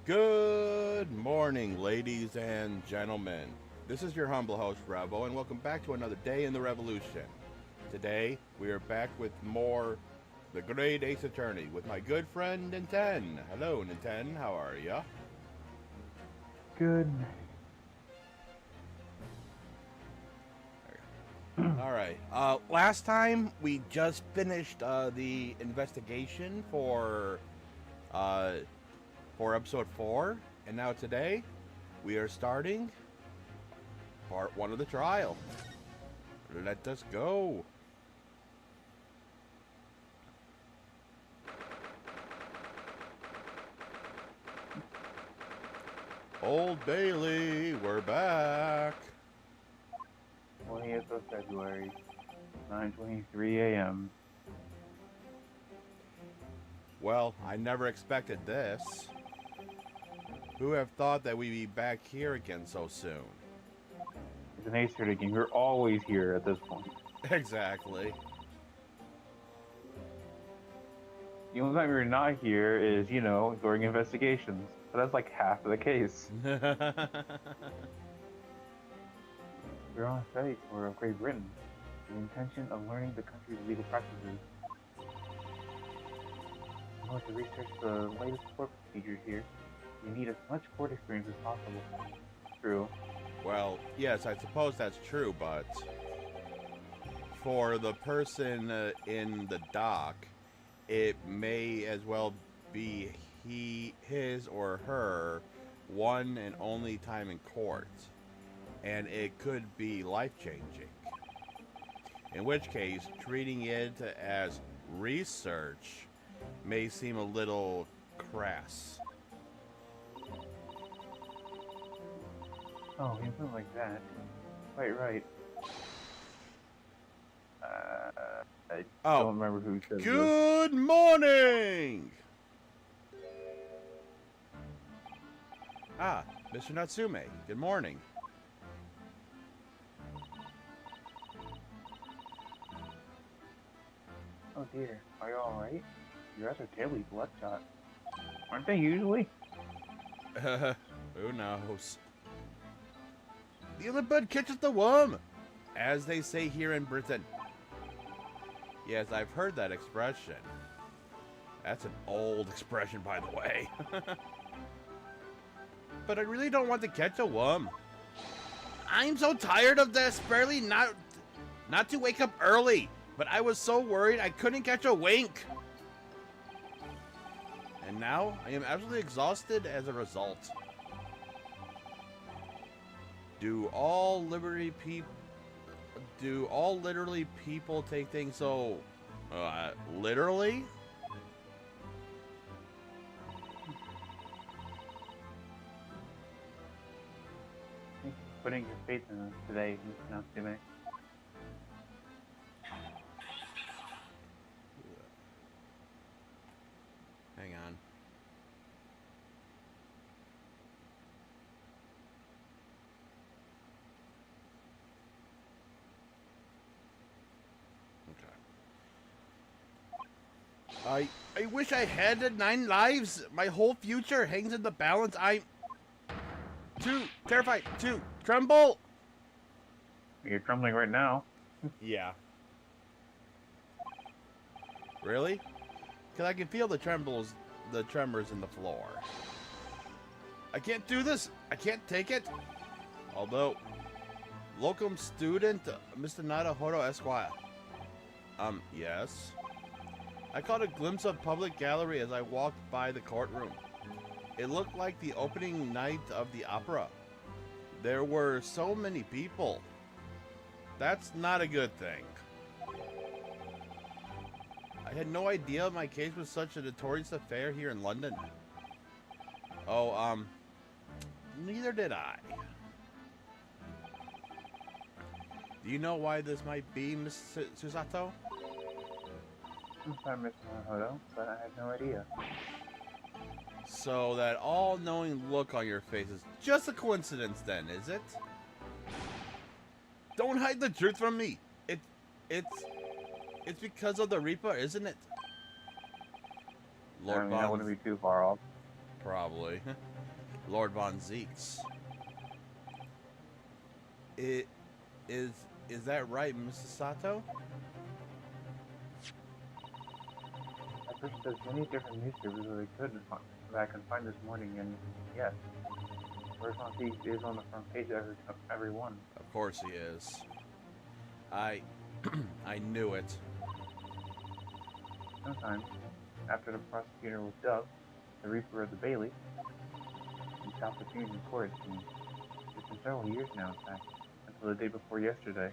Good morning, ladies and gentlemen. This is your humble host, Revo, and welcome back to another day in the revolution. Today, we are back with more The Great Ace Attorney with my good friend, Ninten. Hello, Ninten. How are ya? Good. Alright. Last time, we just finished the investigation for episode 4, and now today, we are starting part 1 of the trial. Let us go. Old Bailey, we're back. 20th of February, 9:23 a.m. Well, I never expected this. Who have thought that we'd be back here again so soon? It's an Ace Attorney game. You're always here at this point. Exactly. The only time you're not here is, during investigations. But that's like half of the case. We're on a study tour of Great Britain with the intention of learning the country's legal practices. In order to research the latest court procedures here, you need as much court experience as possible. True. Well, yes, I suppose that's true, but for the person in the dock, it may as well be his or her one and only time in court, and it could be life-changing. In which case, treating it as research may seem a little crass. Oh, you put it like that. Quite right. I don't remember who said this. Good morning! Ah, Mr. Natsume, good morning. Oh dear, are you alright? Your eyes are terribly bloodshot. Aren't they usually? Who knows? The other bird catches the worm, as they say here in Britain. Yes, I've heard that expression. That's an old expression, by the way. But I really don't want to catch a worm. I'm so tired of desperately not to wake up early, but I was so worried I couldn't catch a wink. And now I am absolutely exhausted as a result. Do all literally people take things so literally? Thank you for putting your faith in us today, Mr. Natsume. Hang on. Okay. I wish I had the 9 lives. My whole future hangs in the balance. I'm too terrified to tremble. You're trembling right now. Yeah. Really? Because I can feel the tremors in the floor. I can't do this. I can't take it. Although, locum student, Mr. Naruhodo Esquire. Yes. I caught a glimpse of public gallery as I walked by the courtroom. It looked like the opening night of the opera. There were so many people. That's not a good thing. I had no idea my case was such a notorious affair here in London. Oh, neither did I. Do you know why this might be, Miss Susato? I'm sorry, Mr. Naruhodo, but I have no idea. So that all-knowing look on your face is just a coincidence then, is it? Don't hide the truth from me. It's because of the Reaper, isn't it? I mean, that wouldn't be too far off. Probably. Lord Von Zeeks. It is that right, Mrs. Sato? I searched as many different newspapers as I could that I could find this morning, and yes, Lord Von Zeeks is on the front page of every one. Of course he is. I I knew it. Sometimes, after the prosecutor was dubbed the Reaper of the Bailey, he stopped appearing in court. And it's been several years now, in fact, until the day before yesterday.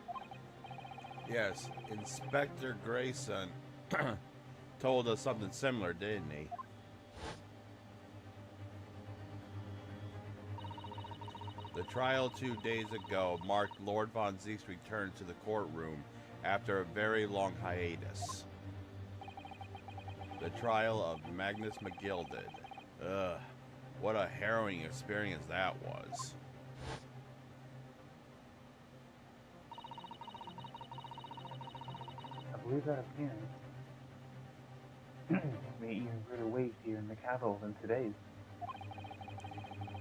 Yes, Inspector Grayson told us something similar, didn't he? The trial 2 days ago marked Lord Von Zeek's return to the courtroom after a very long hiatus. The trial of Magnus McGilded. Ugh, what a harrowing experience that was. I believe that opinion may even greater weight here in the capital than today's.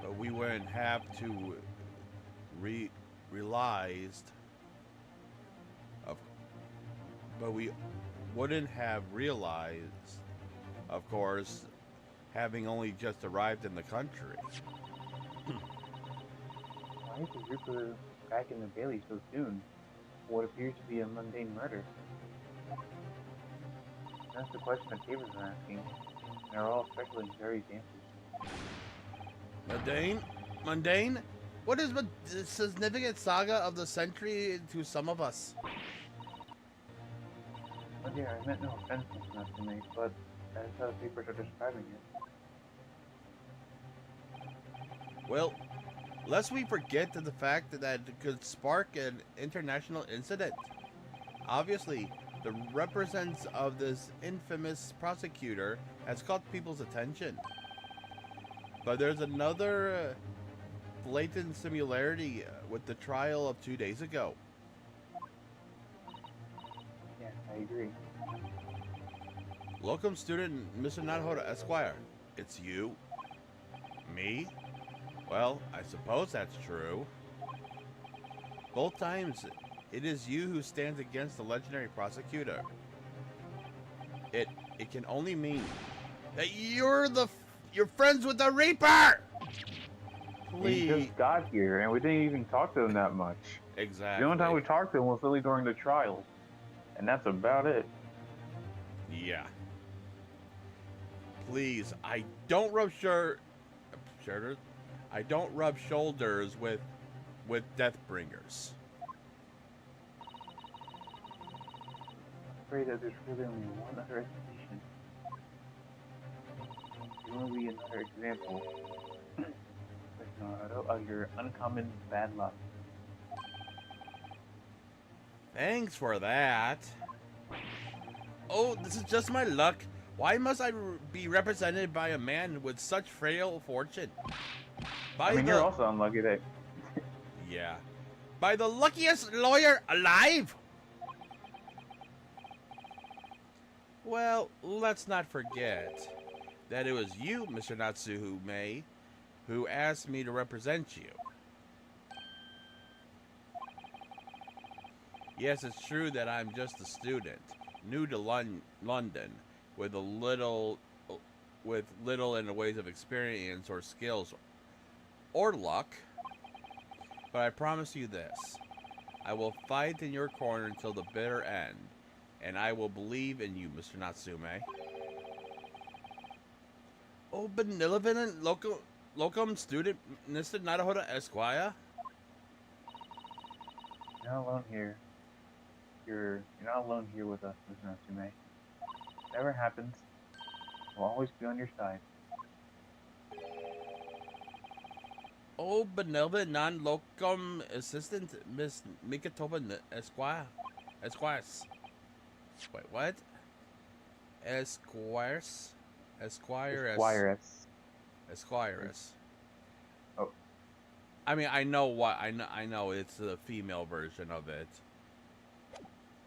But we wouldn't have to realized of but we wouldn't have realized, of course, having only just arrived in the country. Why is the Reaper back in the Bailey so soon for what appears to be a mundane murder? That's the question the papers are asking, and they're all speculating various answers. Mundane? Mundane? What is the significant saga of the century to some of us? Oh dear, I meant no offense, Mr. Natsume, but that's how the papers are describing it. Well, lest we forget the fact that it could spark an international incident. Obviously, the represents of this infamous prosecutor has caught people's attention. But there's another blatant similarity with the trial of 2 days ago. Yes, I agree. Locum student Mr. Naruhodo Esquire, it's you? Me? Well, I suppose that's true. Both times, it is you who stands against the legendary prosecutor. It can only mean that you're friends with the Reaper! We Please. just got here, and we didn't even talk to them that much. Exactly. The only time we talked to them was really during the trial, and that's about it. Yeah. Please, I don't rub shoulders. I don't rub shoulders with Deathbringers. I'm afraid that there's really only one other explanation. It will be another example, Mr. Naruto, of your uncommon bad luck. Thanks for that. Oh, this is just my luck. Why must I be represented by a man with such frail fortune? You're also unlucky that... Yeah. By the luckiest lawyer alive! Well, let's not forget that it was you, Mr. Natsume, who asked me to represent you. Yes, it's true that I'm just a student, new to London, with little in the ways of experience or skills or luck. But I promise you this, I will fight in your corner until the bitter end, and I will believe in you, Mr. Natsume. Oh, benevolent locum student, Mr. Naruhodo Esquire? You're not alone here. You're not alone here with us, Mr. Natsume. Whatever happens, we'll always be on your side. Oh, benevolent non-locum assistant, Miss Mikatoba Esquire. Esquires. Wait, what? Esquires? Esquires. Esquires. Oh. I mean, I know it's the female version of it.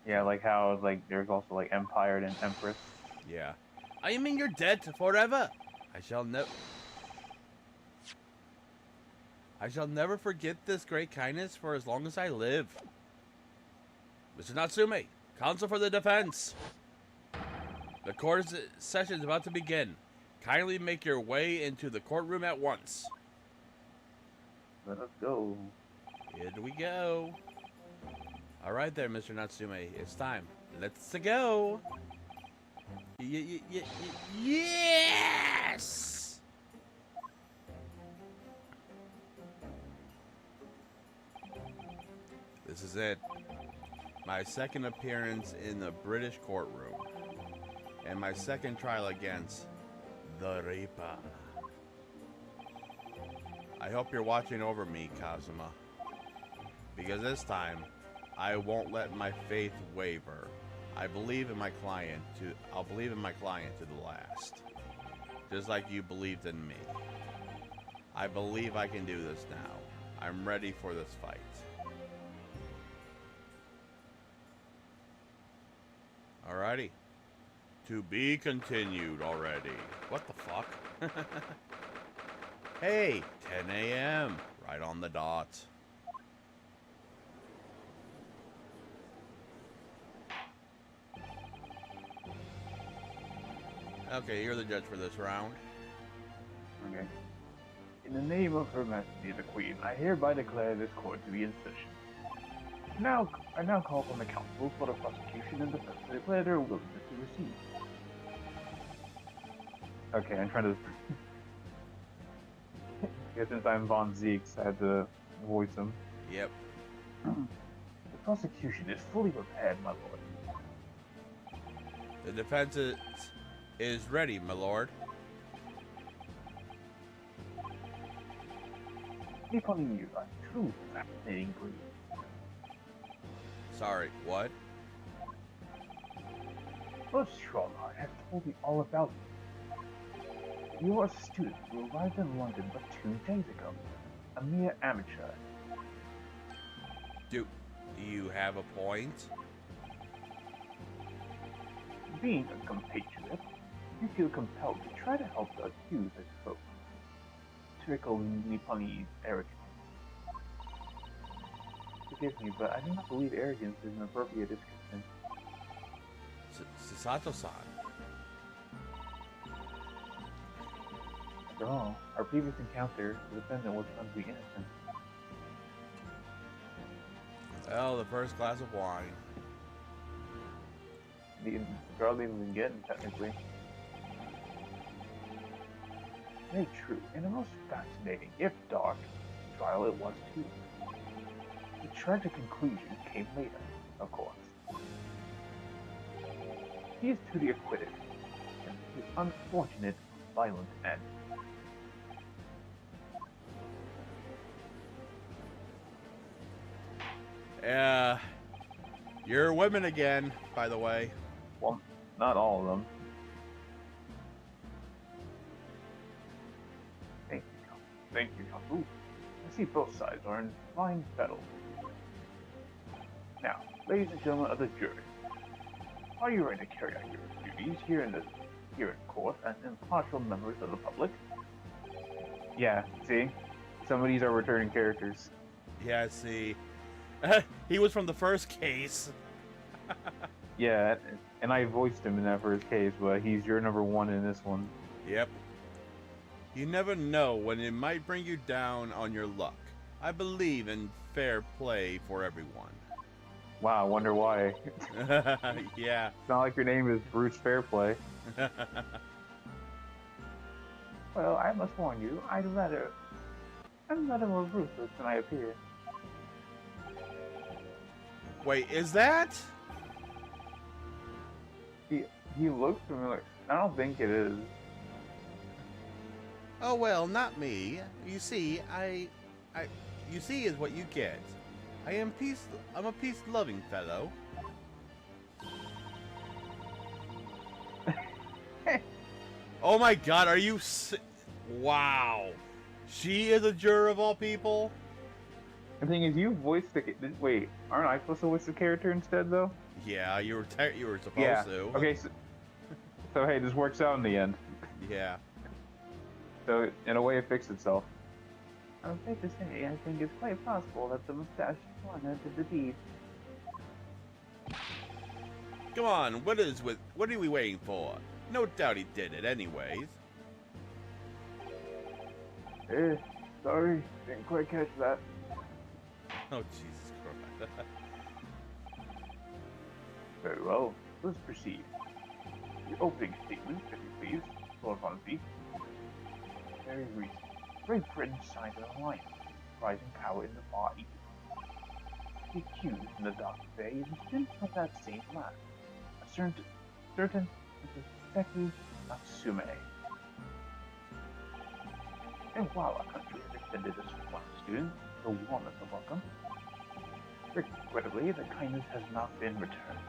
Yeah, like how there's also like Empire and Empress. Yeah. I mean, you're dead forever. I shall I shall never forget this great kindness for as long as I live. Mr. Natsume, counsel for the defense. The court session is about to begin. Kindly make your way into the courtroom at once. Let us go. Here we go. All right there, Mr. Natsume. It's time. Let's go. Yes! This is it. My second appearance in the British courtroom. And my second trial against the Reaper. I hope you're watching over me, Kazuma. Because this time, I won't let my faith waver. I'll believe in my client to the last. Just like you believed in me. I believe I can do this now. I'm ready for this fight. Alrighty. To be continued already. What the fuck? Hey, 10 a.m. Right on the dot. Okay, you're the judge for this round. Okay. In the name of Her Majesty the Queen, I hereby declare this court to be in session. I now call upon the counsel for the prosecution and defense to declare their willingness to receive. Okay, I'm trying to... Yeah, since I'm Von Zeeks, I had to voice him. Yep. The prosecution is fully prepared, my lord. The defense is ready, my lord. Upon you, a true fascinating breed. Sorry, what? Lord Strawlheart has told me all about you. You are a student who arrived in London but 2 days ago. A mere amateur. Do you have a point? Being a compatriot, you feel compelled to try to help the accused, I suppose. Typical Nipponese arrogance. Forgive me, but I do not believe arrogance is an appropriate description. Sasato-san. After all, our previous encounter, the defendant was found to be innocent. Well, the first glass of wine. The barely even getting, technically. Very true, and a most fascinating, if dark, trial it was too. The tragic conclusion came later, of course. He is to be acquitted, and his unfortunate, violent end. You're women again, by the way. Well, not all of them. Thank you, Counsel. Thank you, Counsel. I see both sides are in fine battle. Now, ladies and gentlemen of the jury, are you ready to carry out your duties here in court as impartial members of the public? Yeah, see? Some of these are returning characters. Yeah, see. He was from the first case. Yeah, and I voiced him in that first case, but he's your number 1 in this one. Yep. You never know when it might bring you down on your luck. I believe in fair play for everyone. Wow, I wonder why. Yeah. It's not like your name is Bruce Fairplay. Well, I must warn you, I'm rather more ruthless than I appear. Wait, is that? He looks familiar. I don't think it is. Oh well, not me. You see, you see is what you get. I'm a peace-loving fellow. Oh my God, are you? Wow, she is a juror of all people. The thing is, you voiced the. Wait, aren't I supposed to voice the character instead, though? Yeah, you were supposed to. Okay, so hey, this works out in the end. Yeah. So in a way, it fixed itself. I'm afraid to say, I think it's quite possible that the mustached foreigner did the deed. Come on, what are we waiting for? No doubt he did it anyways. Sorry, didn't quite catch that. Oh, Jesus Christ. Very well, let's proceed. Your opening statement, if you please, Lord Fonzie. Very recent. Great Britain signed an alliance, rising power in the Far East. The accused in the Dark Bay is a student of that same land, a certain Seki Natsume. And while our country has extended this one student the warmest of welcome, regrettably, the kindness has not been returned.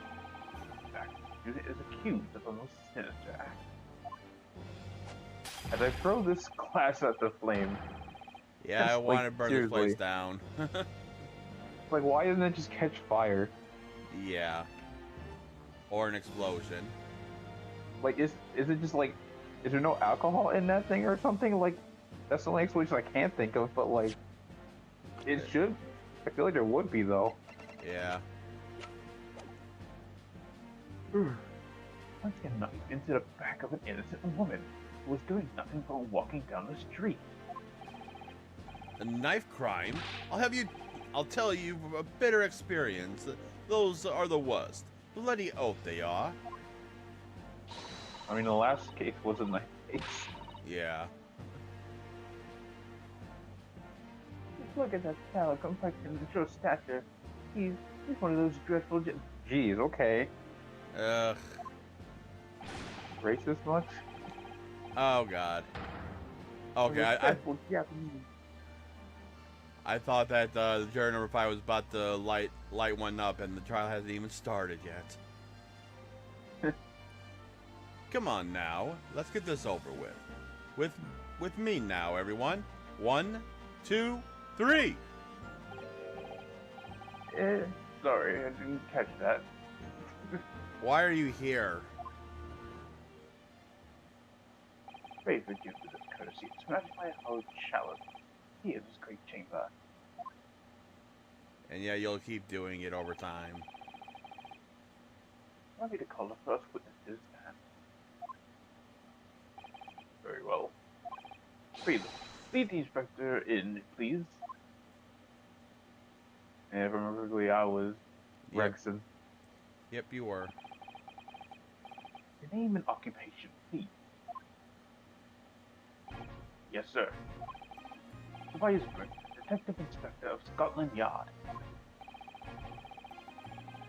In fact, the student is accused of a most sinister act. As I throw this glass at the flame, Yeah, I Just, want to like, burn this place seriously. down. like, why doesn't it just catch fire? Yeah. Or an explosion. Like, is it just like, is there no alcohol in that thing or something? Like, that's the only explanation I can't think of. But like, it should. I feel like there would be though. Yeah. Once a knife into the back of an innocent woman who was doing nothing but walking down the street. A knife crime? I'll tell you from a bitter experience. Those are the worst. Bloody oath they are. I mean, the last case was a knife case. Yeah. Just look at that sallow complexion and short stature. He's one of those dreadful. Jeez, okay. Ugh. Racist much? Oh God. Okay, Dreadful Japanese. I thought that the jury number 5 was about to light one up, and the trial hasn't even started yet. Come on now, let's get this over with. With me now, everyone. 1, 2, 3. Sorry, I didn't catch that. Why are you here? Pray forgive me this courtesy. Smash my whole chalice. Here, this great chamber. And yeah, you'll keep doing it over time. Allow me to call the first witnesses and... Very well. Please, lead the inspector in, please. And if I remember correctly, I was Yep. Rexon. Yep, you were. Your name and occupation, please. Yes, sir. Tobias Brick, Detective Inspector of Scotland Yard.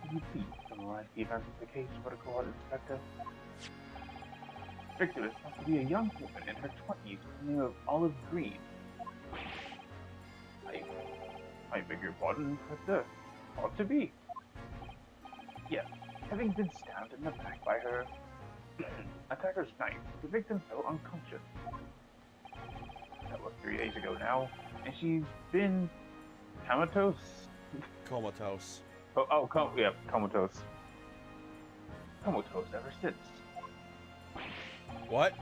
Can you please summarize the events of the case for the court, Inspector? Victim is thought to be a young woman in her 20s by the name of Olive Green. I beg your pardon, Inspector. Ought to be. Yes, having been stabbed in the back by her attacker's knife, the victim fell unconscious. That was 3 days ago now, and she's been comatose. Comatose. Comatose. Comatose ever since. What?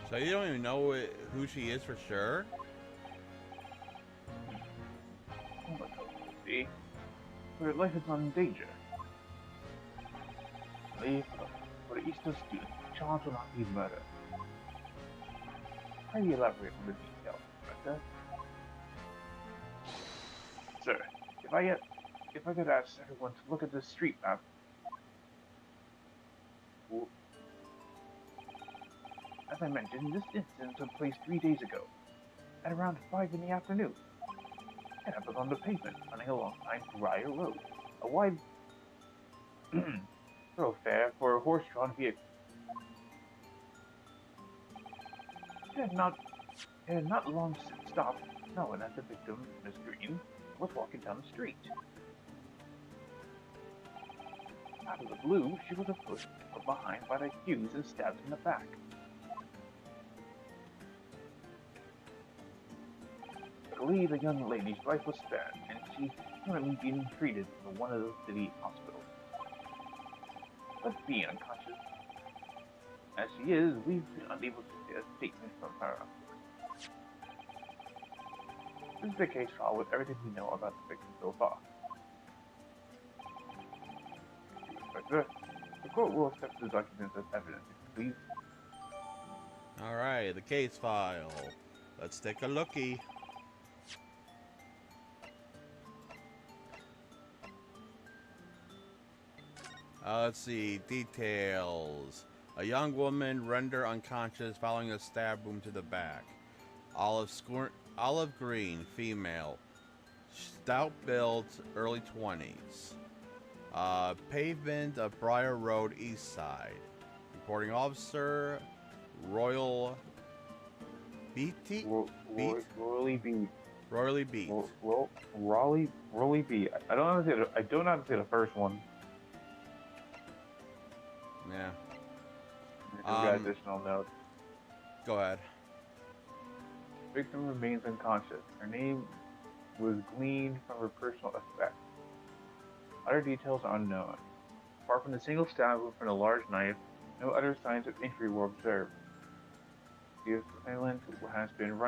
So you don't even know who she is for sure? Comatose, see? Her life is not in danger. For the Eastern student, the charge will not be murder. How do you elaborate on the details, Inspector? Sir, if I could ask everyone to look at this street map. As I mentioned, this incident took place 3 days ago, at around 5 in the afternoon. It happened on the pavement, running alongside Briar Road, a wide thoroughfare for a horse-drawn vehicle. It had not long since stopped, knowing that the victim, Miss Green, was walking down the street. Out of the blue, she was approached from behind by the accused and stabbed in the back. I believe the young lady's life was spared, and she's currently being treated in one of the city hospitals. But being unconscious, as she is, we've been unable to get a statement from her. This is the case file with everything we know about the victim so far. The court will accept the documents as evidence, please. Alright, the case file. Let's take a lookie. Let's see. Details. A young woman rendered unconscious following a stab wound to the back. Olive green, female. Stout build, early 20s. Pavement of Briar Road, East Side. Reporting officer, Royal Beatty? Royally B. Royally Beat. Royally B. I don't know how to say the first one. Yeah. We've got additional notes. Go ahead. Victim remains unconscious. Her name was gleaned from her personal effects. Other details are unknown. Apart from the single stab wound from a large knife, no other signs of injury were observed. The assailant has been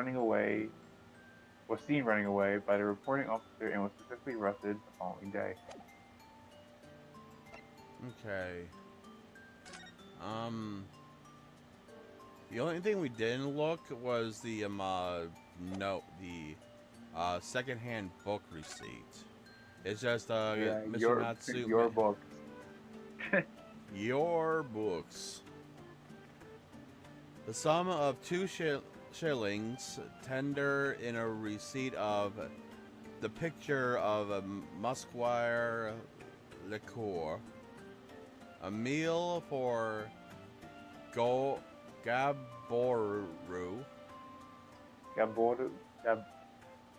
was seen running away by the reporting officer and was specifically arrested the following day. Okay. The only thing we didn't look was the secondhand book receipt. It's just Mr. Natsu. Your book. Your books. The sum of 2 shillings tender in a receipt of the picture of a Musquire liqueur. A meal for Gaboru.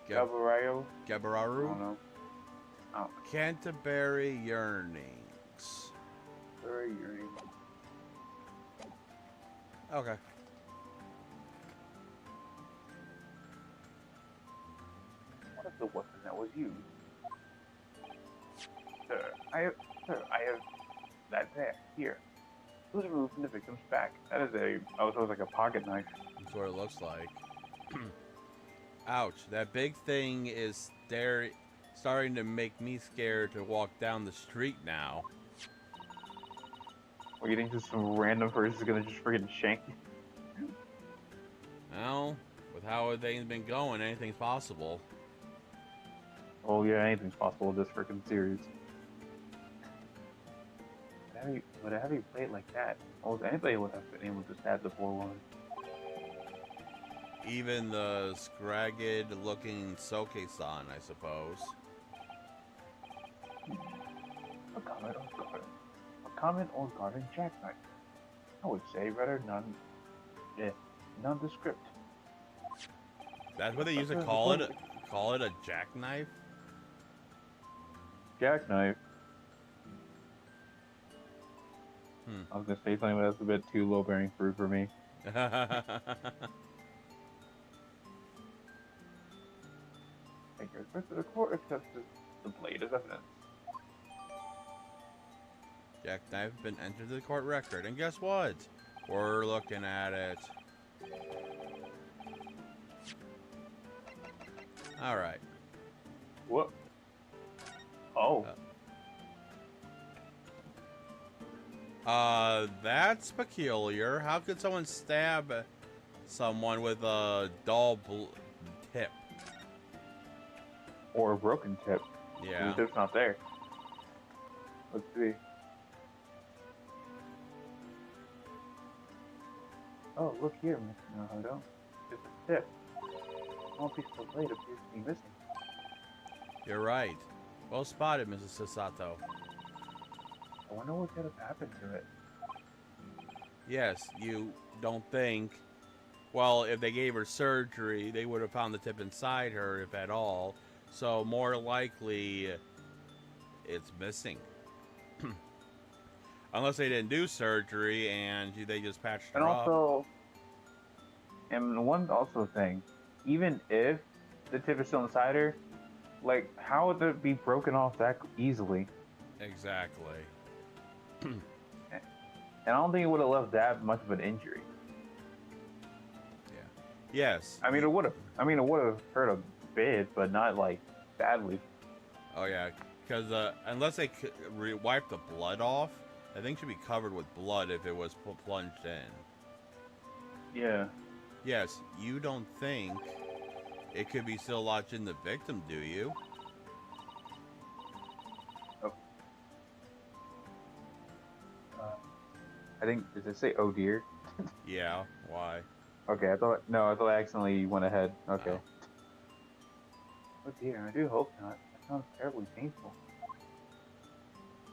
Gabarayo? Gabararu? I don't know. Oh. Canterbury Yearnings. Very yearning. Okay. What is the weapon that was used? Sir, I have that there, here. It was removed from the victim's back. That is it was like a pocket knife. That's what it looks like. Ouch, that big thing is starting to make me scared to walk down the street now. Or you think just some random person is gonna just freaking shank you? Well, with how things been going, anything's possible. Oh yeah, anything's possible with this freaking series. With a heavy plate like that, almost anybody would have been able to stab the poor woman. Even the scragged looking Soke-san, I suppose. A common old garden jackknife. I would say rather nondescript. That's what they used to call it. Call it a jackknife. Jackknife. I was gonna say something, but that's a bit too low-bearing fruit for me. Thank you. The court accepts the blade as evidence. Jackknife been entered the court record, and guess what? We're looking at it. All right. What? Oh. That's peculiar. How could someone stab someone with a dull tip? Or a broken tip. Yeah. The tip's not there. Let's see. Oh, look here, Mr. Naruto. It's a tip. One piece of the blade appears to be missing. You're right. Well spotted, Mrs. Sasato. I wonder what could have happened to it. Yes, you don't think... Well, if they gave her surgery, they would have found the tip inside her, if at all. So, more likely, it's missing. Unless they didn't do surgery and they just patched her up. And one also thing, even if the tip is still inside her, like, how would it be broken off that easily? Exactly. And I don't think it would have left that much of an injury. Yeah. Yes. I mean, it would have. I mean, it would have hurt a bad, but not like badly. Oh yeah, because unless they wipe the blood off, I think it should be covered with blood if it was plunged in. Yeah. Yes, you don't think it could be still lodged in the victim, do you? Oh. I think, did it say oh dear? Yeah, why? Okay, I thought I accidentally went ahead. Okay. Oh. Oh dear, I do hope not. That sounds terribly painful.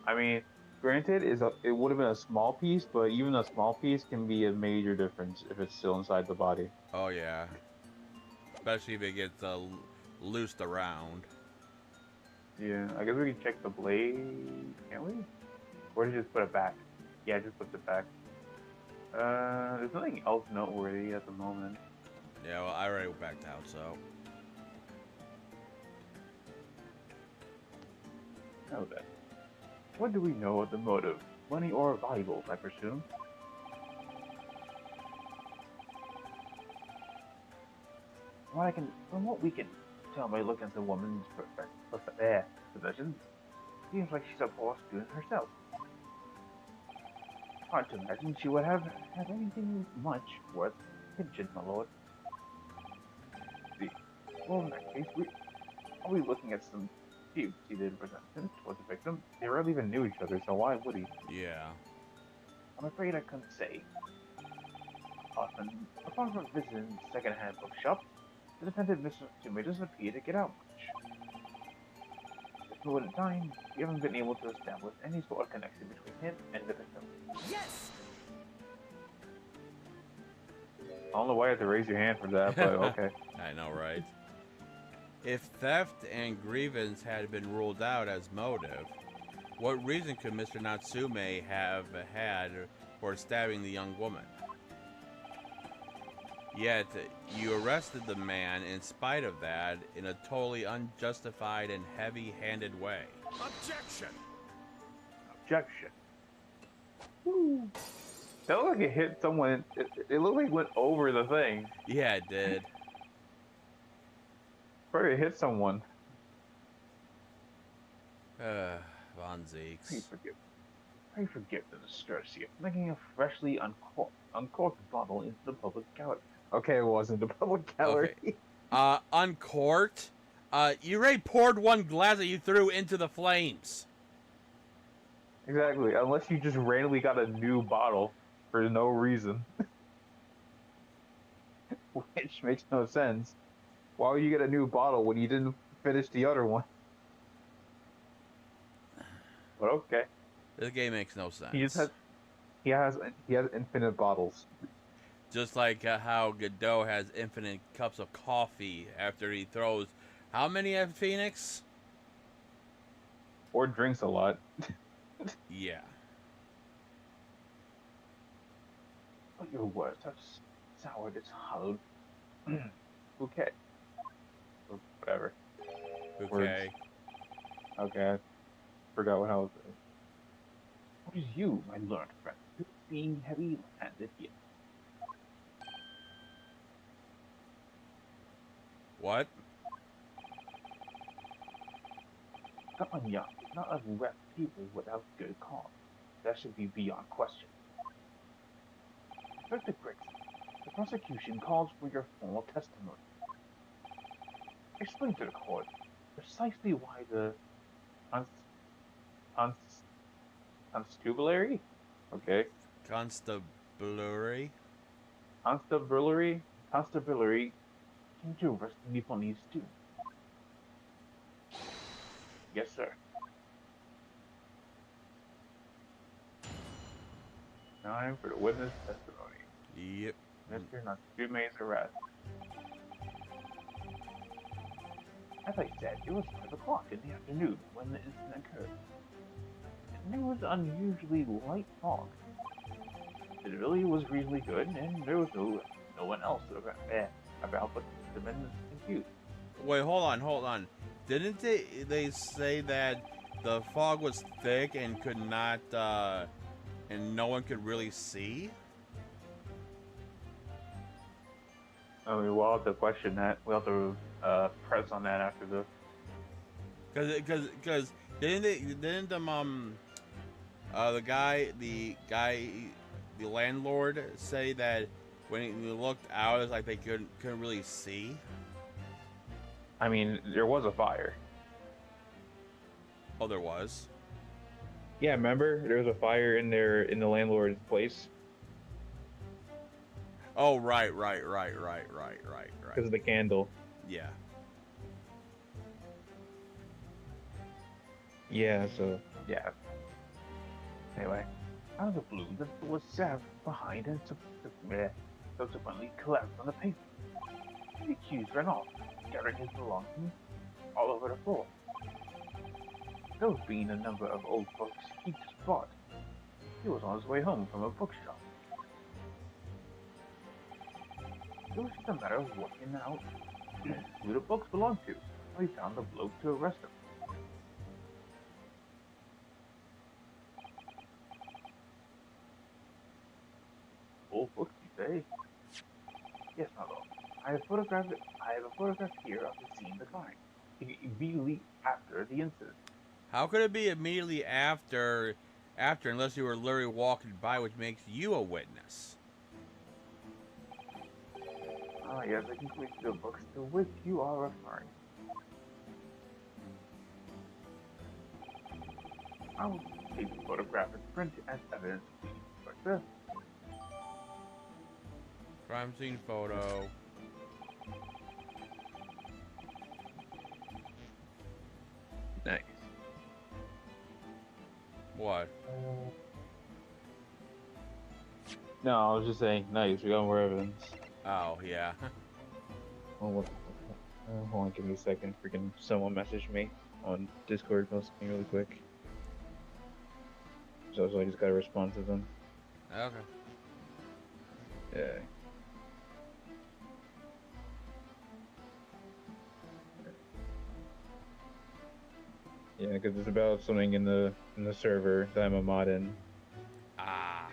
I mean, granted, it would have been a small piece, but even a small piece can be a major difference if it's still inside the body. Oh yeah. Especially if it gets loosed around. Yeah, I guess we can check the blade, can't we? Or just put it back? Yeah, just put it back. There's nothing else noteworthy at the moment. Yeah, well, I already backed out, so. Now then, what do we know of the motive? Money or valuables, I presume? From what we can tell by looking at the woman's possessions, seems like she's a poor student herself. Hard to imagine she would have anything much worth mention, my lord. See, well, in that case, are we looking at some deep-seated resentment towards the victim? They rarely even knew each other, so why would he? Yeah. I'm afraid I couldn't say. Often, upon from visiting the second-hand bookshop, the defendant Mr. Sume doesn't appear to get out much. At this moment in time, we haven't been able to establish any sort of connection between him and the victim. Yes! I don't know why you have to raise your hand for that, but okay. I know, right? If theft and grievance had been ruled out as motive, what reason could Mr. Natsume have had for stabbing the young woman? Yet, you arrested the man in spite of that in a totally unjustified and heavy-handed way. Objection! Objection. Woo. That looked like it hit someone. It looked like it went over the thing. Yeah, it did. Probably hit someone. Von Pray Zeeks. forgive the discourtesy of making a freshly uncorked bottle into the public gallery. Okay, it wasn't the public gallery. Okay. Uncorked? You already poured one glass that you threw into the flames. Exactly, unless you just randomly got a new bottle for no reason. Which makes no sense. Why would you get a new bottle when you didn't finish the other one? But okay. This game makes no sense. He has infinite bottles. Just like how Godot has infinite cups of coffee after he throws how many at Phoenix? Or drinks a lot. Yeah. But your words have soured its hallowed bouquet. Or whatever. Okay. Words. Okay, I forgot what I was saying. What is you, my learned friend, being heavy-handed here? What? Someone young is not arrest people without good cause. That should be beyond question. Inspector Griggs, the prosecution calls for your formal testimony. Explain to the court precisely why the constabulary? Okay. Constabulary? Constabulary came to arrest the Nipponese student. Yes, sir. Time for the witness testimony. Yep. Mr. Natsume's arrest. As I said, it was 5 o'clock in the afternoon when the incident occurred. And there was unusually light fog. Visibility was reasonably good, and there was no one else about but the men confused. Wait, hold on. Didn't they say that the fog was thick and could not, and no one could really see? I mean, we'll have to question that. We'll have to press on that after the. Because didn't the landlord say that when you looked out, it's like they couldn't really see. I mean, there was a fire. Oh, there was. Yeah, remember there was a fire in there in the landlord's place Oh, right. because of the candle. Yeah. Yeah, so yeah. Anyway, out of the blue, the door was stabbed behind and subsequently collapsed on the pavement. The accused ran off, scattering his belongings all over the floor. Those being a number of old books he just bought. He was on his way home from a bookshop. It was just a matter of working out who the books belonged to, so he found the bloke to arrest him. Old books, you say? Yes, my lord. I have a photograph here of the scene of the crime, immediately after the incident. How could it be immediately after, unless you were literally walking by, which makes you a witness? Ah, yes, I can reach the books to which you are referring. I will take the photograph and print it as evidence, please, Inspector. Crime scene photo. Nice. What? No, I was just saying, nice, we got more evidence. Oh, yeah. Oh, what? Hold on, give me a second. Freaking someone messaged me on Discord, post me really quick. So I just gotta respond to them. Okay. Yeah. Yeah, because it's about something in the server that I'm a mod in. Ah.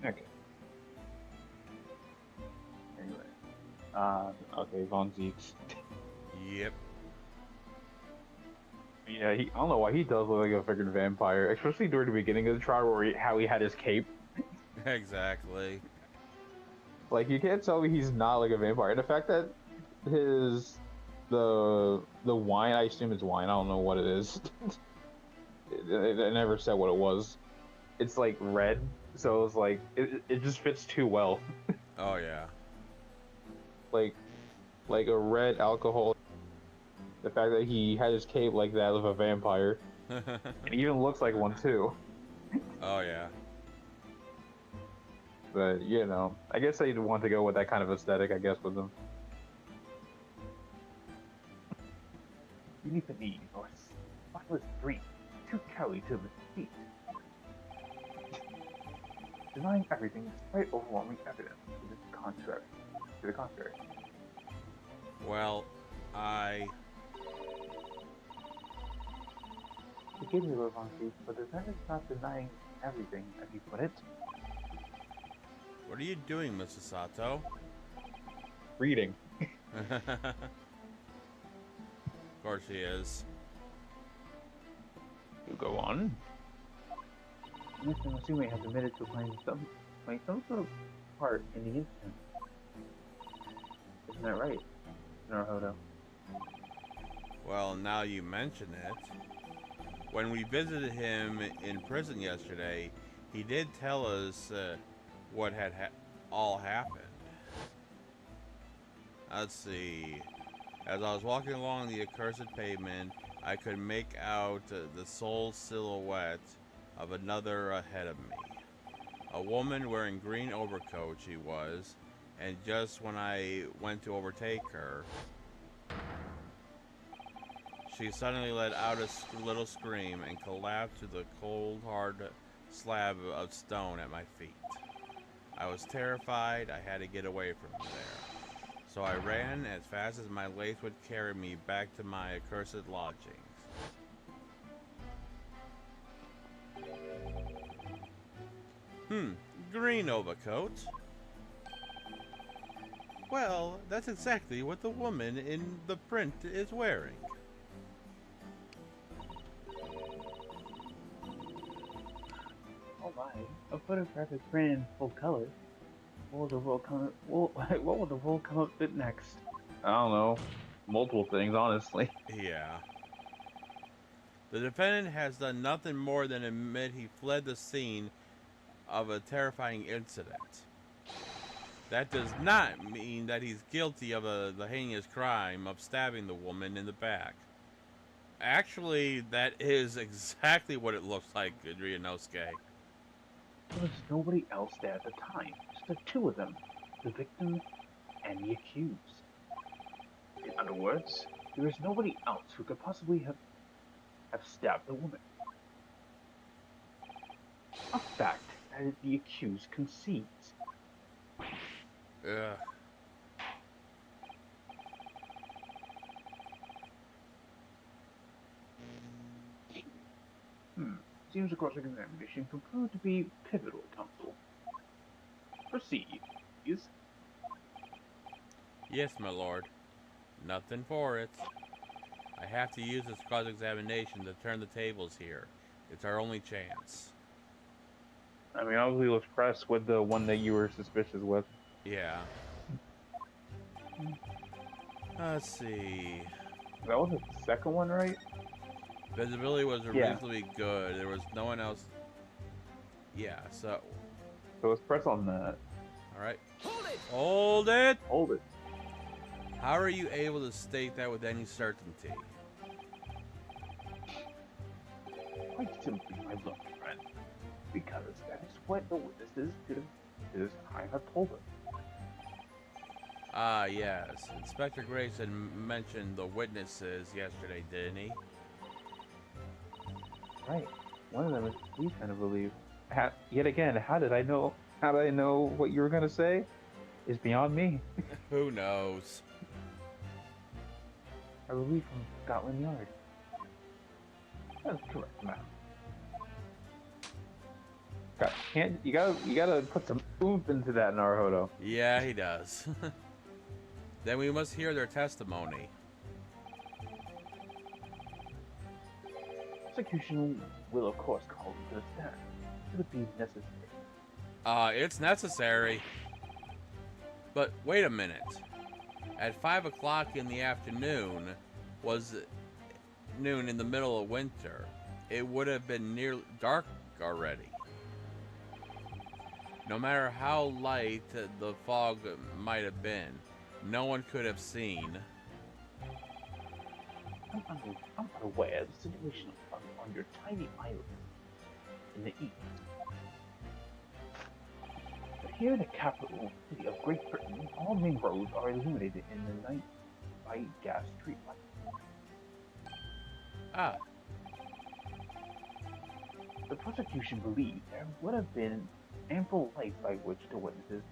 Okay. Anyway. Okay, Von Zeeks. Yep. Yeah, I don't know why he does look like a freaking vampire, especially during the beginning of the trial where how he had his cape. Exactly. Like, you can't tell me he's not like a vampire. And the fact that the wine, I assume it's wine, I don't know what it is. It never said what it was. It's like red, so it's like, it just fits too well. Oh, yeah. like a red alcohol. The fact that he had his cape like that of a vampire, and he even looks like one too. Oh, yeah. But you know, I guess they'd want to go with that kind of aesthetic, I guess, with them. Beneath the knee, or spotless breed, too cowardly to defeat. Denying everything despite overwhelming evidence to the contrary. Well, Forgive me, Lord Von Cleef, but that is not denying everything, as you put it. What are you doing, Mrs. Sato? Reading. Of course she is. You go on. Mr. Masume has admitted to playing some sort of part in the incident. Isn't that right, Naruhodo? Well, now you mention it. When we visited him in prison yesterday, he did tell us what had all happened. Let's see. As I was walking along the accursed pavement, I could make out the sole silhouette of another ahead of me. A woman wearing green overcoat she was, and just when I went to overtake her, She suddenly let out a little scream and collapsed to the cold, hard slab of stone at my feet. I was terrified. I had to get away from there. So I ran as fast as my legs would carry me back to my accursed lodgings. Green overcoat. Well, that's exactly what the woman in the print is wearing. Oh my, a photographic print in full color. What will the world come? What will the world come up with next? I don't know. Multiple things, honestly. Yeah. The defendant has done nothing more than admit he fled the scene of a terrifying incident. That does not mean that he's guilty of the heinous crime of stabbing the woman in the back. Actually, that is exactly what it looks like, Ryunosuke. There was nobody else there at the time. Just the two of them. The victim and the accused. In other words, there is nobody else who could possibly have stabbed the woman. A fact that the accused concedes. Ugh. Seems the cross-examination can prove to be pivotal, counsel. Proceed, please. Yes, my lord. Nothing for it. I have to use this cross-examination to turn the tables here. It's our only chance. I mean, obviously was pressed with the one that you were suspicious with. Yeah. Let's see. That was the second one, right? Visibility was Yeah. reasonably good. There was no one else. Yeah, so. So let's press on that. Alright. Hold it! Hold it! Hold it. How are you able to state that with any certainty? Quite simply, my lovely friend. Because that is what the witnesses to this crime have told us. Ah, yes. Inspector Grayson mentioned the witnesses yesterday, didn't he? Right. One of them is the police, I believe. Yet again, how did I know? How did I know what you were gonna say? Is beyond me. Who knows? I believe from Scotland Yard. That's correct, ma'am. You gotta put some oomph into that, Naruhodo. Yeah, he does. Then we must hear their testimony. Prosecution will, of course, call them to the stand. Should it be necessary? It's necessary. But wait a minute. At 5 o'clock in the afternoon was noon in the middle of winter. It would have been nearly dark already. No matter how light the fog might have been, no one could have seen. I'm unaware of the situation on your tiny island in the east. But here in the capital city of Great Britain, all main roads are illuminated in the night by gas streetlights. Ah, The prosecution believes there would have been ample light by which to witness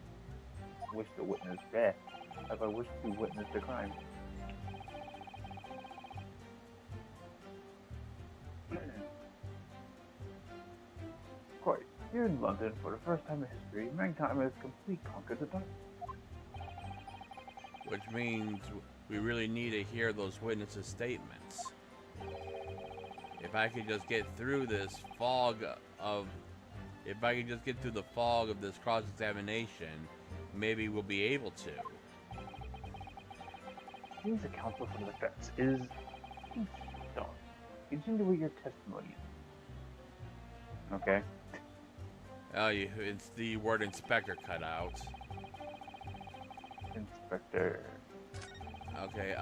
the crime. Quite. Here in London, for the first time in history, mankind has completely conquered the dark. which means we really need to hear those witnesses' statements. If I could just get through this fog of... If I could just get through the fog of this cross-examination, maybe we'll be able to. Seems the counsel for the defense is... Don't. Continue with your testimony. Okay. Oh, it's the word inspector cut out. Inspector... Okay,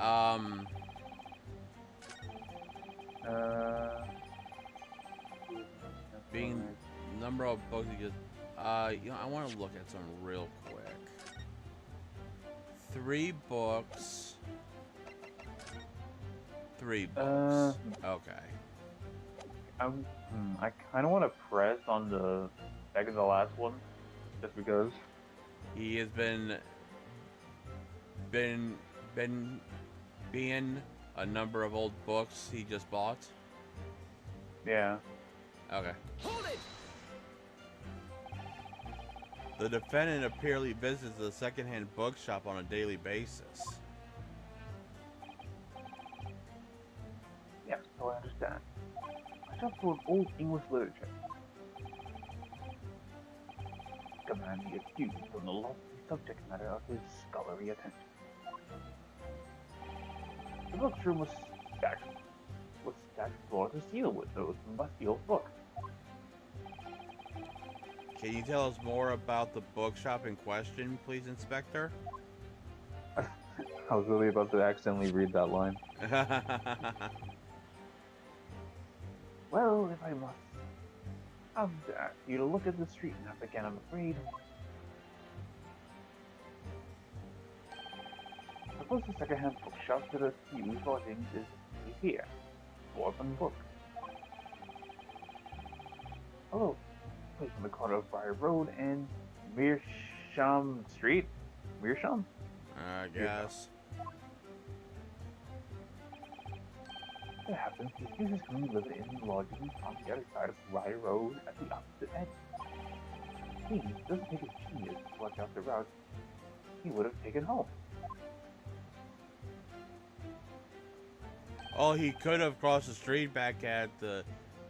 being number of books you just you know, I want to look at some real quick. 3 books, 3 books. Okay. I kind of want to press on the second to last one, just because. He has been being a number of old books he just bought. Yeah. Okay. Hold it! The defendant apparently visits the secondhand bookshop on a daily basis. Yes, so I understand. I shop for old English literature. Command me excuse from the lofty subject matter of his scholarly attention. The bookroom was stacked floor to ceiling with those musty old books. Can you tell us more about the bookshop in question, please, Inspector? I was really about to accidentally read that line. Well, if I must, I'll have to ask you to look at the street map again, I'm afraid. The closest second-hand bookshop to the few lodgings is here. Orphan Book. Hello. Place on the corner of Briar Road and Meerschaum Street. Meerschaum? I guess. It happens his business can live in the lodgings on the other side of Briar Road at the opposite end. It doesn't take a genius to work out the route he would have taken home. Oh, he could have crossed the street back at the...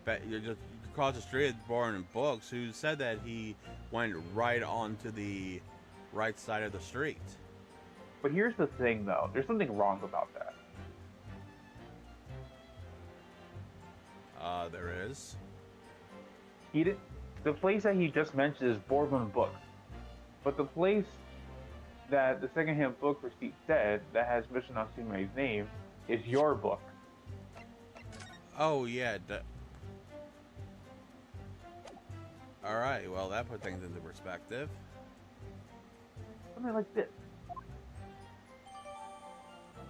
just across the street at Barn and Books, who said that he went right onto the right side of the street. But here's the thing, though. There's something wrong about that. There is. He did, the place that he just mentioned is Boardman Books. But the place that the secondhand book receipt said that has Mr. Natsume's name is your book. Oh, yeah. Alright, well, that put things into perspective. Something like this.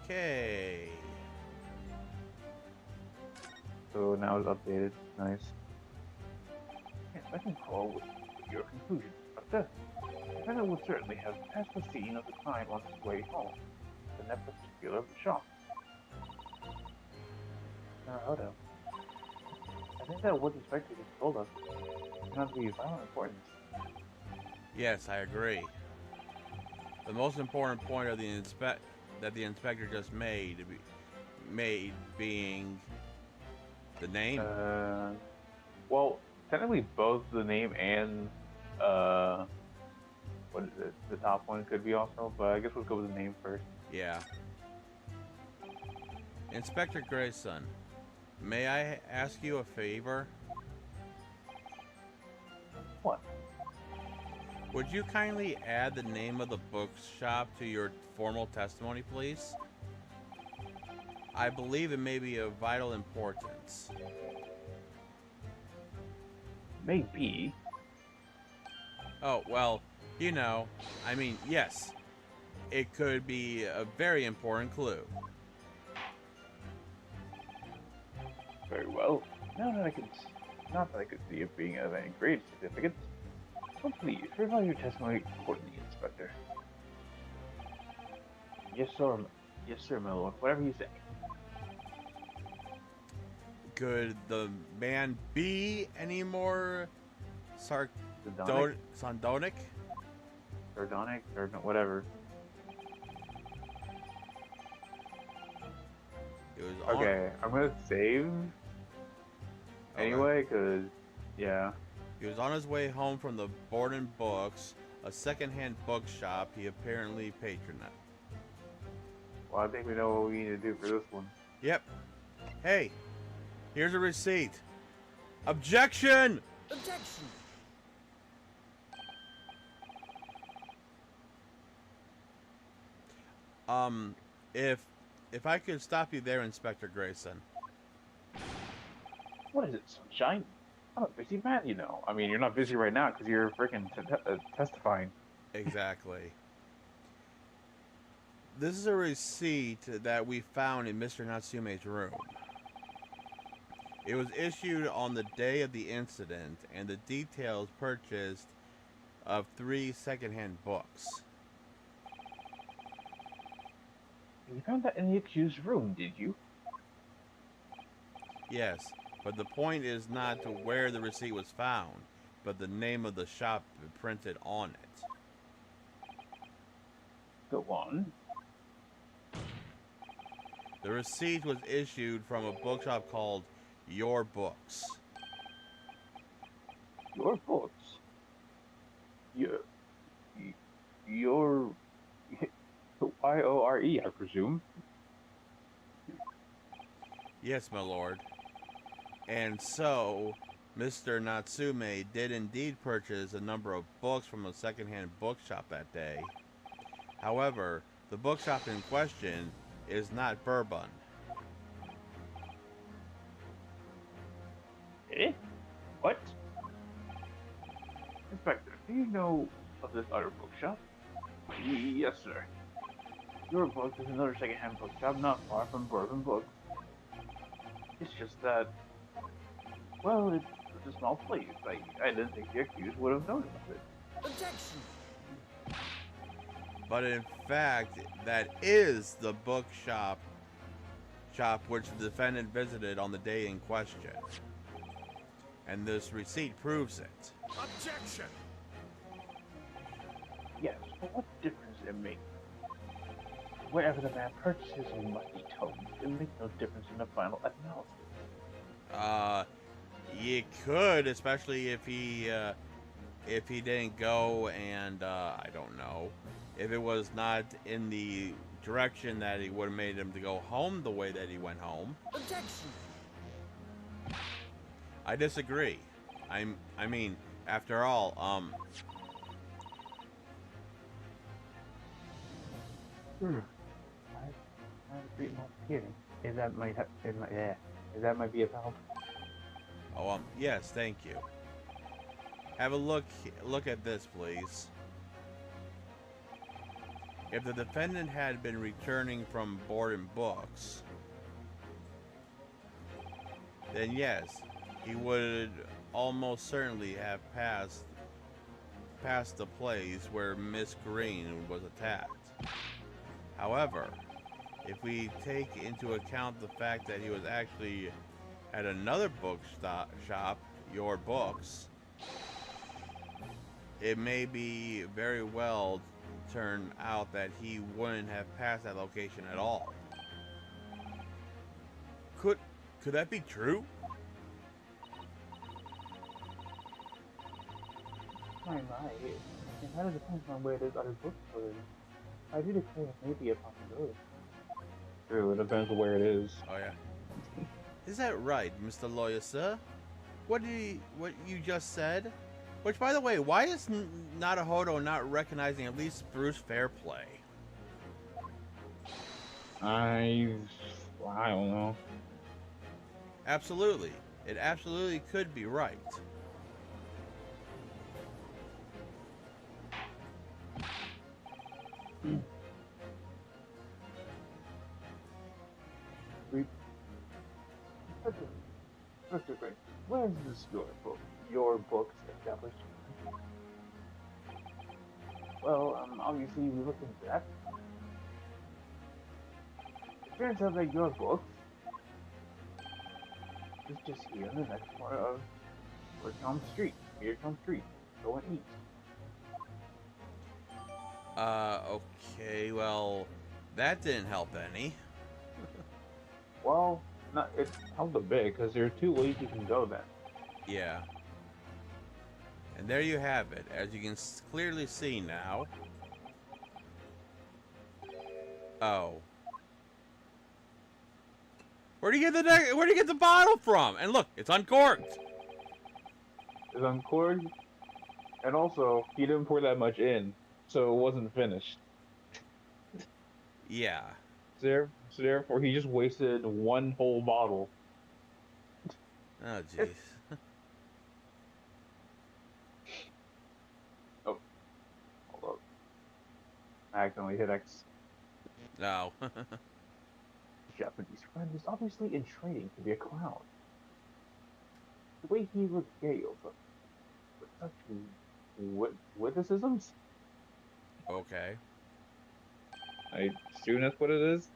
Okay. So now it's updated. Nice. Yes, I can call with your conclusion. But the defendant would certainly have passed the scene of the crime on his way home in that particular shop. Hold on. I think that what the inspector just told us cannot be of vital importance. Yes, I agree. The most important point of the inspector just made being the name. Well, technically both the name and what is it? The top one could be also, but I guess we'll go with the name first. Yeah. Inspector Grayson, may I ask you a favor? What? Would you kindly add the name of the bookshop to your formal testimony, please? I believe it may be of vital importance. Maybe. Oh, well, you know, I mean, yes. It could be a very important clue. Very well. Not that I could see it being of any great significance. But please, provide your testimony accordingly, Inspector. Yes, sir, my lord. Whatever you say. Could the man be any more Sardonic? sardonic? Sardonic? Or no, whatever. It was Okay, I'm gonna save anyway, cause yeah. He was on his way home from the Borden Books, a second-hand bookshop he apparently patronized. Well, I think we know what we need to do for this one. Yep. Hey, here's a receipt. Objection! Objection! If I could stop you there, Inspector Grayson. What is it, Sunshine? I'm a busy man, you know. I mean, you're not busy right now because you're freaking testifying. Exactly. This is a receipt that we found in Mr. Natsume's room. It was issued on the day of the incident, and the details purchased of 3 secondhand books. You found that in the accused's room, did you? Yes, but the point is not to where the receipt was found, but the name of the shop printed on it. Go on. The receipt was issued from a bookshop called Your Books. Your books. Your Y-O-R-E, I presume. Yes, my lord. And so, Mr. Natsume did indeed purchase a number of books from a secondhand bookshop that day. However, the bookshop in question is not Bourbon. Eh? What? Inspector, do you know of this other bookshop? Yes, sir. Your Books is another secondhand bookshop not far from Bourbon Books. It's just that, well, it's a small place. I didn't think the accused would have noticed it. Objection! But in fact, that is the bookshop which the defendant visited on the day in question. And this receipt proves it. Objection! Yes, but what difference does it make? Wherever the man purchases must be told. It makes no difference in the final analysis. You could, especially if he didn't go and, I don't know, if it was not in the direction that he would have made him to go home the way that he went home. Objection! I disagree. I mean, after all, I agree with hearing. If that might have, if that might be a help. oh, yes, thank you. Have a look at this, please. If the defendant had been returning from Bourbon Books, then yes, he would almost certainly have passed the place where Miss Green was attacked. However, if we take into account the fact that he was actually at another shop, Your Books, it may be very well turn out that he wouldn't have passed that location at all. Could that be true? My, it kind of depends on where those other books were. I do declare it may be a possibility. True, it depends on where it is. Oh yeah. Is that right, Mr. Lawyer, sir? What you just said? Which, by the way, why is Naruhodo not recognizing at least Bruce Fairplay? I don't know. Absolutely. It absolutely could be right. Mr. Gray, where is this your books established? Well, obviously we looked into that. It turns out that your books is just here in the next corner of Tom Street, near Tom Street, going east. Okay, well, that didn't help any. Well, it's Helped a bit, because there are two ways you can go then. Yeah. And there you have it, as you can clearly see now. Oh. Where'd you get the bottle from? And look, it's uncorked. It's uncorked, and also He didn't pour that much in, so it wasn't finished. Yeah. So therefore, he just wasted one whole bottle. Oh, jeez. hold up. I accidentally hit X. No. Japanese friend is obviously in training to be a clown. The way he regales us with such witticisms, Okay. I assume that's what it is.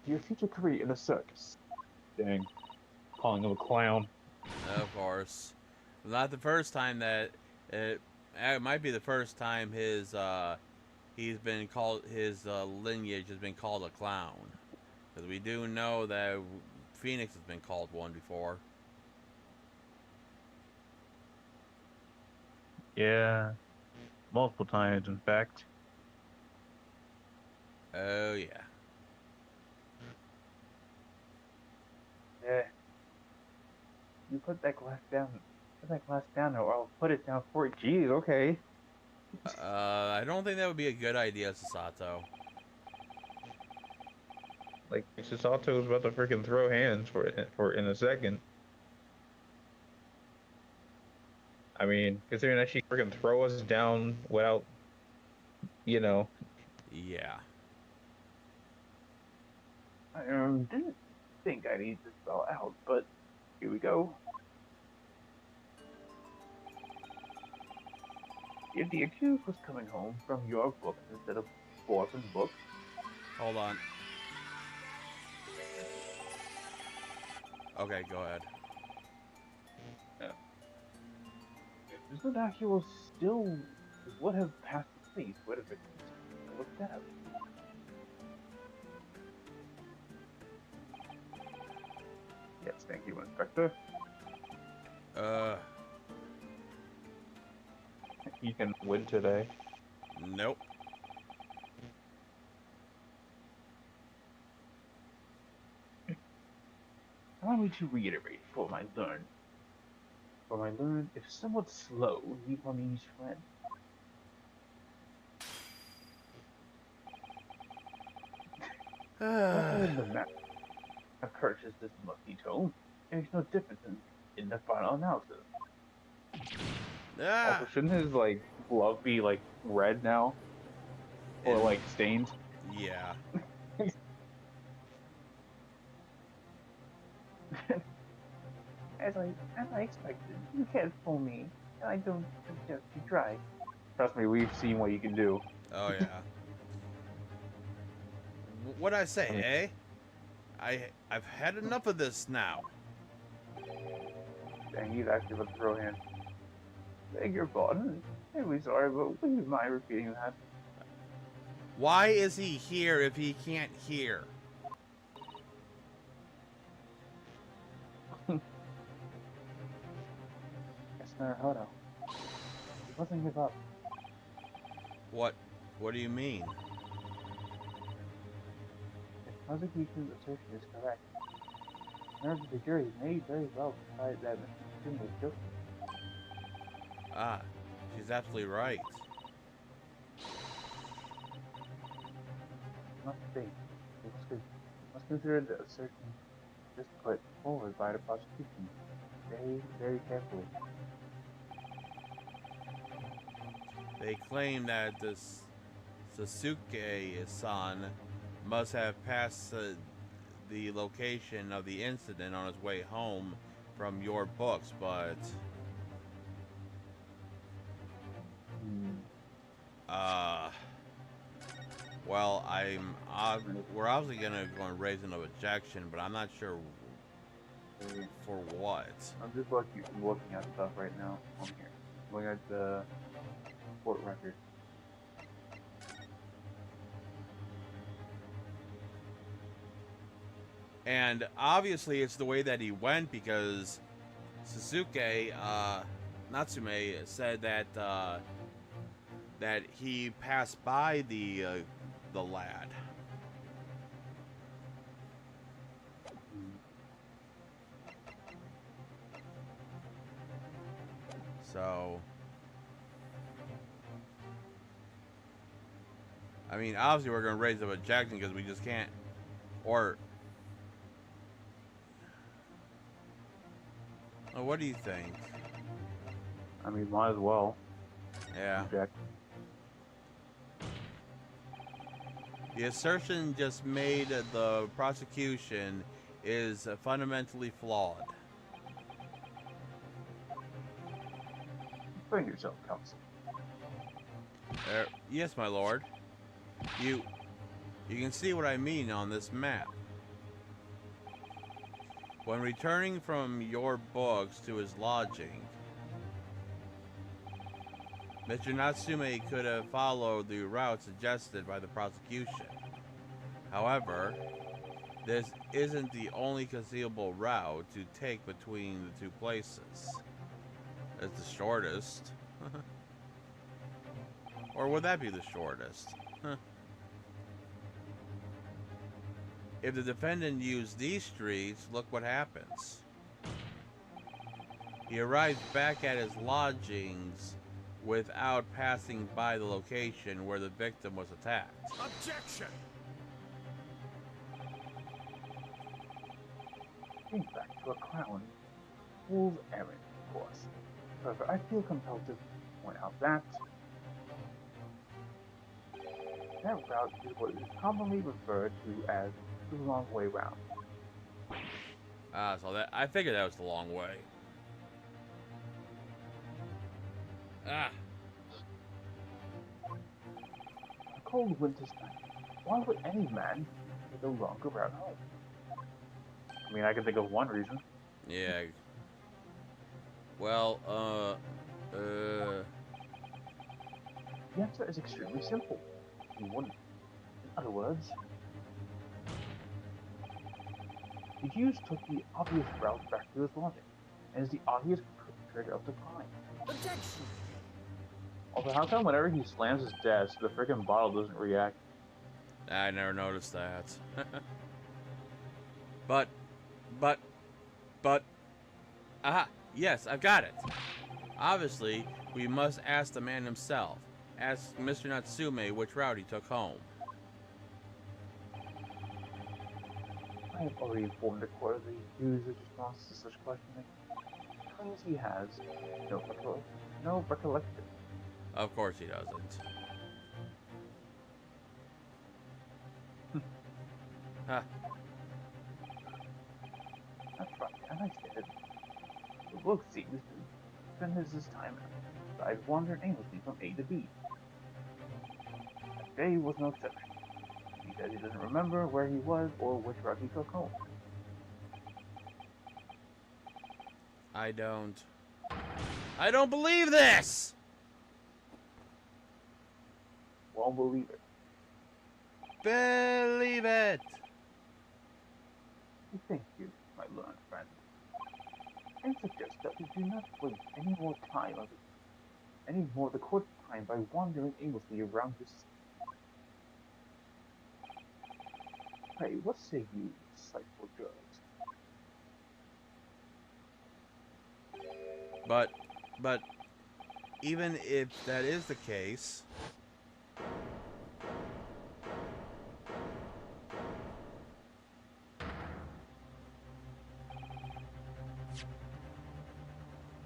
your future career in the circus. Dang, calling him a clown. Of course. Not the first time that it might be the first time he's been called his lineage has been called a clown. Because we do know that Phoenix has been called one before. Yeah, multiple times, in fact. Oh yeah. Yeah. You put that glass down. Put that glass down, or I'll put it down for you. Jeez, okay. I don't think that would be a good idea, Sasato. Like Sasato was about to freaking throw hands for in a second. I mean, considering that she freaking throw us down without, you know, Yeah. I didn't think I needed to spell out, but here we go. If the accused was coming home from your books instead of Orphan books, Hold on. Okay, go ahead. Mr. Dacula still would have passed the police, would have been looked at. Yes, thank you, Inspector. you can win today. Nope. Allow me to reiterate for my learn. For my learn, if somewhat slow, Nipponese friend. Other than the map, I purchased this musty tome. It makes no difference in the final analysis. Ah. Also, shouldn't his like glove be like red now, or like stained? Yeah. As I expected, you can't fool me, and I don't suggest you try. Trust me, we've seen what you can do. Oh yeah. What'd I say, I mean- eh? I've had enough of this now. Dang, he's actually about to throw hands. Beg your pardon. Really sorry, but would you mind repeating that? Why is he here if he can't hear? Yes, Naruhodo. He wasn't give up. What do you mean? If prosecution's assertion is correct, members of the jury may very well decide that Mr. Tsume was guilty. Ah, she's absolutely right. Must think. Must consider the assertion just put forward by the prosecution very, very carefully. They claim that this Sasuke-san must have passed the location of the incident on his way home from your books, but well, we're obviously gonna go and raise an objection, but I'm not sure for what. I'm just looking at stuff right now on here. Looking at the court record. And obviously it's the way that he went, because Sasuke, Natsume said that that he passed by the lad. So, I mean, obviously we're going to raise an objection because we just can't, or, well, what do you think? I mean, might as well. Yeah. Object. The assertion just made the prosecution is fundamentally flawed. Explain yourself, counsel. Yes, my lord. You can see what I mean on this map. When returning from your books to his lodging, Mr. Natsume could have followed the route suggested by the prosecution. However, this isn't the only conceivable route to take between the two places. It's the shortest. Or would that be the shortest? If the defendant used these streets, look what happens. He arrives back at his lodgings without passing by the location where the victim was attacked. Objection! Think back to a clown. Fool's errand, of course. However, I feel compelled to point out that route is what is commonly referred to as the long way round. So that I figured that was the long way. A cold winter's night. Why would any man take a longer route home? I mean, I can think of one reason. Yeah. Well, The answer is extremely simple. He wouldn't. In other words, the Jews took the obvious route back to his lodging, and is the obvious perpetrator of the crime. Objection! Also, how come whenever he slams his desk, the freaking bottle doesn't react? I never noticed that. but, aha, yes, I've got it. Obviously, we must ask the man himself. Ask Mr. Natsume which route he took home. I have already informed the court of the user's response to such questioning. Claims he has no recollection. Of course he doesn't. Huh. That's right, and I said, the book seems to spend his time outside wandering aimlessly from A to B. That day was no exception. He said he doesn't remember where he was or which route he took home. I don't believe this! Won't believe it. Believe it! Thank you, my learned friend. And suggest that we do not waste any more of the court's time by wandering aimlessly around this. Hey, what say you, insightful judge? But, even if that is the case,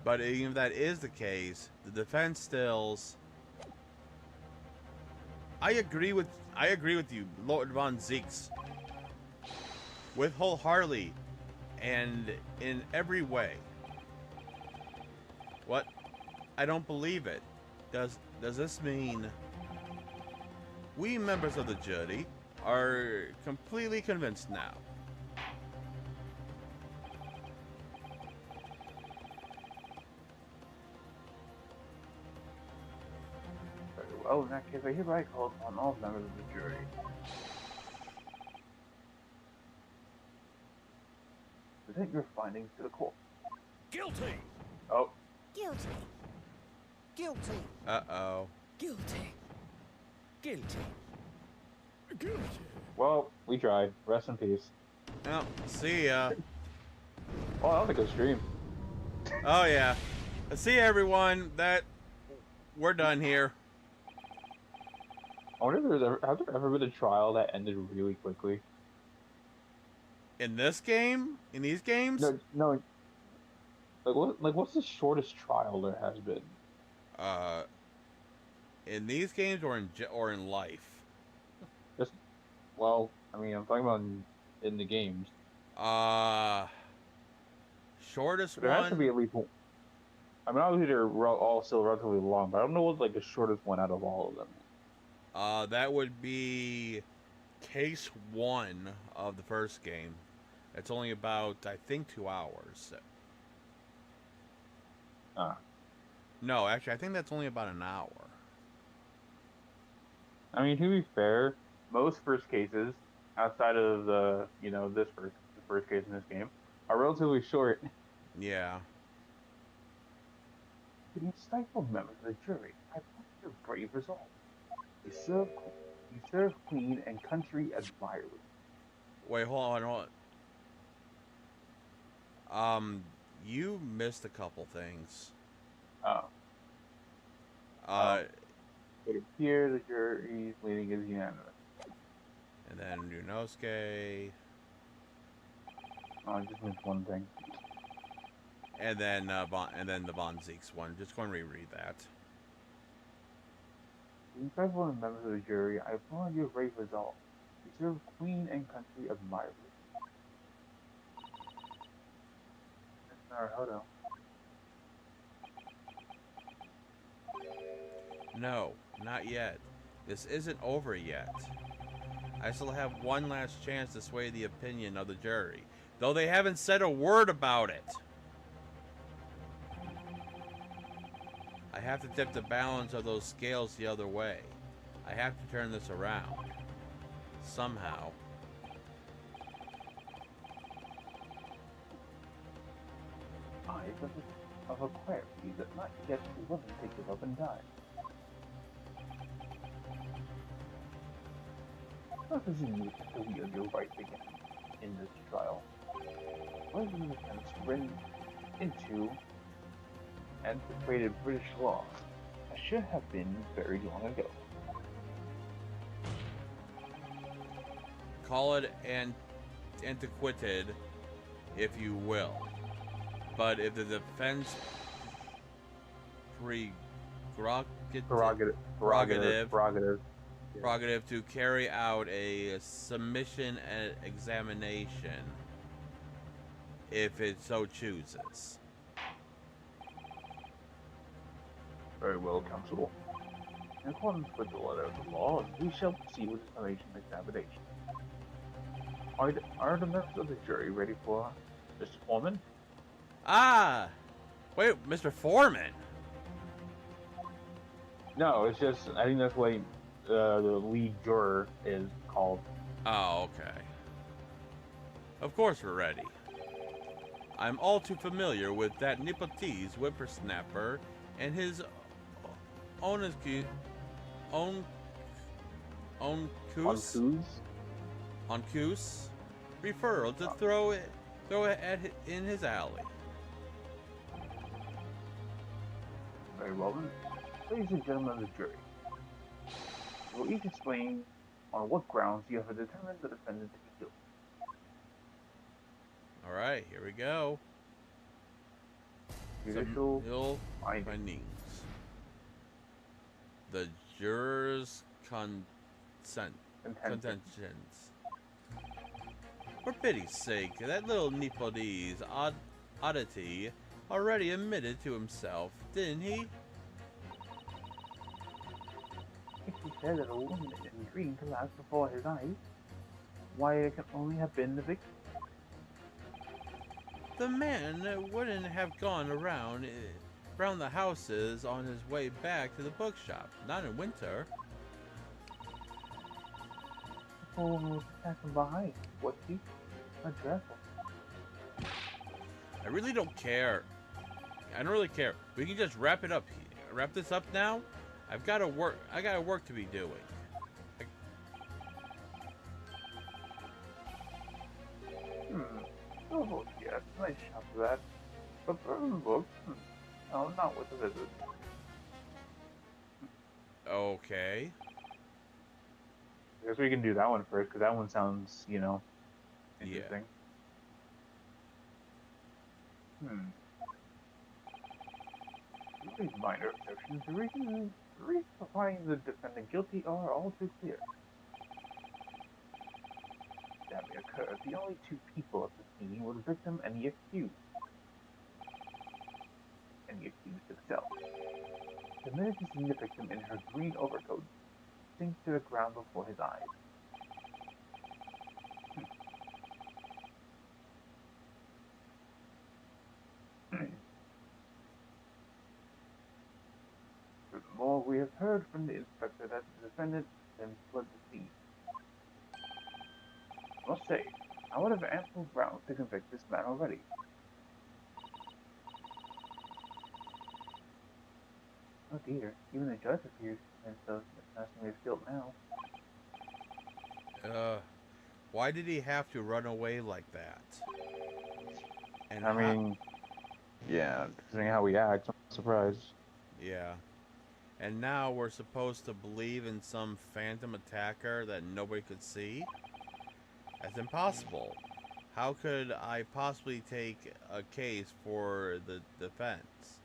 the defense stills. I agree with you, Lord Von Zeeks, with wholeheartedly, and in every way. What? I don't believe it. Does this mean we members of the jury are completely convinced now? Very well, in that case, I hereby call upon all members of the jury. Present your findings to the court. Guilty! Oh, Guilty. Guilty! Uh-oh. Guilty! Guilty! Guilty! well, we tried. Rest in peace. Well, see ya. Oh, that was a good stream. Oh yeah. See ya, everyone. We're done here. I wonder if has there ever been a trial that ended really quickly? In this game? In these games? No. What's the shortest trial there has been? In these games or in life? Well, I mean, I'm talking about in the games. Shortest There has to be one. at least one. I mean, obviously they're all still relatively long, but I don't know what like the shortest one out of all of them is. That would be case one of the first game. It's only about, I think, 2 hours. Ah. No, actually, I think that's only about an hour. I mean, to be fair, most first cases outside of the the first case in this game are relatively short. Yeah. To these stifled members of the jury, I point your brave resolve. You serve Queen and country admirably. Wait, hold on. Um, you missed a couple things. Oh, Uh, it appears the jury's leading is unanimous. and then Yunosuke, Oh, I just missed one thing. and then the Von Zeeks one. Just going to reread that. To these stifled members of the jury, I applaud your brave resolve. You serve Queen and country admirably. Mr. Naruhodo. No, not yet. This isn't over yet. I still have one last chance to sway the opinion of the jury, though they haven't said a word about it. I have to tip the balance of those scales the other way. I have to turn this around. Somehow. Eyes of a query that not yet willing to give up and die. What does it need to wield your right again in this trial? What is the defense written into antiquated British law that should have been very long ago? Call it antiquated, if you will. But if the defense prerogative to carry out a submission and examination, if it so chooses. Very well, Counsel. In accordance with the letter of the law, we shall proceed with the summation examination. Are the members of the jury ready for Mr. Foreman? Ah! Wait, Mr. Foreman? No, it's just I think that's what the lead juror is called. Oh, okay. Of course we're ready. I'm all too familiar with that Nepalese whippersnapper and his oncus referral to throw it in his alley. Very well then. Ladies and gentlemen of the jury, you will each explain on what grounds you have determined the defendant to be guilty. Alright, here we go. Judicial Some findings. findings. The jurors' contentions. For pity's sake, that little Nepalese oddity already admitted to himself, didn't he? If he said that a woman in green collapsed before his eyes, why it can only have been the victim. The man wouldn't have gone around the houses on his way back to the bookshop, not in winter. The woman was passing by. What he? Not dreadful. I really don't care. I don't really care. We can just wrap it up. Wrap this up now. I got work to be doing. Oh, yes, nice shot for that. But burn the book? No, not with the visit. Okay. I guess we can do that one first, because that one sounds, interesting. These minor exceptions, the reasons for finding the defendant guilty are all too clear. occurred, the only two people at the scene were the victim and the accused. And the accused himself. The minute he seen the victim in her green overcoat sink to the ground before his eyes. Furthermore, we have heard from the inspector that the defendant then fled the scene. I must say, I would have ample grounds to convict this man already. Oh dear, even the judge appears to estimate his guilt now. Why did he have to run away like that? And I mean, yeah, considering how we act, I'm surprised. yeah. And now we're supposed to believe in some phantom attacker that nobody could see? That's impossible. How could I possibly take a case for the defense?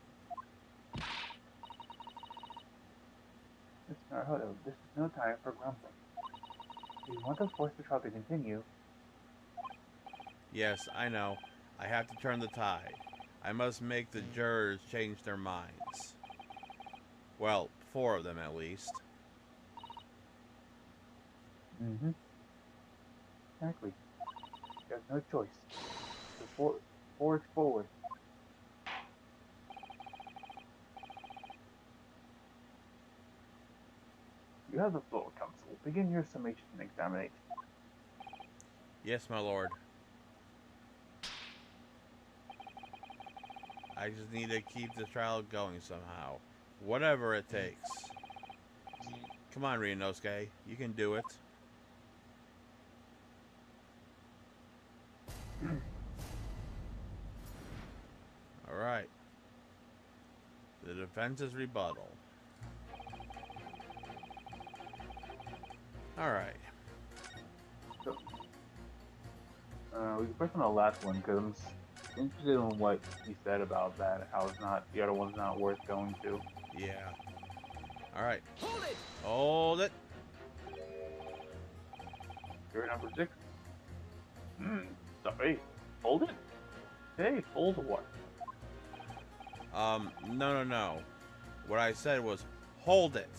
Mr. Naruto, this is no time for grumbling. If you want to force the trial to continue, Yes, I know. I have to turn the tide. I must make the jurors change their minds. Well, 4 of them at least. Exactly. There's no choice. So forge forward. You have the floor, counsel. Begin your summation and examination. Yes, my lord. I just need to keep the trial going somehow. Whatever it takes. Come on, Ryunosuke. You can do it. Alright. The defense's rebuttal. Alright. So, We can first on the last one because I'm interested in what he said about that. How it's not the other one's not worth going to. Yeah. Alright. Hold it! Hold it. You're number 6. Sorry. Hold it. Hey, hold what? No. What I said was, hold it.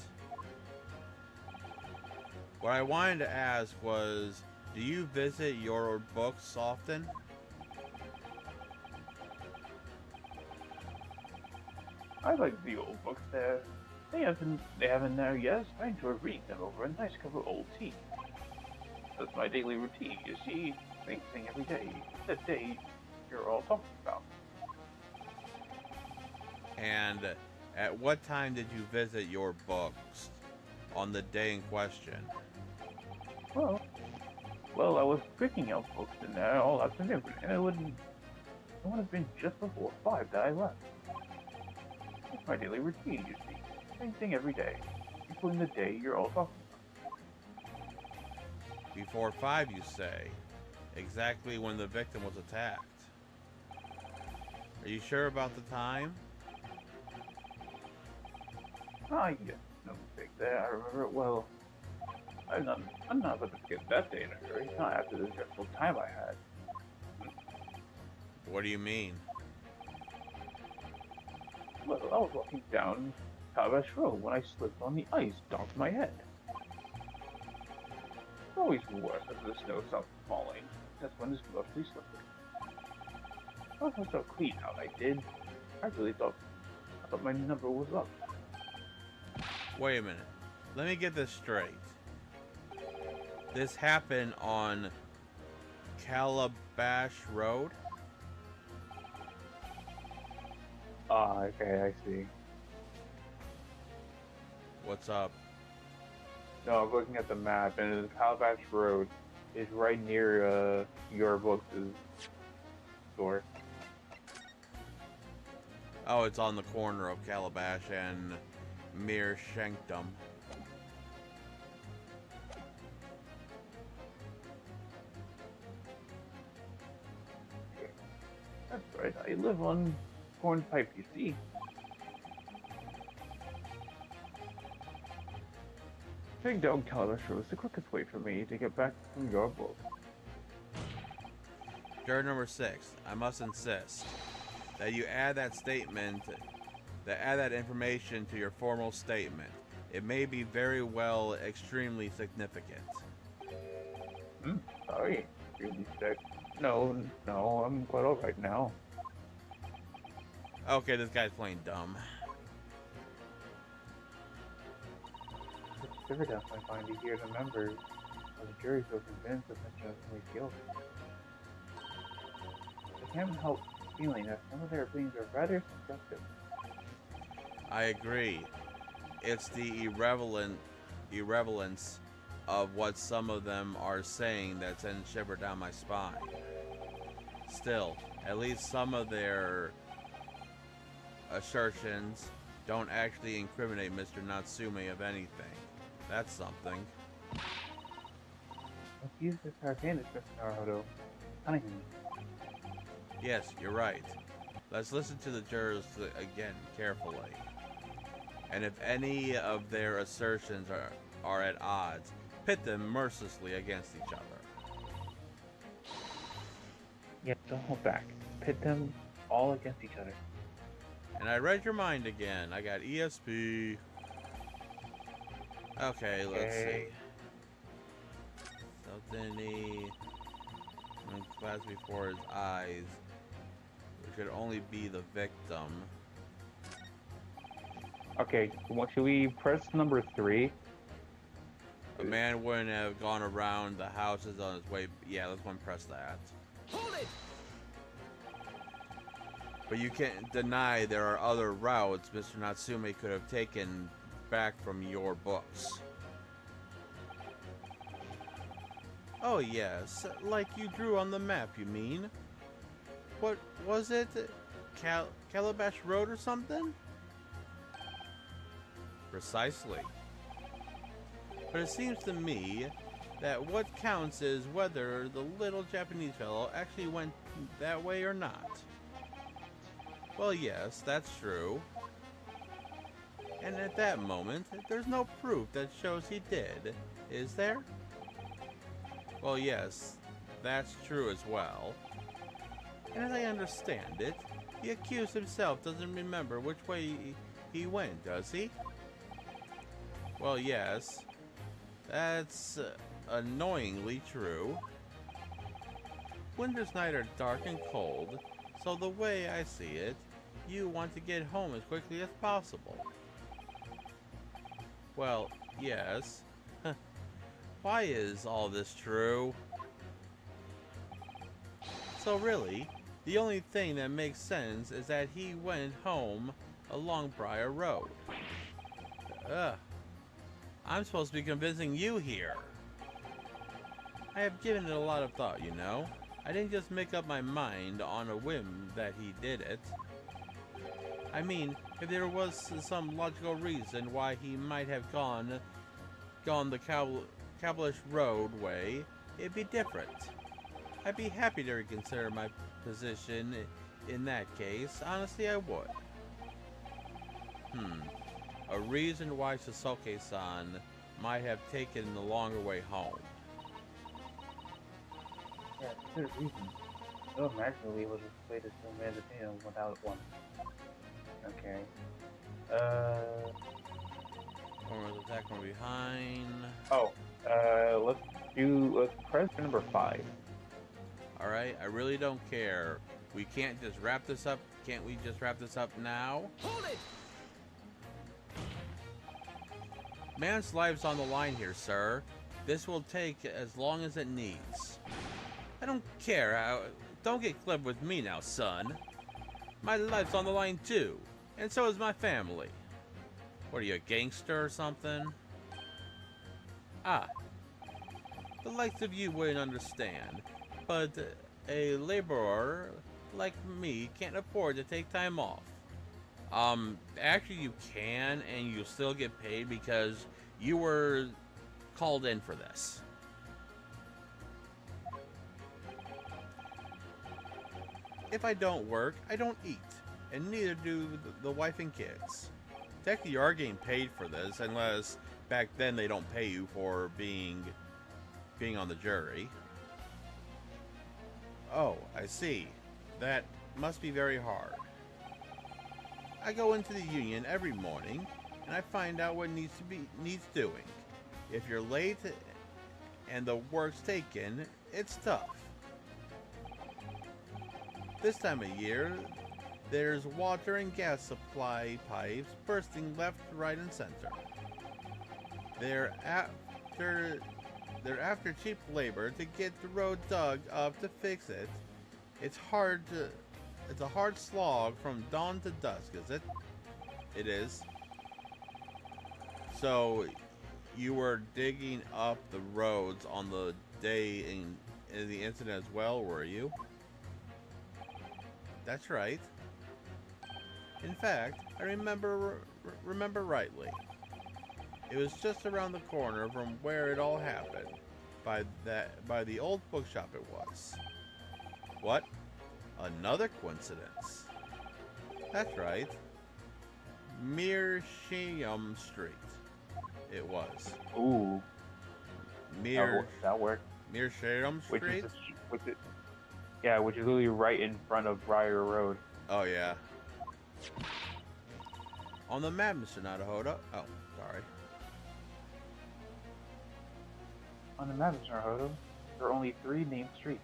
What I wanted to ask was, do you visit your books often? I like the old books there. They haven't there yet. I enjoy reading them over a nice cup of old tea. That's my daily routine, you see. Same thing every day. The day you're all talking about. And at what time did you visit your books on the day in question? Well, I was picking up books in there all afternoon, and it would have been just before 5 that I left. It's my daily routine, you see. Same thing every day, including the day you're all talking Before 5, you say. Exactly when the victim was attacked. Are you sure about the time? about. Yes, no mistake there. I remember it well. I'm not about to forget that day in a hurry. Not after the dreadful time I had. What do you mean? Well, I was walking down Calabash Road when I slipped on the ice, donked my head. It's always worse as the snow stopped falling. That's when it's mostly slippery. I felt so clean out I did. I thought my number was up. Wait a minute. Let me get this straight. This happened on Calabash Road? Ah, okay, I see. What's up? No, I'm looking at the map, and the Calabash Road is right near your books' store. Oh, it's on the corner of Calabash and Mere Shankdom. That's right, I live on Cornpipe, you see. Taking down Calabash Road is the quickest way for me to get back from your book. Juror number 6, I must insist that you add that information to your formal statement. It may be very well extremely significant. Sorry. Really sick. No, I'm quite alright now. Okay, this guy's playing dumb. It's evidently to hear the members of the jury so convinced of Mr. Natsume's guilt. I can't help feeling that some of their opinions are rather suggestive. I agree. It's the irrelevance of what some of them are saying that sends shiver down my spine. Still, at least some of their assertions don't actually incriminate Mr. Natsume of anything. That's something. Let's use this to our advantage, Mr. Naruto. Cunningham. Yes, you're right. Let's listen to the jurors again carefully. And if any of their assertions are at odds, pit them mercilessly against each other. Yeah, don't hold back. Pit them all against each other. And I read your mind again. I got ESP. Okay, let's see. Something glass before his eyes. It could only be the victim. Okay, should we press number 3? A man wouldn't have gone around the houses on his way. Yeah, let's one press that. Hold it! But you can't deny there are other routes Mr. Natsume could have taken back from your books. Oh yes, like you drew on the map, you mean? What was it? Calabash Road or something? Precisely. But it seems to me that what counts is whether the little Japanese fellow actually went that way or not. Well, yes, that's true. And at that moment, there's no proof that shows he did, is there? Well, yes, that's true as well. And as I understand it, the accused himself doesn't remember which way he went, does he? Well, yes, that's annoyingly true. Winter's nights are dark and cold, so the way I see it, you want to get home as quickly as possible. Well, yes. Why is all this true? So really, the only thing that makes sense is that he went home along Briar Road. Ugh. I'm supposed to be convincing you here. I have given it a lot of thought, you know. I didn't just make up my mind on a whim that he did it. I mean, if there was some logical reason why he might have gone the Calabash Road way, it'd be different. I'd be happy to reconsider my position in that case. Honestly, I would. A reason why Sasuke-san might have taken the longer way home. Yeah, good reason. So naturally it was a way to still man's opinion without one. Okay. One was attacked from behind. Let's press number 5. Alright, I really don't care. We can't just wrap this up. Can't we just wrap this up now? Hold it! Man's life's on the line here, sir. This will take as long as it needs. I don't care. Don't get clever with me now, son. My life's on the line too, and so is my family. What are you, a gangster or something? Ah, the likes of you wouldn't understand, but a laborer like me can't afford to take time off. Actually you can, and you'll still get paid because you were called in for this. If I don't work, I don't eat, and neither do the wife and kids. Technically, you are getting paid for this, unless back then they don't pay you for being on the jury. Oh, I see. That must be very hard. I go into the union every morning, and I find out what needs doing. If you're late and the work's taken, it's tough. This time of year, there's water and gas supply pipes bursting left, right, and center. They're after cheap labor to get the road dug up to fix it. It's a hard slog from dawn to dusk, is it? It is. So, you were digging up the roads on the day in the incident as well, were you? That's right. In fact, I remember rightly. It was just around the corner from where it all happened. By the old bookshop it was. What? Another coincidence. That's right. Meerschaum Street. It was. Ooh, that worked. Meerschaum Which Street? is which is literally right in front of Briar Road. Oh, yeah. On the map, Mr. Nadahoda. Oh, sorry. On the map, Mr. Naruto, there are only 3 named streets.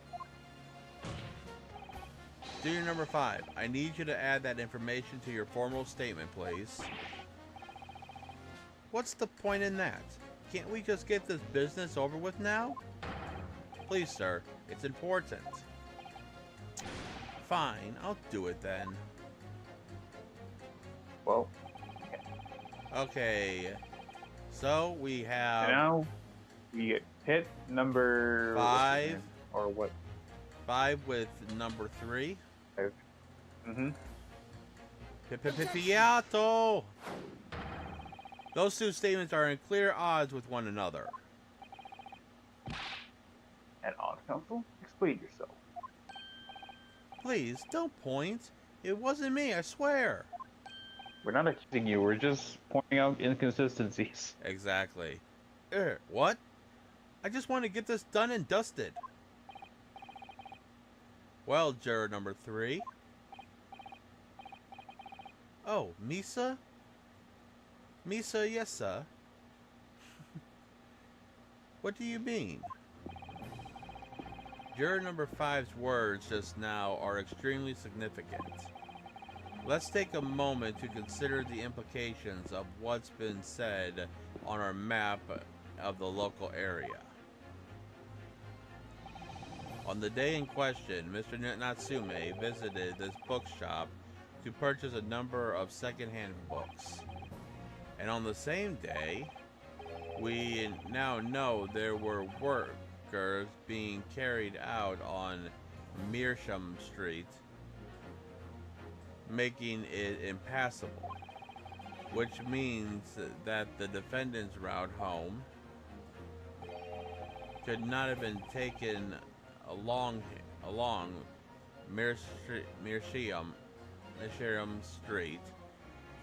Junior number 5, I need you to add that information to your formal statement, please. What's the point in that? Can't we just get this business over with now? Please, sir. It's important. Fine, I'll do it then. Well, Okay. So, we have... now we get hit number 5. Or what? 5 with number 3. Mm-hmm. Pipiato! Those two statements are in clear odds with one another. And on council, explain yourself. Please, don't point. It wasn't me, I swear. We're not accusing you, we're just pointing out inconsistencies. Exactly. What? I just want to get this done and dusted. Well, juror number 3. Oh, Misa? Misa, yes, sir. What do you mean? Juror number 5's words just now are extremely significant. Let's take a moment to consider the implications of what's been said on our map of the local area. On the day in question, Mr. Natsume visited this bookshop to purchase a number of second-hand books. And on the same day, we now know there were workers being carried out on Meerschaum Street, making it impassable, which means that the defendant's route home could not have been taken along Meerschaum Street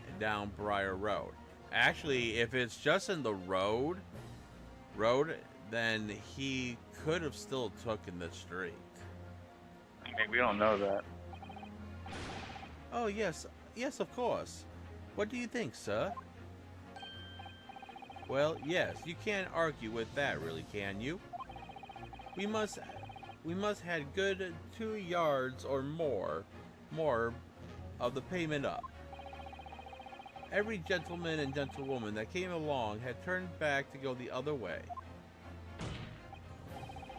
and down Briar Road. Actually, if it's just in the road, then he could have still taken the street. I mean, we don't know that. Oh, yes, of course. What do you think, sir? Well, yes, you can't argue with that, really, can you? We must had good 2 yards or more of the pavement up. Every gentleman and gentlewoman that came along had turned back to go the other way.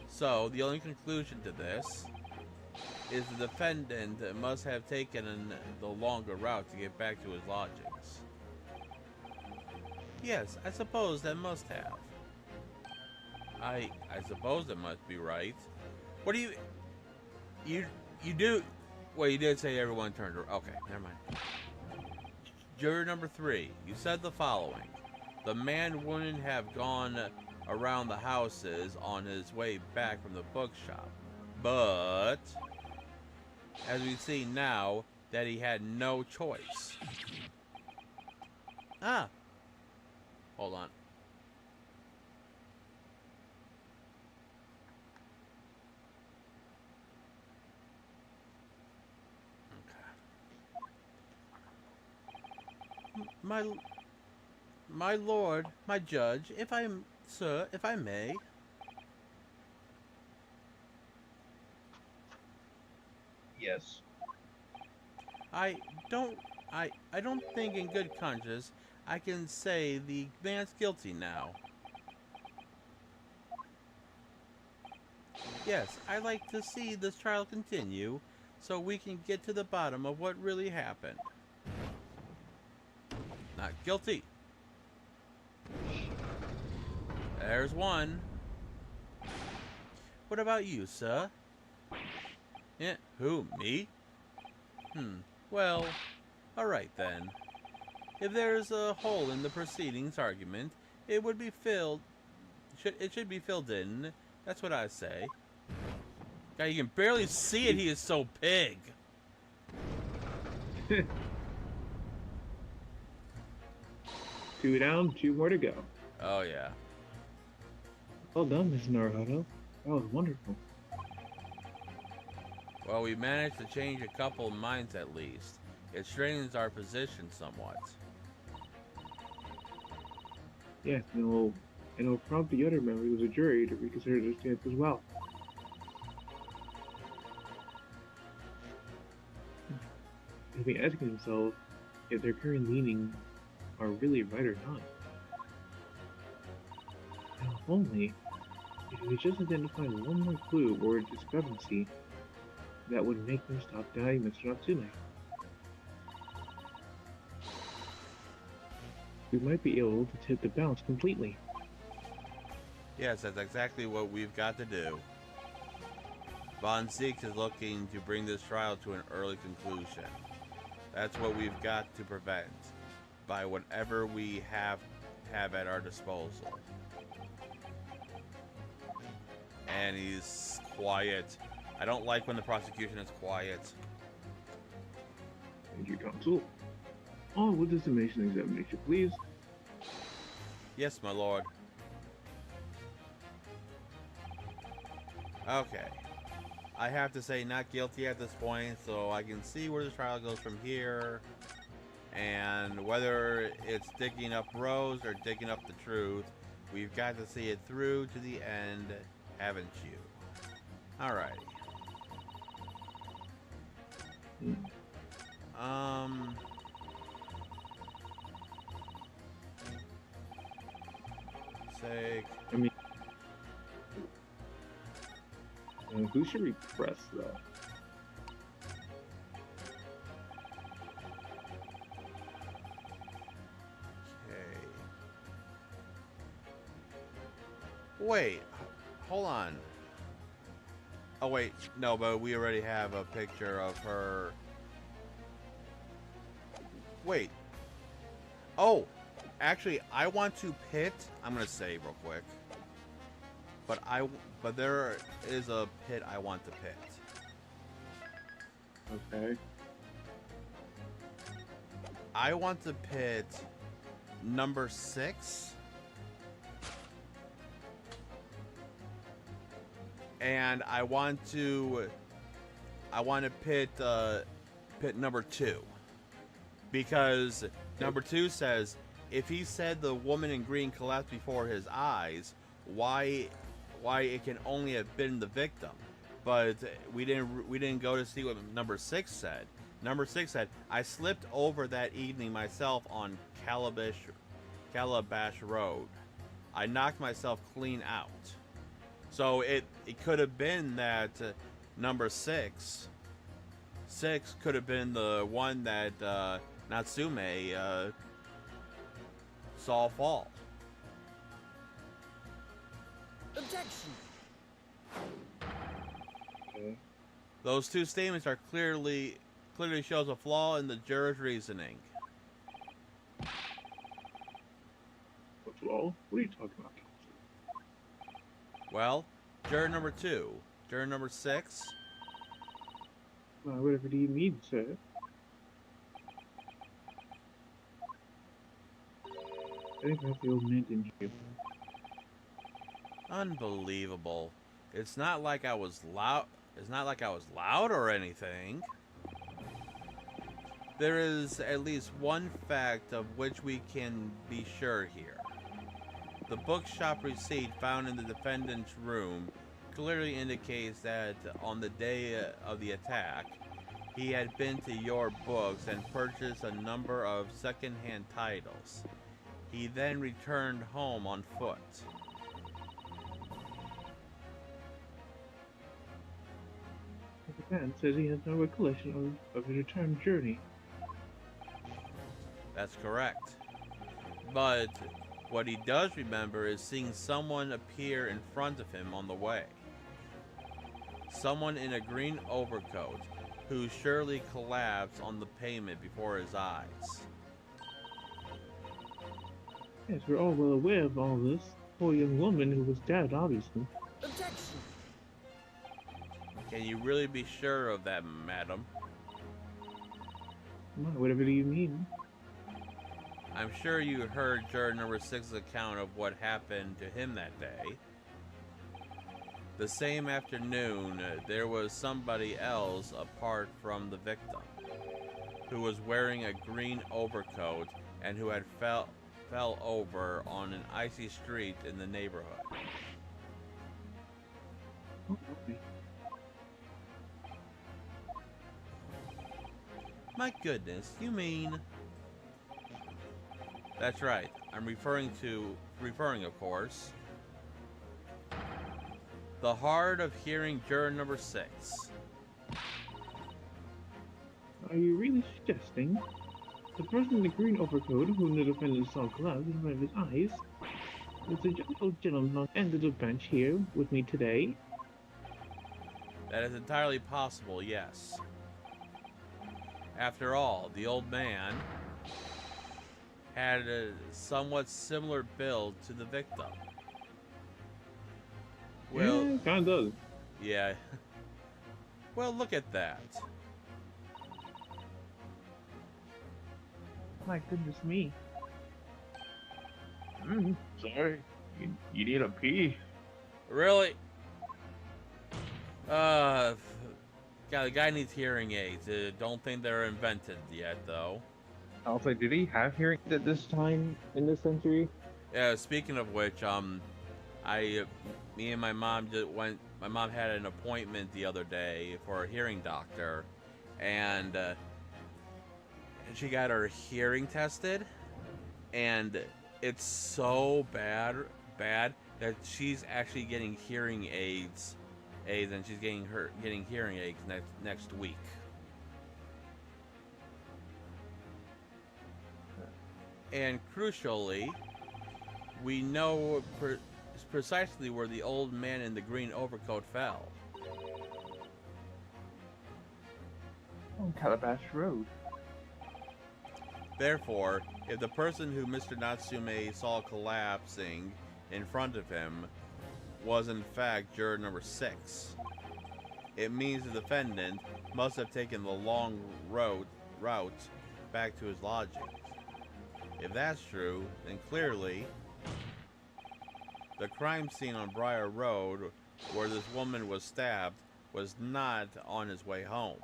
So, the only conclusion to this is the defendant must have taken the longer route to get back to his lodgings. Yes, I suppose that must have. I suppose that must be right. What do you do? Well, you did say everyone turned around. Okay, never mind. Juror number 3, you said the following. The man wouldn't have gone around the houses on his way back from the bookshop. But, as we see now, that he had no choice. Ah. Hold on. My my lord, my judge, if I sir, if I may. Yes. I don't I don't think in good conscience I can say the man's guilty now. Yes, I'd like to see this trial continue so we can get to the bottom of what really happened. Not guilty. There's one. What about you, sir? Yeah, who, me? Well, alright then. If there's a hole in the proceedings argument, it would be filled. It should be filled in. That's what I say. Guy, you can barely see it. He is so big. 2 down, 2 more to go. Oh yeah. Well done, Miss Naruto. That was wonderful. Well, we managed to change a couple minds at least. It straightens our position somewhat. Yes, and it'll prompt the other members of the jury to reconsider their stance as well. They'll be asking themselves if their current leanings are really right or not. And if only if we just identify one more clue or a discrepancy that would make them stop doubting Mr. Natsume. We might be able to tip the balance completely. Yes, that's exactly what we've got to do. Von Zieks is looking to bring this trial to an early conclusion. That's what we've got to prevent by whatever we have at our disposal. And he's quiet. I don't like when the prosecution is quiet. Thank you, counsel. On with the summation examination, please. Yes, my lord. Okay. I have to say not guilty at this point, so I can see where the trial goes from here. And whether it's digging up Rose or digging up the truth, we've got to see it through to the end, haven't you? Alrighty. Sake. I mean, who should repress that? Okay. Wait, hold on. Oh wait, no, but we already have a picture of her. Wait. Oh, actually, I want to pit. I'm gonna save real quick. But there is a pit I want to pit. Okay. I want to pit number 6. And I want to pit number 2. Because number 2 says if he said the woman in green collapsed before his eyes, why it can only have been the victim. But we didn't go to see what number 6 said. Number 6 said, I slipped over that evening myself on Calabash Road. I knocked myself clean out. So it could have been that number 6 could have been the one that Natsume saw fall. Objection! Okay. Those two statements are clearly shows a flaw in the juror's reasoning. What flaw? What are you talking about, counsel? Well, juror number 2, juror number 6. Whatever do you mean, sir? I think that's the old man didn't hear. Unbelievable. It's not like I was loud. It's not like I was loud or anything. There is at least one fact of which we can be sure here. The bookshop receipt found in the defendant's room clearly indicates that on the day of the attack, he had been to your books and purchased a number of second-hand titles. He then returned home on foot. The man says he has no recollection of his return journey. That's correct. But what he does remember is seeing someone appear in front of him on the way. Someone in a green overcoat who surely collapsed on the pavement before his eyes. Yes, we're all well aware of all this. Poor young woman who was dead, obviously. Objection! Can you really be sure of that, madam? Well, whatever do you mean? I'm sure you heard juror number 6's account of what happened to him that day. The same afternoon, there was somebody else apart from the victim, who was wearing a green overcoat and who had fell over on an icy street in the neighborhood. Oh, okay. My goodness, you mean... That's right. I'm referring, of course, the hard of hearing juror number 6. Are you really suggesting the person in the green overcoat whom the defendant saw collapse in front of his eyes is the gentle gentleman on the end of the bench here with me today? That is entirely possible, yes. After all, the old man had a somewhat similar build to the victim. Well, yeah, kinda does. yeah. Well, look at that. My goodness me. Sorry. You need a pee? Really? God, the guy needs hearing aids. Don't think they're invented yet, though. Also, did he have hearing at this time in this century? Yeah, speaking of which, me and my mom my mom had an appointment the other day for a hearing doctor, and she got her hearing tested, and it's so bad that she's actually getting hearing aids, and she's getting hearing aids next week. And crucially, we know precisely where the old man in the green overcoat fell. On Calabash Road. Therefore, if the person who Mr. Natsume saw collapsing in front of him was in fact juror number 6, it means the defendant must have taken the long route back to his lodgings. If that's true, then clearly the crime scene on Briar Road, where this woman was stabbed, was not on his way home.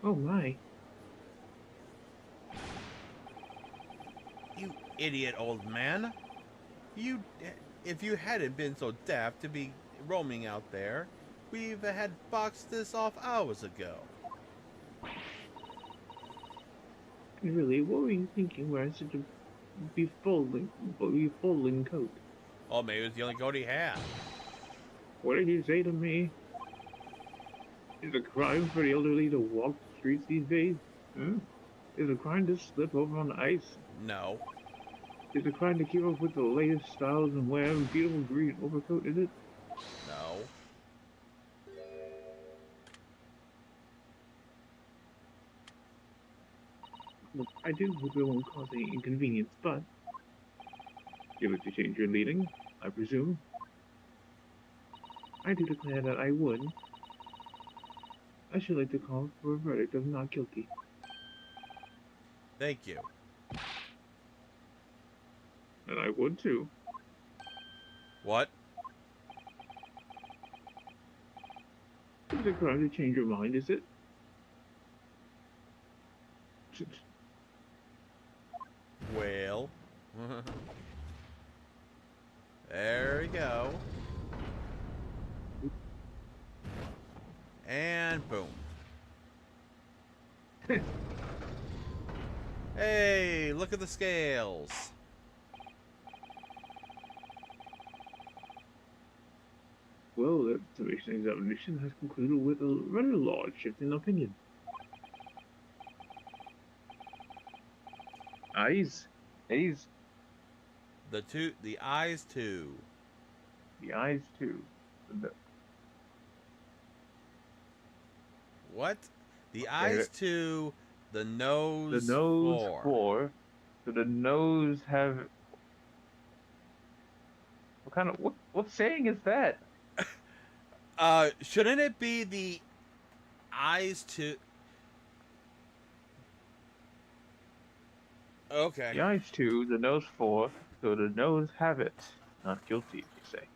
Oh my. You idiot old man! If you hadn't been so daft to be roaming out there, we've had boxed this off hours ago. Really, what were you thinking wearing such a befolding coat? Oh, maybe it was the only coat he had. What did you say to me? Is it a crime for the elderly to walk the streets these days? Is it a crime to slip over on the ice? No. Is it a crime to keep up with the latest styles and wear a beautiful green overcoat, is it? No. Look, I do hope it won't cause any inconvenience, but you look to change your leading, I presume. I do declare that I would. I should like to call for a verdict of not guilty. Thank you. And I would too. What? It's a crime to change your mind, is it? Well. There we go. And boom. Hey, look at the scales. Well, the observation examination has concluded with a rather large shift in opinion. Eyes. A's, The eyes too. the eyes too. The, What? The Okay, eyes two, the nose, the nose four. 4. So the nose have. What kind of what saying is that? Shouldn't it be the eyes two? Okay. The eyes 2, the nose 4. So the nose have it. Not guilty, you say.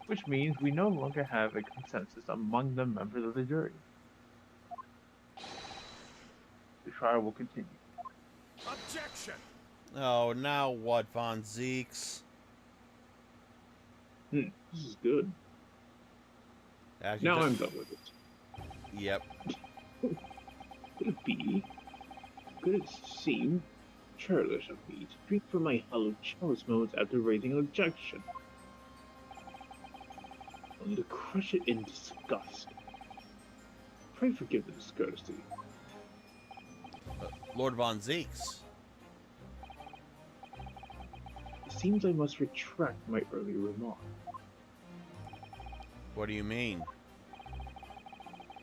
Which means we no longer have a consensus among the members of the jury. The trial will continue. Objection! Oh, now what, Von Zeeks? This is good. Actually, Now just- I'm done with it. Yep. Could it be? Could it seem churlish of me to drink from my hallowed chalice moments after raising an objection? Only to crush it in disgust. Pray forgive the discourtesy. Lord Von Zeeks. It seems I must retract my earlier remark. What do you mean?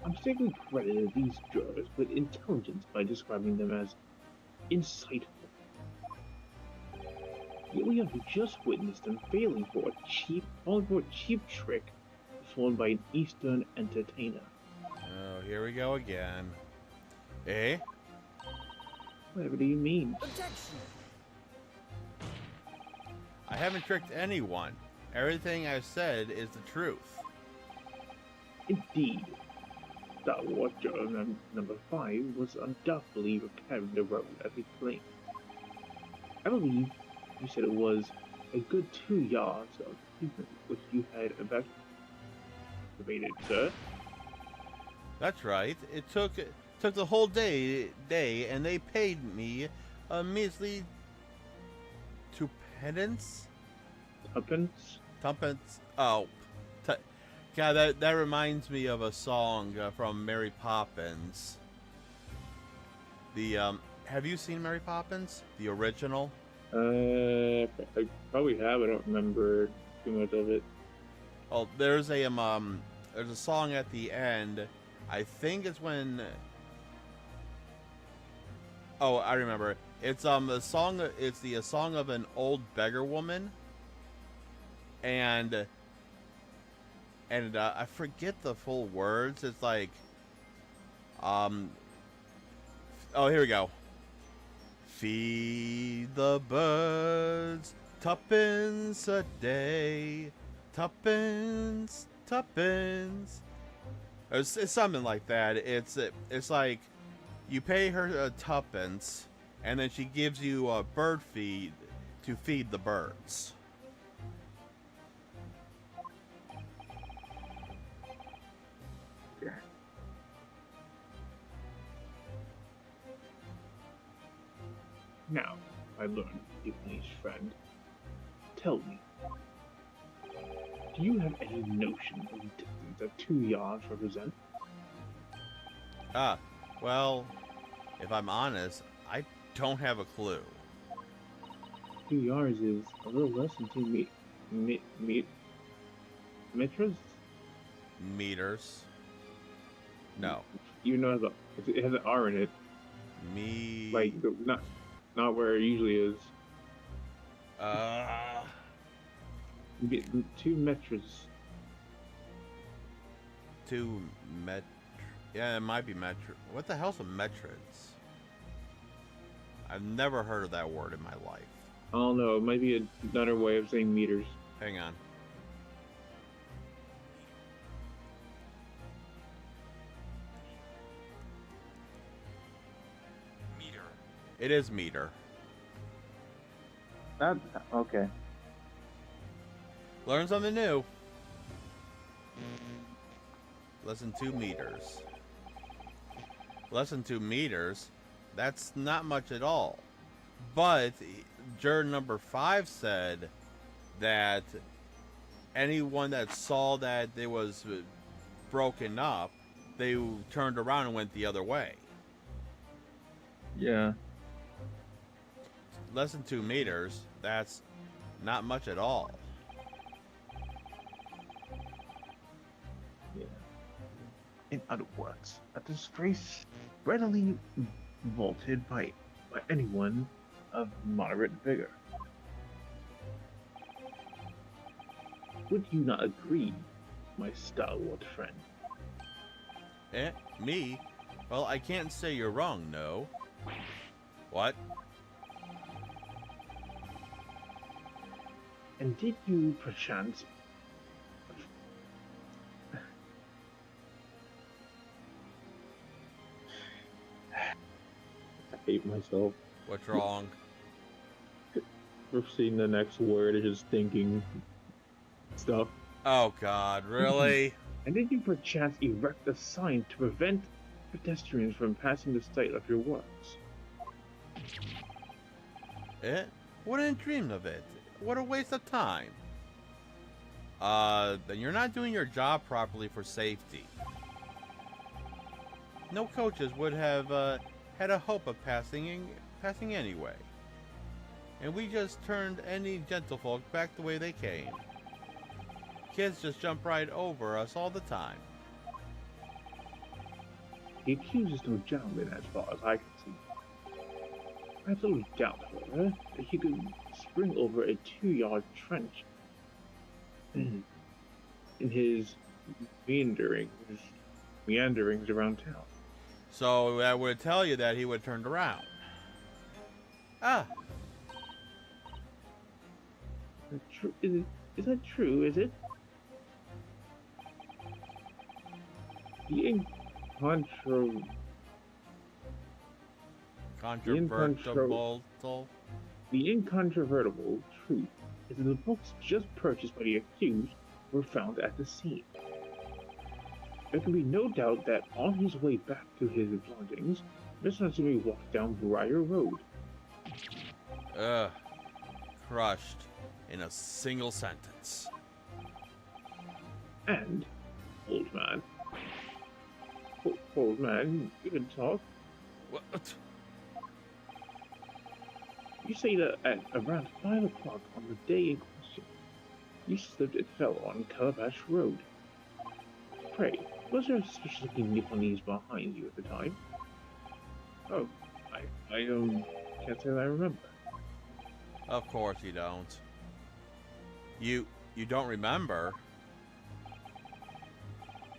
I mistakenly credited these jurors with intelligence by describing them as insightful. Yet we have just witnessed them falling for a cheap trick performed by an Eastern entertainer. Oh, here we go again. Eh? Whatever do you mean? Objection! I haven't tricked anyone. Everything I've said is the truth. Indeed, that what juror number 5 was undoubtedly repairing the road as he claimed. I believe you said it was a good 2 yards of pavement which you had excavated, sir. That's right. It took the whole day, and they paid me a measly tuppence. Tuppence? Oh, God, that reminds me of a song from Mary Poppins. Have you seen Mary Poppins, the original? I probably have. I don't remember too much of it. Well, there's a song at the end. I think it's when. Oh, I remember. It's a song. It's the song of an old beggar woman. And I forget the full words. It's like, oh, here we go. Feed the birds, tuppence a day, tuppence. It's something like that. It's like you pay her a tuppence, and then she gives you a bird feed to feed the birds. Now, I learned, Japanese friend. Tell me, do you have any notion of the distance that 2 yards represent? Well, if I'm honest, I don't have a clue. 2 yards is a little less than 2 meters? Meters. No. You know, it has an R in it. Like, not where it usually is. 2 meters. 2 met. Yeah, it might be metro. What the hell's a metrids? I've never heard of that word in my life. I don't know. It might be another way of saying meters. Hang on. It is meter. That okay. Learn something new. Less than 2 meters. Less than 2 meters? That's not much at all. But juror number 5 said that anyone that saw that it was broken up, they turned around and went the other way. Yeah. Less than 2 meters, that's not much at all. Yeah. In other words, a disgrace readily vaulted by anyone of moderate vigor. Would you not agree, my stalwart friend? Me? Well, I can't say you're wrong, no. What? And did you perchance I hate myself What's wrong? for seeing the next word is just thinking stuff. Oh God, really? And did you perchance erect a sign to prevent pedestrians from passing the site of your works? Wouldn't dream of it. What a waste of time. Then you're not doing your job properly for safety. No coaches would have had a hope of passing anyway. And we just turned any gentlefolk back the way they came. Kids just jump right over us all the time. He accuses no gentleman as far as I can see. I have little doubt, however, that he could spring over a 2-yard trench in his meanderings around town. So that would tell you that he would have turned around. Ah, Is that true, is it? The incontrovertible truth is that the books just purchased by the accused were found at the scene. There can be no doubt that on his way back to his lodgings, Mr. Natsumi walked down Briar Road. crushed in a single sentence. And, old man, you can talk. What? You say that at around 5 o'clock on the day in question, you slipped and fell on Calabash Road. Pray, was there a suspicious looking Nipponese behind you at the time? Oh, I can't say that I remember. Of course you don't. You don't remember?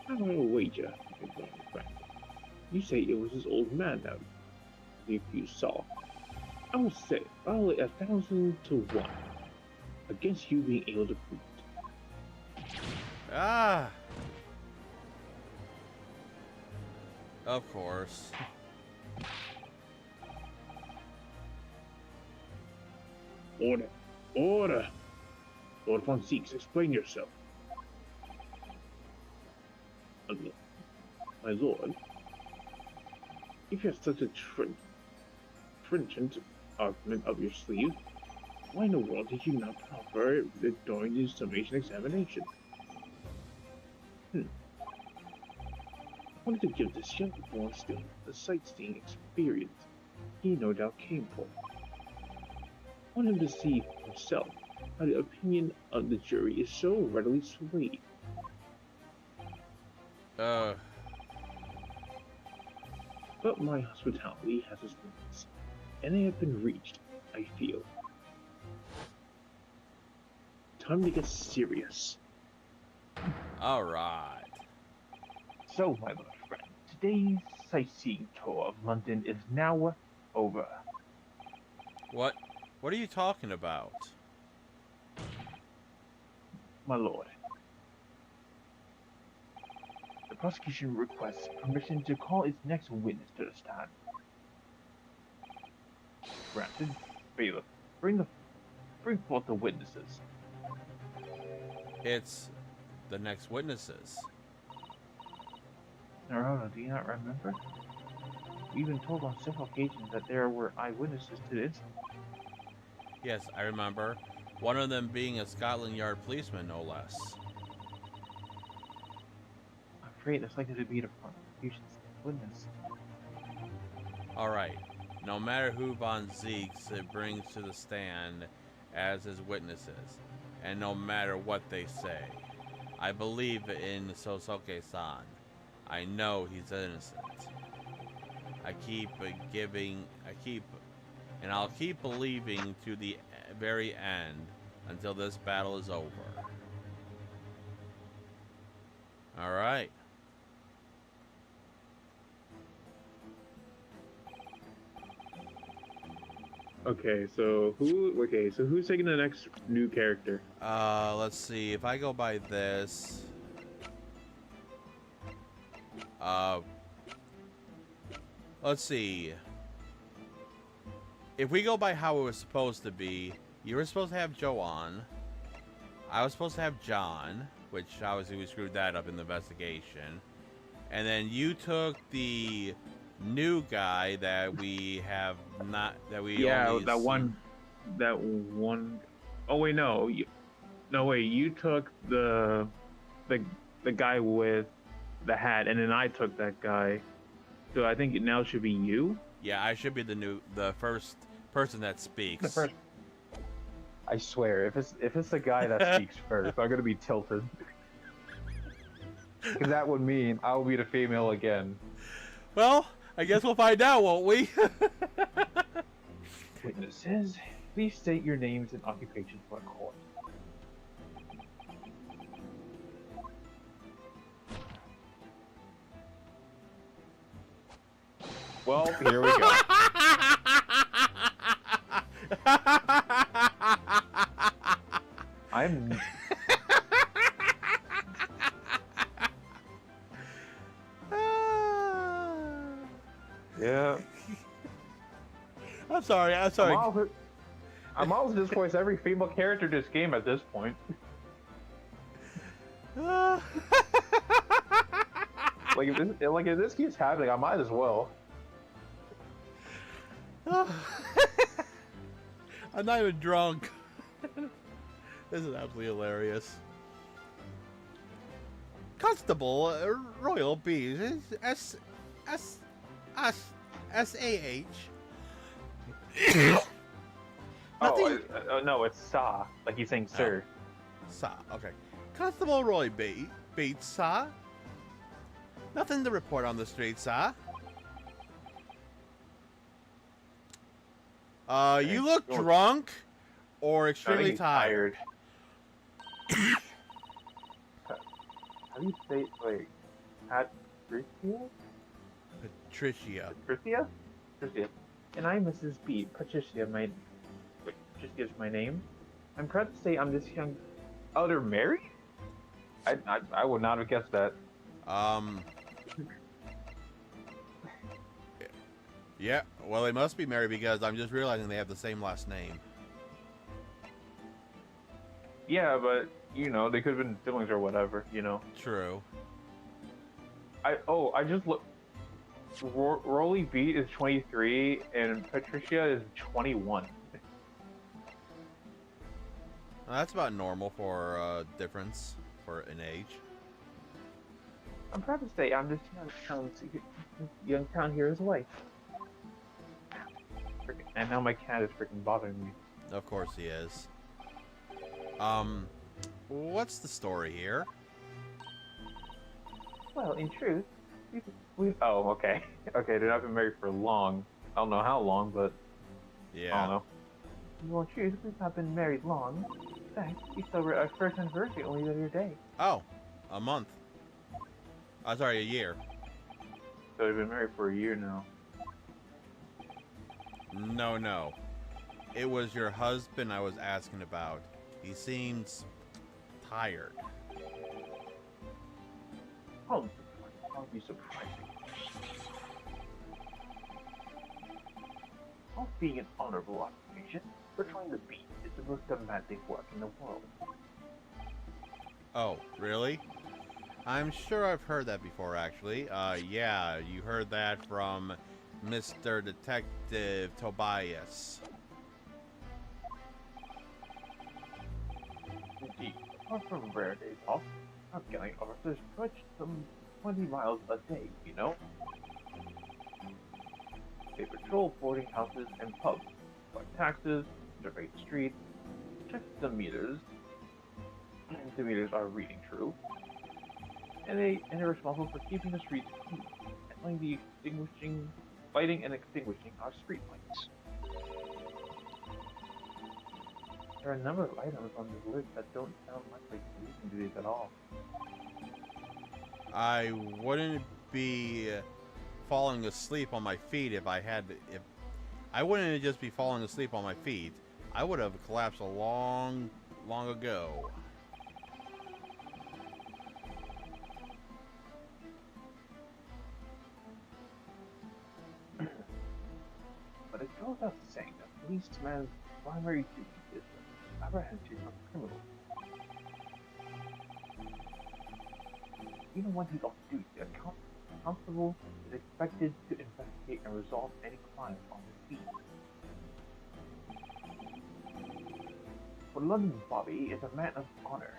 I will wager, my friend. You say it was this old man now, the accused saw. I will say, I'll lay 1,000 to 1 against you being able to prove it. Ah! Of course. Order! Order! Lord Von Seeks, explain yourself. My lord, if you have such a trenchant argument up your sleeve, why in the world did you not proffer it during the summation examination? I wanted to give this young boy still the sightseeing experience he no doubt came for. I want him to see himself how the opinion of the jury is so readily swayed. But my hospitality has its limits, and they have been reached, I feel. Time to get serious. Alright. So, my little friend, today's sightseeing tour of London is now over. What are you talking about? My lord, the prosecution requests permission to call its next witness to the stand. Granted, bailiff, bring forth the witnesses. It's the next witnesses. Naruto, do you not remember? We've been told on several occasions that there were eyewitnesses to this. Yes, I remember. One of them being a Scotland Yard policeman, no less. I'm afraid it's likely to be the prosecution's witness. Alright. No matter who Von Zeeks brings to the stand as his witnesses, and no matter what they say, I believe in Sosuke-san. I know he's innocent. I'll keep believing to the very end until this battle is over. Alright. Okay, so who's taking the next new character? Let's see. If I go by this, let's see. If we go by how it was supposed to be, you were supposed to have Joe on. I was supposed to have John, which obviously we screwed that up in the investigation. And then you took the new guy that we have not, that we only that seen. one. Oh wait, no, you took the guy with the hat, and then I took that guy. So I think it now should be you. Yeah, I should be the first person that speaks. The first. I swear, if it's the guy that speaks first, I'm gonna be tilted. Because that would mean I will be the female again. Well, I guess we'll find out, won't we? Witnesses, please state your names and occupations for the court. Well, here we go. I'm. Yeah. I'm sorry. I'm also just voice every female character in this game at this point. Like if this keeps happening, I might as well. I'm not even drunk. This is absolutely hilarious. Constable Royal Bees S-A-H. Nothing. No, it's Sa. Like he's saying sir. Sa, okay. Constable Roy Bates, Sa. Nothing to report on the street, Sa. You look drunk or extremely he's tired. How do you say like Patricia? Patricia. Patricia. And I'm Mrs. B. Patricia, Patricia's my name. I'm proud to say I'm this young. Oh, they're married? I would not have guessed that. Yeah, well, they must be married because I'm just realizing they have the same last name. Yeah, but you know they could have been siblings or whatever. You know. True. I just look. Rolly Beat is 23 and Patricia is 21. That's about normal for difference for an age. I'm proud to say I'm this young town hero's wife. And now my cat is freaking bothering me. Of course he is. What's the story here? Well, in truth, Oh, okay. Okay, they've not been married for long. I don't know how long, but I Yeah. don't know. well, in truth, we've not been married long. In fact, we celebrate our first anniversary only the other day. Oh, a month. Sorry, a year. So they've been married for a year now. No. It was your husband I was asking about. He seems tired. I'll be surprised. I'll being an honorable occupation, patrolling the beat is the most demanding work in the world. Oh, really? I'm sure I've heard that before, actually. Yeah, you heard that from Mr. Detective Tobias. Indeed, apart from rare days off, outgoing officers trudge some 20 miles a day, you know? They patrol boarding houses and pubs, collect taxes, survey the streets, check the meters, and the meters are reading true, and they're responsible for keeping the streets clean, and lighting and extinguishing our street lights. There are a number of items on this list that don't sound much like we can do this at all. I wouldn't be falling asleep on my feet if I wouldn't just be falling asleep on my feet. I would have collapsed a long ago. But it goes without saying that policeman's primary duty is to apprehend of criminals. Even when he's off duty, a constable is expected to investigate and resolve any crimes on the scene. For London Bobby is a man of honor.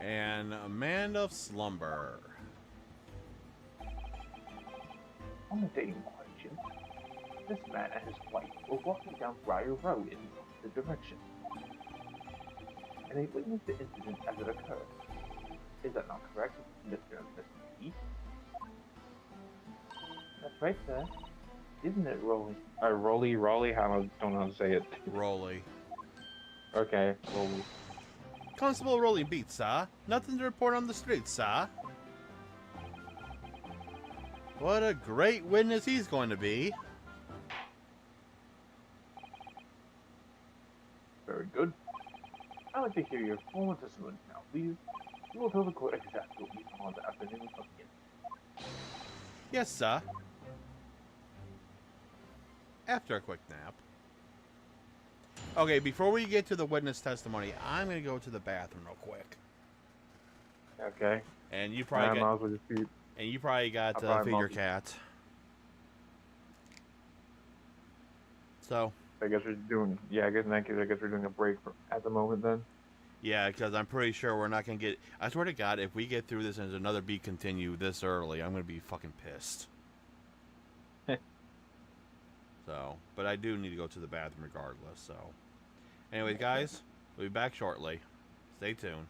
And a man of slumber. On the day in question, this man and his wife were walking down Briar Road in the opposite direction, and they witnessed the incident as it occurred. Is that not correct, Mr. P? That's right, sir. Isn't it, Rolly? Rolly, I don't know how to say it. Rolly. Okay, Rolly. Constable Rolly beat, sir. Nothing to report on the street, sir. What a great witness he's going to be. Very good. I'd like to hear your formal testimony now, please. You will tell the court exactly what you saw on the afternoon of the incident. Yes, sir. After a quick nap. Okay, before we get to the witness testimony, I'm going to go to the bathroom real quick. Okay. And you I probably might got, as well just feed. and you probably got I'll probably feed your multi- cat. So, I guess we're doing. Yeah, I guess in that case, I guess we're doing a break at the moment then. yeah, because I'm pretty sure we're not going to get... I swear to God, if we get through this and there's another beat continue this early, I'm going to be fucking pissed. So, but I do need to go to the bathroom regardless, so... Anyways, guys, we'll be back shortly. Stay tuned.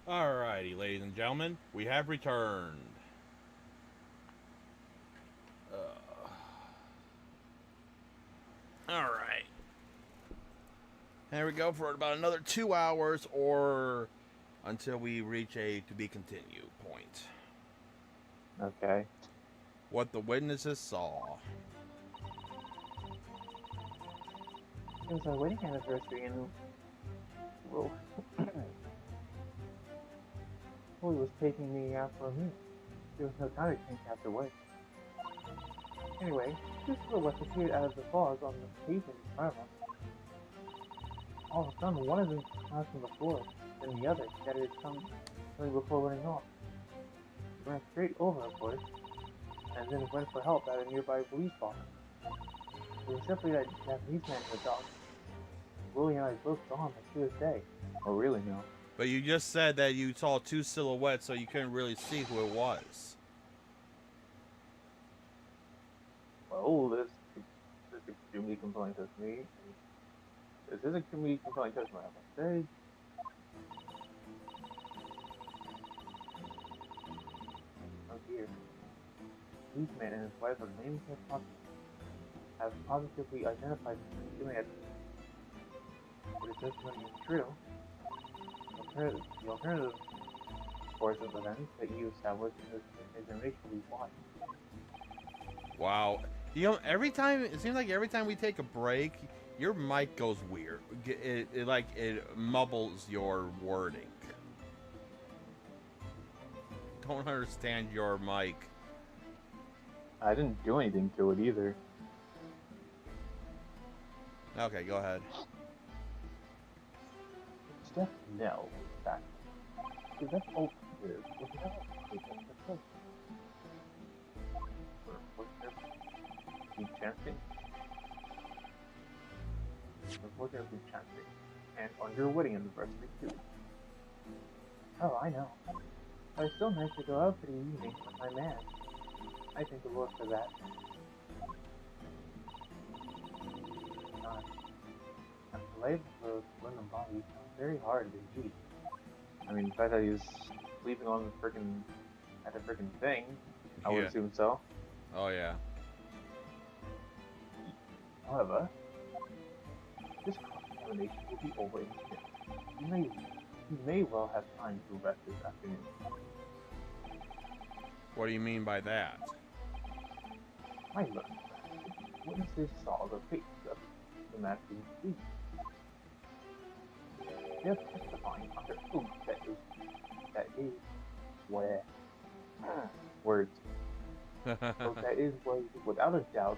Alrighty, ladies and gentlemen, we have returned. Alright. There we go for about another 2 hours or until we reach a to be continued point. Okay. What the witnesses saw. It was our wedding anniversary and well, Chloe was taking me out for a meal. There was no time to change afterwards. Anyway, two silhouettes appeared out of the fog on the pavement in front of us. All of a sudden, one of them smashed on the floor, then the other scattered something before running off. It ran straight over, of course, and then went for help at a nearby police box. It was simply that Japanese man and the dog. Willie and I both saw him as clear as day. Oh, really? No. But you just said that you saw two silhouettes, so you couldn't really see who it was. Well, this extremely compelling to me. This is extremely compelling testimony, I must say. Oh dear. These men and his wife are named have positively identified him as doing it. But if this is true, the alternative course of events that you established is information why. Wow. You know, it seems like every time we take a break, your mic goes weird. It mumbles your wording. Don't understand your mic. I didn't do anything to it either. Okay, go ahead. Steph Nell was back. So that's all clear. Was that taken the place? Was there be chancing? Was there be chancing? And on your wedding anniversary too. Oh, I know. But I still managed to go out for the evening with my man. I thank the Lord for that. God. I'm delayed for London body. Very hard indeed. I mean, the fact that he was sleeping on the at the frickin' thing, I would Yeah. assume so. Oh, yeah. However, this cross-examination will be over in a minute. You may well have time to rest this afternoon. What do you mean by that? My lord, witnesses saw the face of the man who sleep. They're testifying under oath that is where words. So that is where, without a doubt,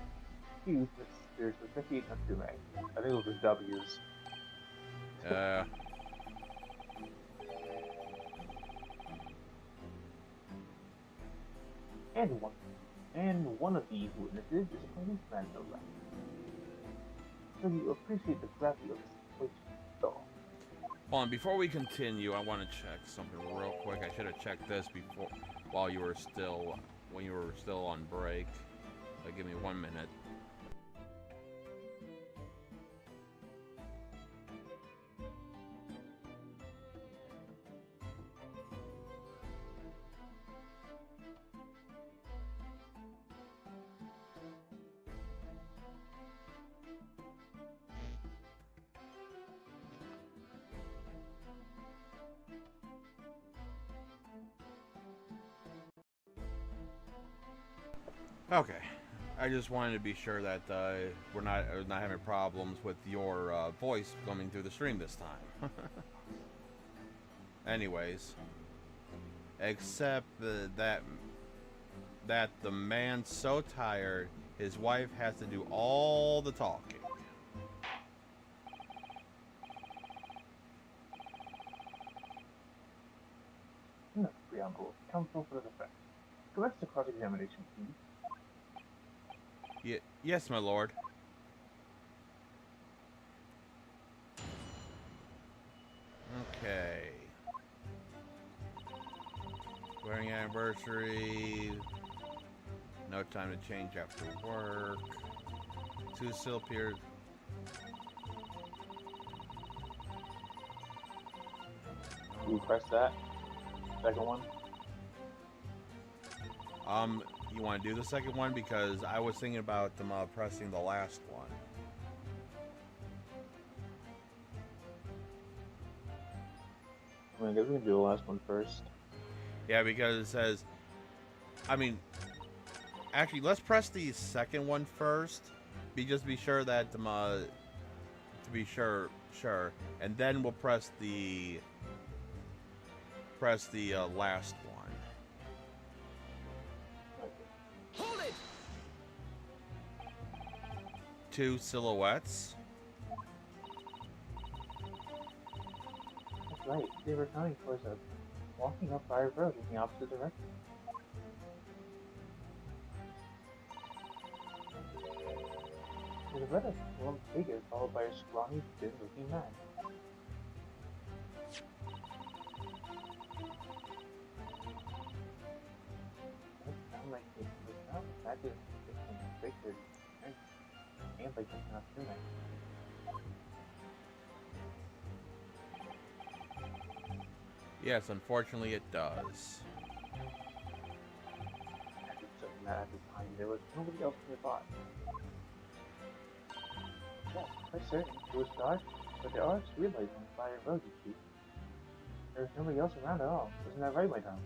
accused Mr. Saseki Natsume. I think it was the W's. And one of these witnesses is a policeman, no less. So you appreciate the gravity of the situation, though. Hold on, before we continue, I want to check something real quick. I should have checked this before, when you were still on break. Give me 1 minute. Okay, I just wanted to be sure that we're not having problems with your voice coming through the stream this time. Anyways, except that the man's so tired, his wife has to do all the talking. No preamble. Counsel for the defense. Commence the cross-examination, please. Yes, my lord. Okay. Wedding anniversary. No time to change after work. Two still appeared. You press that? second one. You want to do the second one because I was thinking about pressing the last one. I mean, I guess we can do the last one first. Yeah, because it says, I mean, actually, let's press the second one first. Just be sure that to be sure, and then we'll press the last one. Hold it! Two silhouettes. That's right. They were coming towards us, walking up Fire Road in the opposite direction. There's a red blonde figure followed by a scrawny, thin-looking man. Doesn't sound like it was not that is Victor and like it's not too nice. Yes, unfortunately it does. At the time, there was nobody else nearby. Yes, quite certain. It was dark, but there are streetlights on Fire Road, you see. There was nobody else around at all. Isn't that right, my Tom?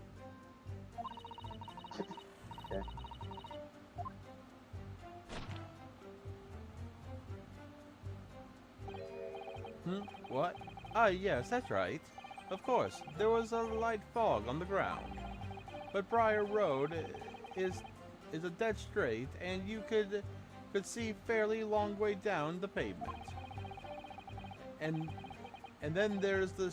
Okay. What? Ah, yes, that's right. Of course, there was a light fog on the ground. But Briar Road is a dead straight, and you could see fairly long way down the pavement. And then there's the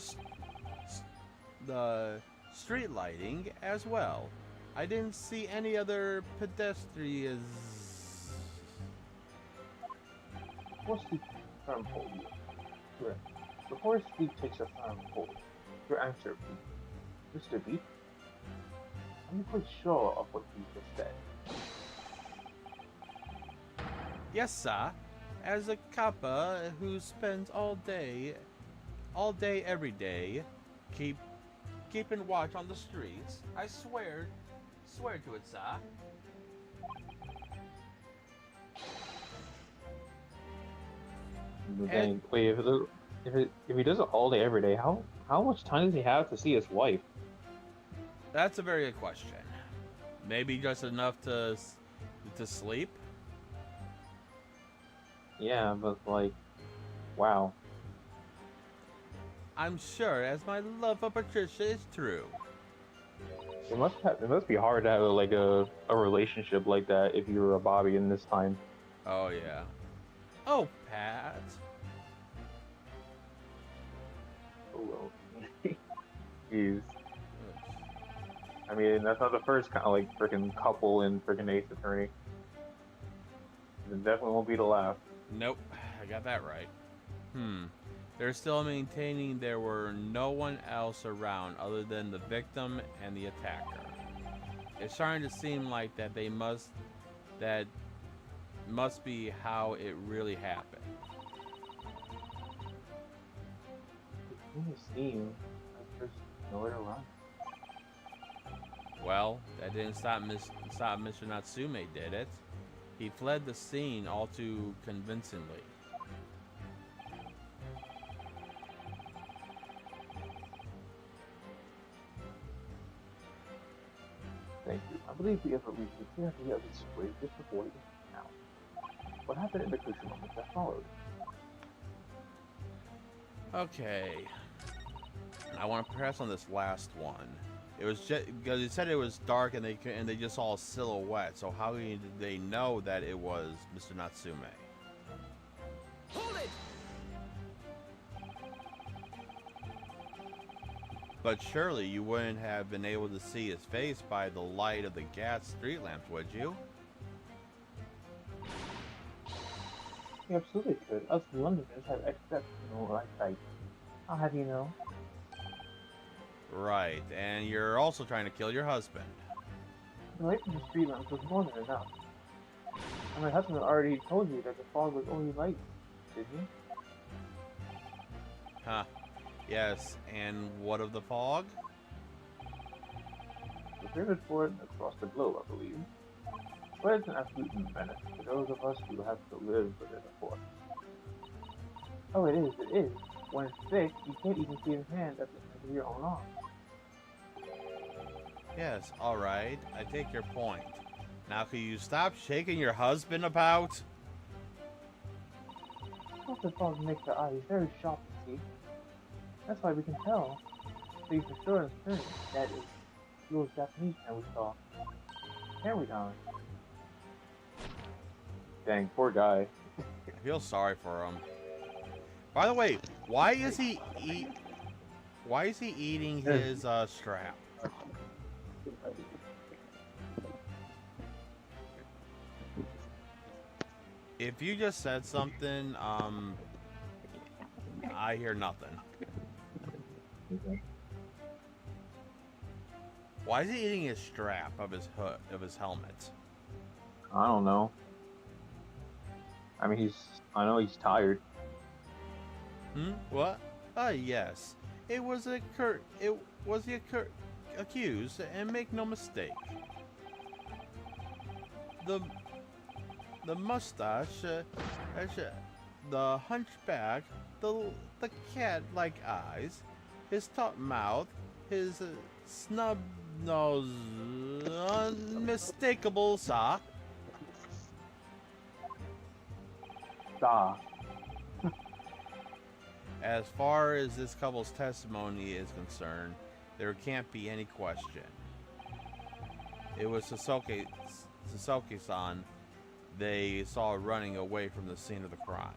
street lighting as well. I didn't see any other pedestrians. Before Steve firm hold you. Correct. Before Steve takes a firm hold, your answer, please. Mr. Beat? I'm not quite sure of what you just said. Yes, sir. As a kappa who spends all day, every day, keeping watch on the streets, I swear to it, sir. Then, wait, if he does it all day every day, how much time does he have to see his wife? That's a very good question. Maybe just enough to sleep. Yeah, but like, wow. I'm sure, as my love for Patricia is true. It must be hard to have like a relationship like that if you were a Bobby in this time. Oh yeah. Oh, Pat. Oh well. Jeez. I mean, that's not the first kind of like freaking couple in freaking Ace Attorney. It definitely won't be the last. Nope, I got that right. They're still maintaining there were no one else around other than the victim and the attacker. It's starting to seem like that must be how it really happened. It may seem like there's nowhere to run. Well, that didn't stop Mr. Natsume, did it? He fled the scene all too convincingly. Thank you. I believe we have reached the clear idea of this story just before it now. What happened in the crucial moments that followed? Okay. I want to press on this last one. It was just because it said it was dark and they just saw a silhouette. So how did they know that it was Mr. Natsume? Hold it! But surely you wouldn't have been able to see his face by the light of the gas street lamps, would you? You absolutely could. Us Londoners have exceptional eyesight. I'll have you know. Right, and you're also trying to kill your husband. The light from the street lamps was more than enough. And my husband already told you that the fog was only light, didn't he? Huh. Yes, and what of the fog? famous for it across the globe, I believe. But it's an absolute menace to those of us who have to live within the forest. Oh, it is. When it's thick, you can't even see his hand at the end of your own arm. Yes, alright. I take your point. Now can you stop shaking your husband about? Most of frogs make their eyes very sharp to see. That's why we can tell. See for sure and certain that is little Japanese man we saw. Can't we, darling? Dang, poor guy. I feel sorry for him. By the way, why is he eating his strap? If you just said something, I hear nothing. Why is he eating his strap of his hood of his helmet? I don't know. I mean, I know he's tired. What? Yes. It was the accused, and make no mistake. The mustache, the hunchback, the cat-like eyes, his top mouth, his snub nose, unmistakable, sir. Stop. As far as this couple's testimony is concerned, there can't be any question. It was Sasuke-san they saw running away from the scene of the crime.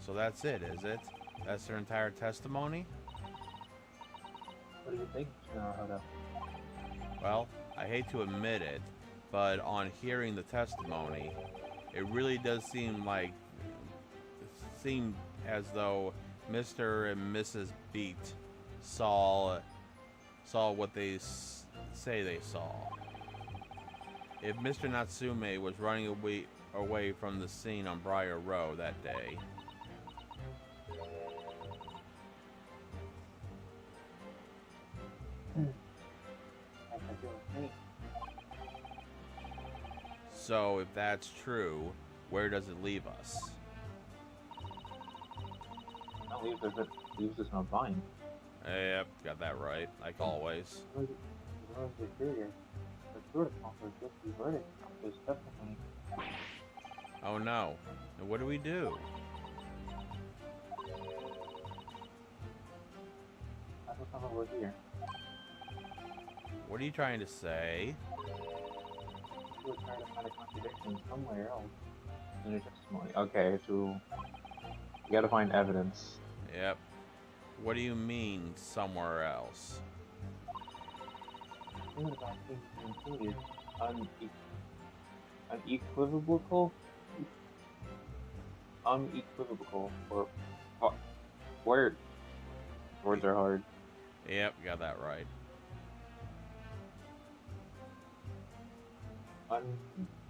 So that's it, is it? That's their entire testimony? What do you think, Naruto? Well, I hate to admit it, but on hearing the testimony, it really does seem as though Mr. and Mrs. Beat saw what they say they saw. If Mr. Natsume was running away from the scene on Briar Row that day, so if that's true, where does it leave us? That leaves us in a bind. Yep, got that right, like always. Oh no. Now what do we do? Here. What are you trying to say? We're trying to find a contradiction somewhere else. In your testimony. Okay, so you gotta find evidence. Yep. What do you mean, somewhere else? Things about things included unequivocal, or words are hard. Yep, got that right.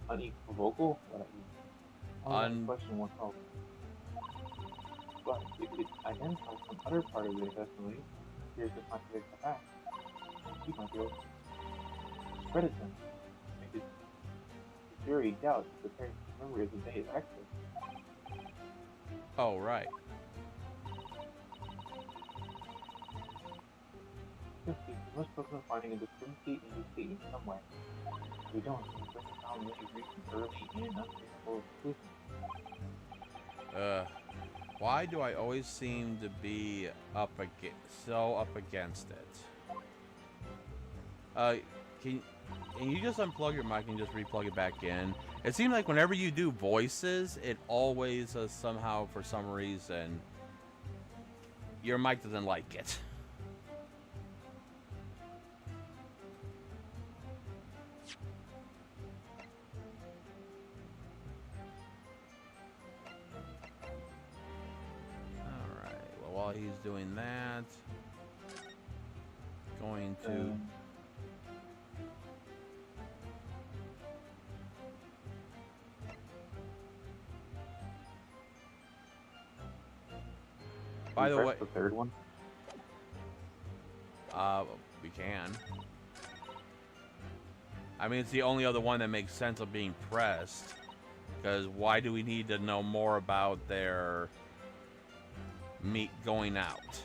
Unequivocal? Question was help. But if it identifies some other part of the testimony, here's the contradict the fact. He might be able to credit them. Make it jury doubt the parents' memory of the day's accident. Oh, right. Simply, we must focus on finding a discrepancy in the statement somewhere. If we don't, we bring down many recent early and unfavorable conclusions. Why do I always seem to be so up against it? Can you just unplug your mic and just replug it back in? It seems like whenever you do voices, it always somehow, for some reason, your mic doesn't like it. Alright, well, while he's doing that, going to... By the way, the third one. We can. I mean, it's the only other one that makes sense of being pressed. Because why do we need to know more about their meat going out?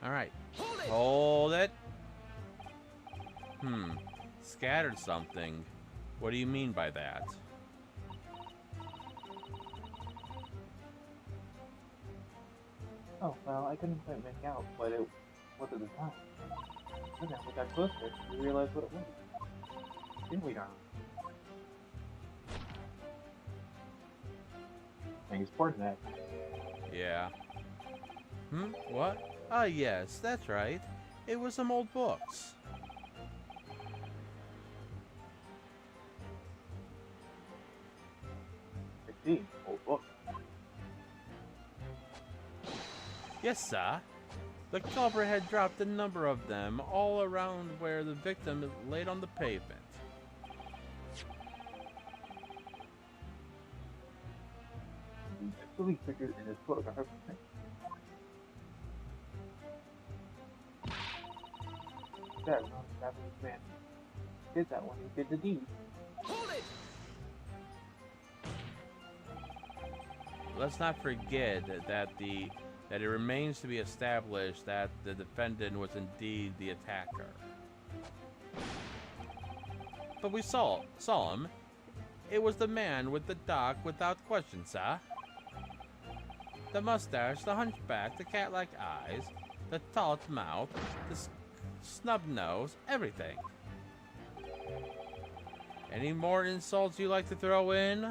Alright. Hold it! Hold it. Scattered something. What do you mean by that? Oh, well, I couldn't quite make out what it was at the time. Then as we got closer, we realized what it was. Didn't we, darling? I think it's important that. Yeah. What? Ah, yes, that's right. It was some old books. I see. Old book. Yes, sir. The culprit had dropped a number of them all around where the victim laid on the pavement. Actually figured in his photograph. That was Japanese man. Did that when he did the deed. Hold it! Let's not forget that it remains to be established that the defendant was indeed the attacker. But we saw him. It was the man with the dock without question, sir. The mustache, the hunchback, the cat-like eyes, the taut mouth, the snub nose, everything. Any more insults you like to throw in?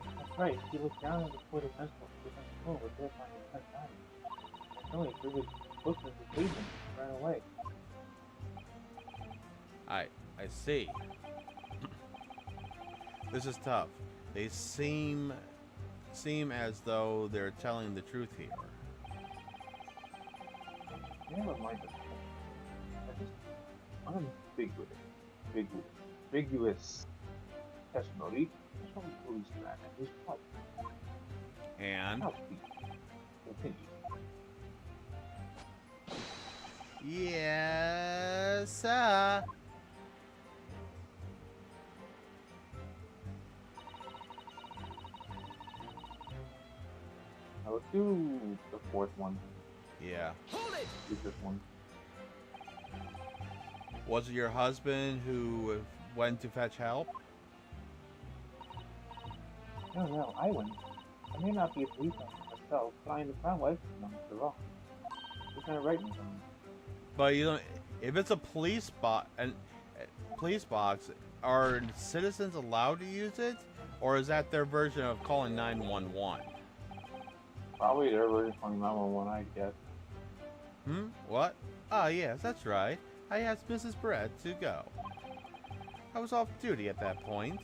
That's right. He looked down at the foot of pencil. With his phone was there by his head down. And only threw his book at the pavement and ran away. I see. This is tough. They seem as though they're telling the truth here. Never mind this. I just ambiguous testimony is from the policeman and his wife. And Now please, continue. yes, sir. Now let's do the fourth one. Yeah. Hold it! Do this one. Was it your husband who went to fetch help? No, I went. I may not be a police officer myself, but I understand why the wrong. What kind of right me from? But you don't. If it's a police police box, are citizens allowed to use it, or is that their version of calling 911? Probably their version of 911, I guess. What? Ah, yes, that's right. I asked Mrs. Brett to go. I was off duty at that point.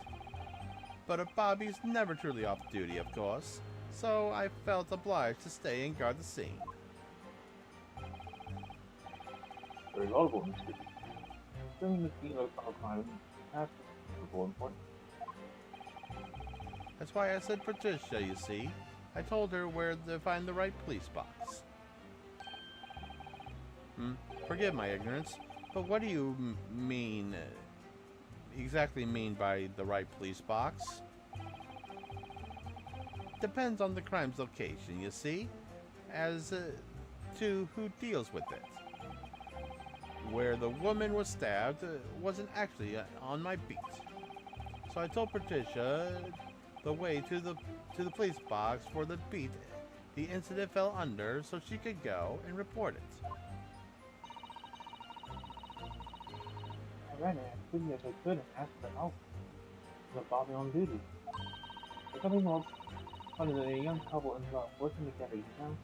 But a Bobby's never truly off duty, of course. So I felt obliged to stay and guard the scene. Very laudable, Mr. During the scene of a crime, that's important. That's why I said Patricia, you see. I told her where to find the right police box. Forgive my ignorance, but what do you exactly mean by the right police box? Depends on the crime's location, you see, as to who deals with it. Where the woman was stabbed wasn't actually on my beat, so I told Patricia the way to the police box for the beat the incident fell under, so she could go and report it. I ran it as quickly as I could and asked for help. The Bobby on duty. There's something more funny than a young couple in love working together, you know?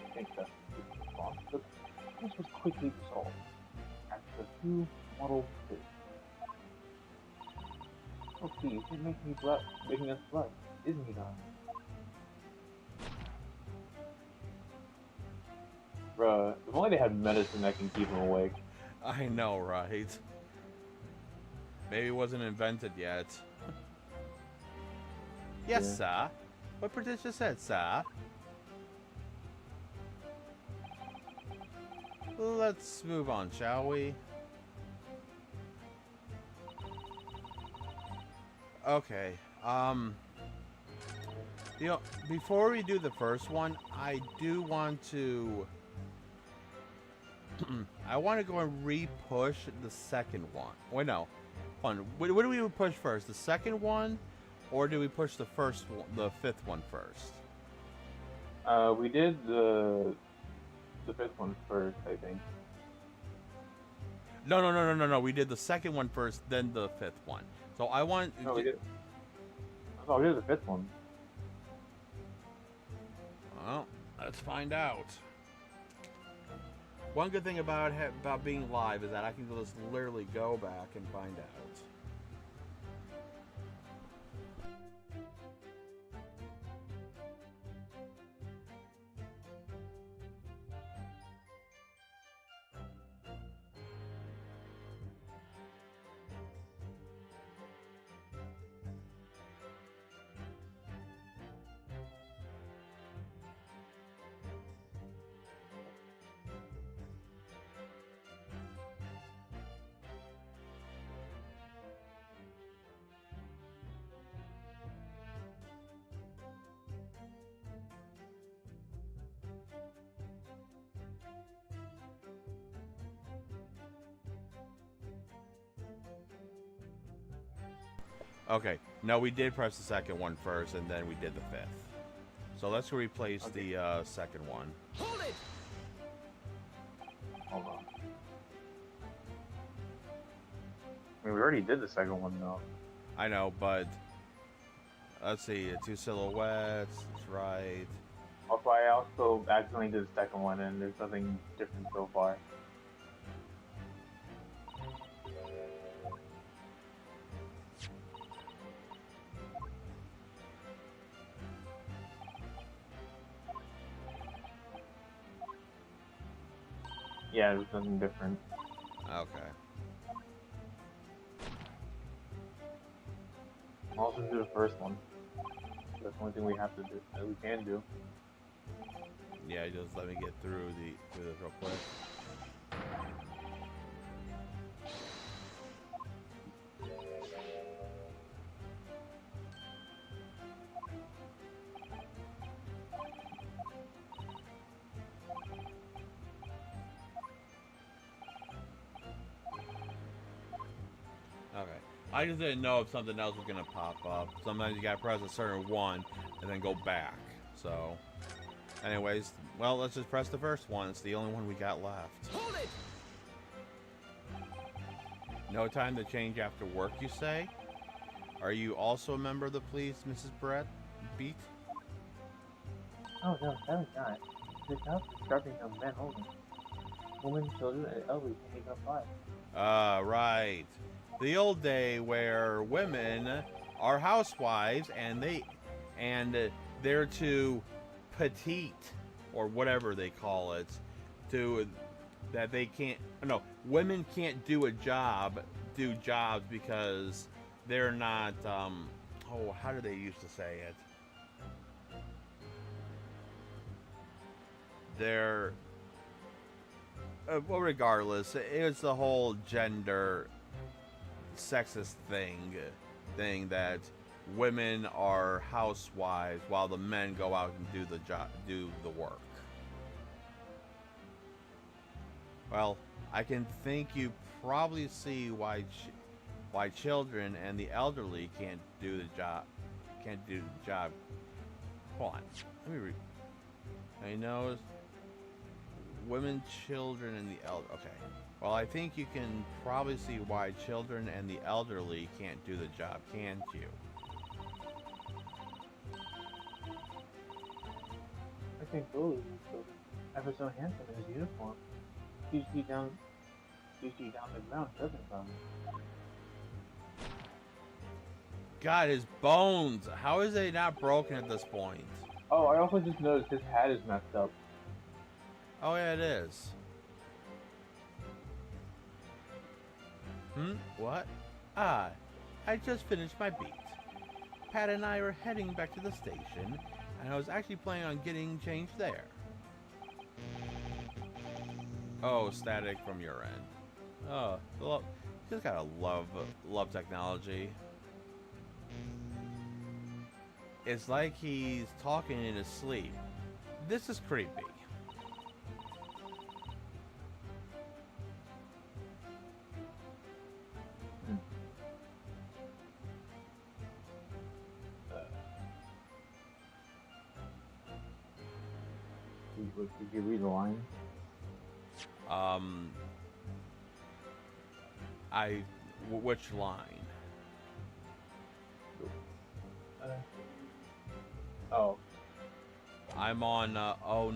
I think that's the response, but this was quickly resolved after a few muddled words. Oh please, it makes me making us blood, isn't he, darling? Bruh, if only they had medicine that can keep him awake. I know, right? Maybe it wasn't invented yet. Yes, sir. What Patricia said, sir. Let's move on, shall we? Okay. You know, before we do the first one, I do want to. I want to go and re-push the second one. Wait, no. Hold on. What do we push first? The second one, or do we push the first one, the fifth one first? We did the fifth one first, I think. No. We did the second one first, then the fifth one. So I want. No, we did. Oh, we did the fifth one. Well, let's find out. One good thing about being live is that I can just literally go back and find out. Okay, no, we did press the second one first, and then we did the fifth. So let's replace the second one. Hold it! Hold on. I mean, we already did the second one, though. I know, but let's see, two silhouettes. That's right. Also, I also accidentally did the second one, and there's nothing different so far. Yeah, there's nothing different. Okay. I'll also do the first one. That's the only thing we have to do, that we can do. Yeah, just let me get through this real quick. Okay. I just didn't know if something else was gonna pop up. Sometimes you gotta press a certain one and then go back. So, anyways, well, let's just press the first one. It's the only one we got left. Hold it! No time to change after work, you say? Are you also a member of the police, Mrs. Brett? Beat? Oh no, that was not. The job is starving of men only. Women, children, and elderly can make up five. Right. The old day where women are housewives and they're to petite or whatever they call it, that they can't. No, women can't do jobs because they're not. How do they used to say it? They're. Well, regardless, it's the whole gender sexist thing that women are housewives while the men go out and do the work. Well, I can think you probably see why children and the elderly can't do the job. Hold on, let me read. I know women, children, and the elder. Okay. Well, I think you can probably see why children and the elderly can't do the job, can't you? I think Bully is so ever so handsome in his uniform. Usually down the ground, doesn't come. God, his bones. How is they not broken at this point? Oh, I also just noticed his hat is messed up. Oh yeah, it is. What? Ah, I just finished my beat. Pat and I are heading back to the station, and I was actually planning on getting changed there. Oh, static from your end. Oh, just gotta love technology. It's like he's talking in his sleep. This is creepy. Did you read the line? Which line? Oh. I'm on, oh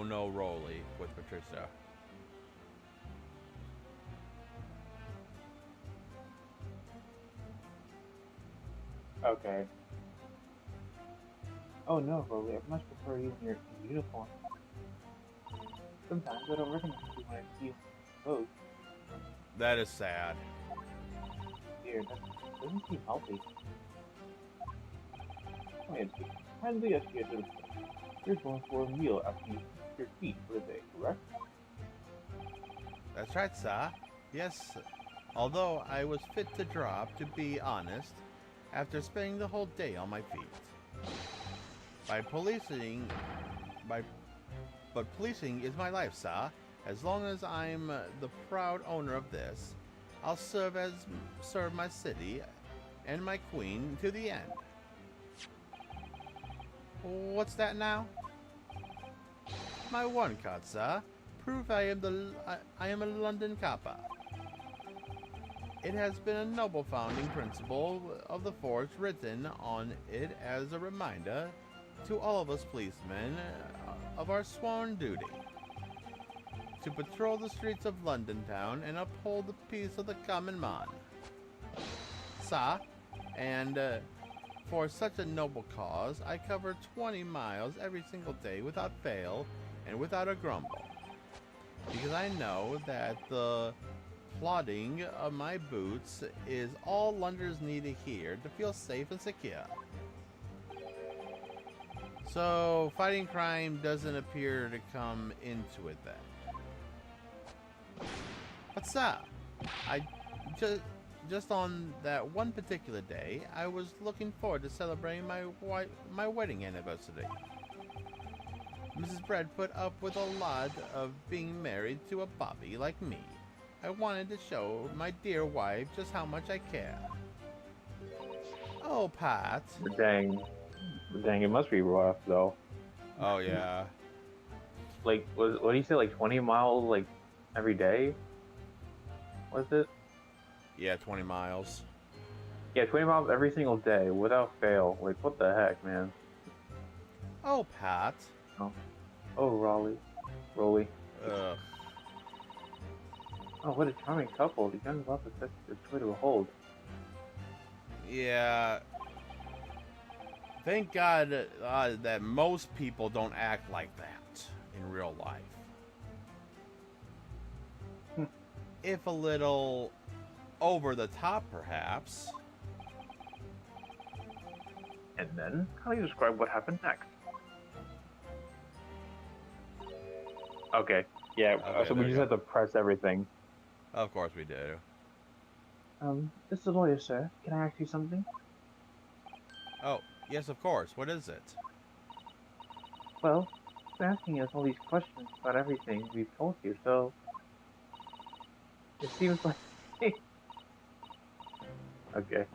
no, Rolly with Patricia. Okay. Oh no, Rolly, I much prefer you in your uniform. Sometimes I don't recognize you when I see you in clothes. That is sad. Dear, that doesn't seem healthy. Kindly ask you to the place. You're going for a meal after you fix your feet for the day, correct? That's right, sir. Yes, although I was fit to drop, to be honest, after spending the whole day on my feet. But policing is my life, sir. As long as I'm the proud owner of this, I'll serve my city and my queen to the end. What's that now? My one card, sir. Proof I am a London copper. It has been a noble founding principle of the force written on it as a reminder to all of us policemen of our sworn duty to patrol the streets of London town and uphold the peace of the common man. Sir, and for such a noble cause, I cover 20 miles every single day without fail and without a grumble. Because I know that the plodding of my boots is all Londoners need to hear to feel safe and secure. So, fighting crime doesn't appear to come into it then. But sir, I just on that one particular day, I was looking forward to celebrating my wedding anniversary. Mrs. Bread put up with a lot of being married to a bobby like me. I wanted to show my dear wife just how much I care. Oh, Pat. Dang, it must be rough though. Oh yeah. Like, what do you say? Like 20 miles, like every day? Was it? Yeah, 20 miles. Yeah, 20 miles every single day without fail. Like, what the heck, man? Oh, Pat. Oh, Rolly. Ugh. Oh, what a charming couple. The young love is such a joy to behold. Yeah. Thank God that most people don't act like that in real life. If a little over the top, perhaps. And then, how do you describe what happened next? Okay. Yeah, Okay, so we there just you have to press everything. Of course we do. This is the lawyer, sir. Can I ask you something? Oh, yes, of course. What is it? Well, you're asking us all these questions about everything we've told you, so... It seems like... Okay.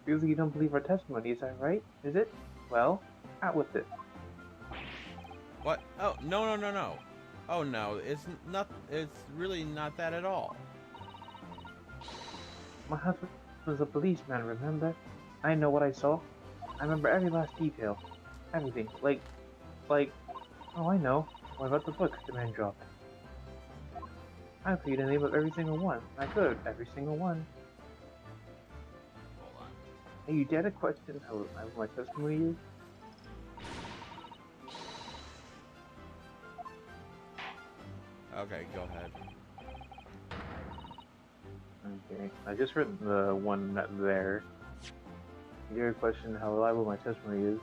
Feels like you don't believe our testimony, is that right? Is it? Well, out with it. What? Oh, no. Oh, no, it's really not that at all. My husband was a policeman, remember? I know what I saw. I remember every last detail. Everything. Like... Oh, I know. What about the books the man dropped? I could read the name of every single one. I could, every single one. And you dare to question how my testimony is? Okay, go ahead. Okay. I just read the one there. Your question how reliable my testimony is.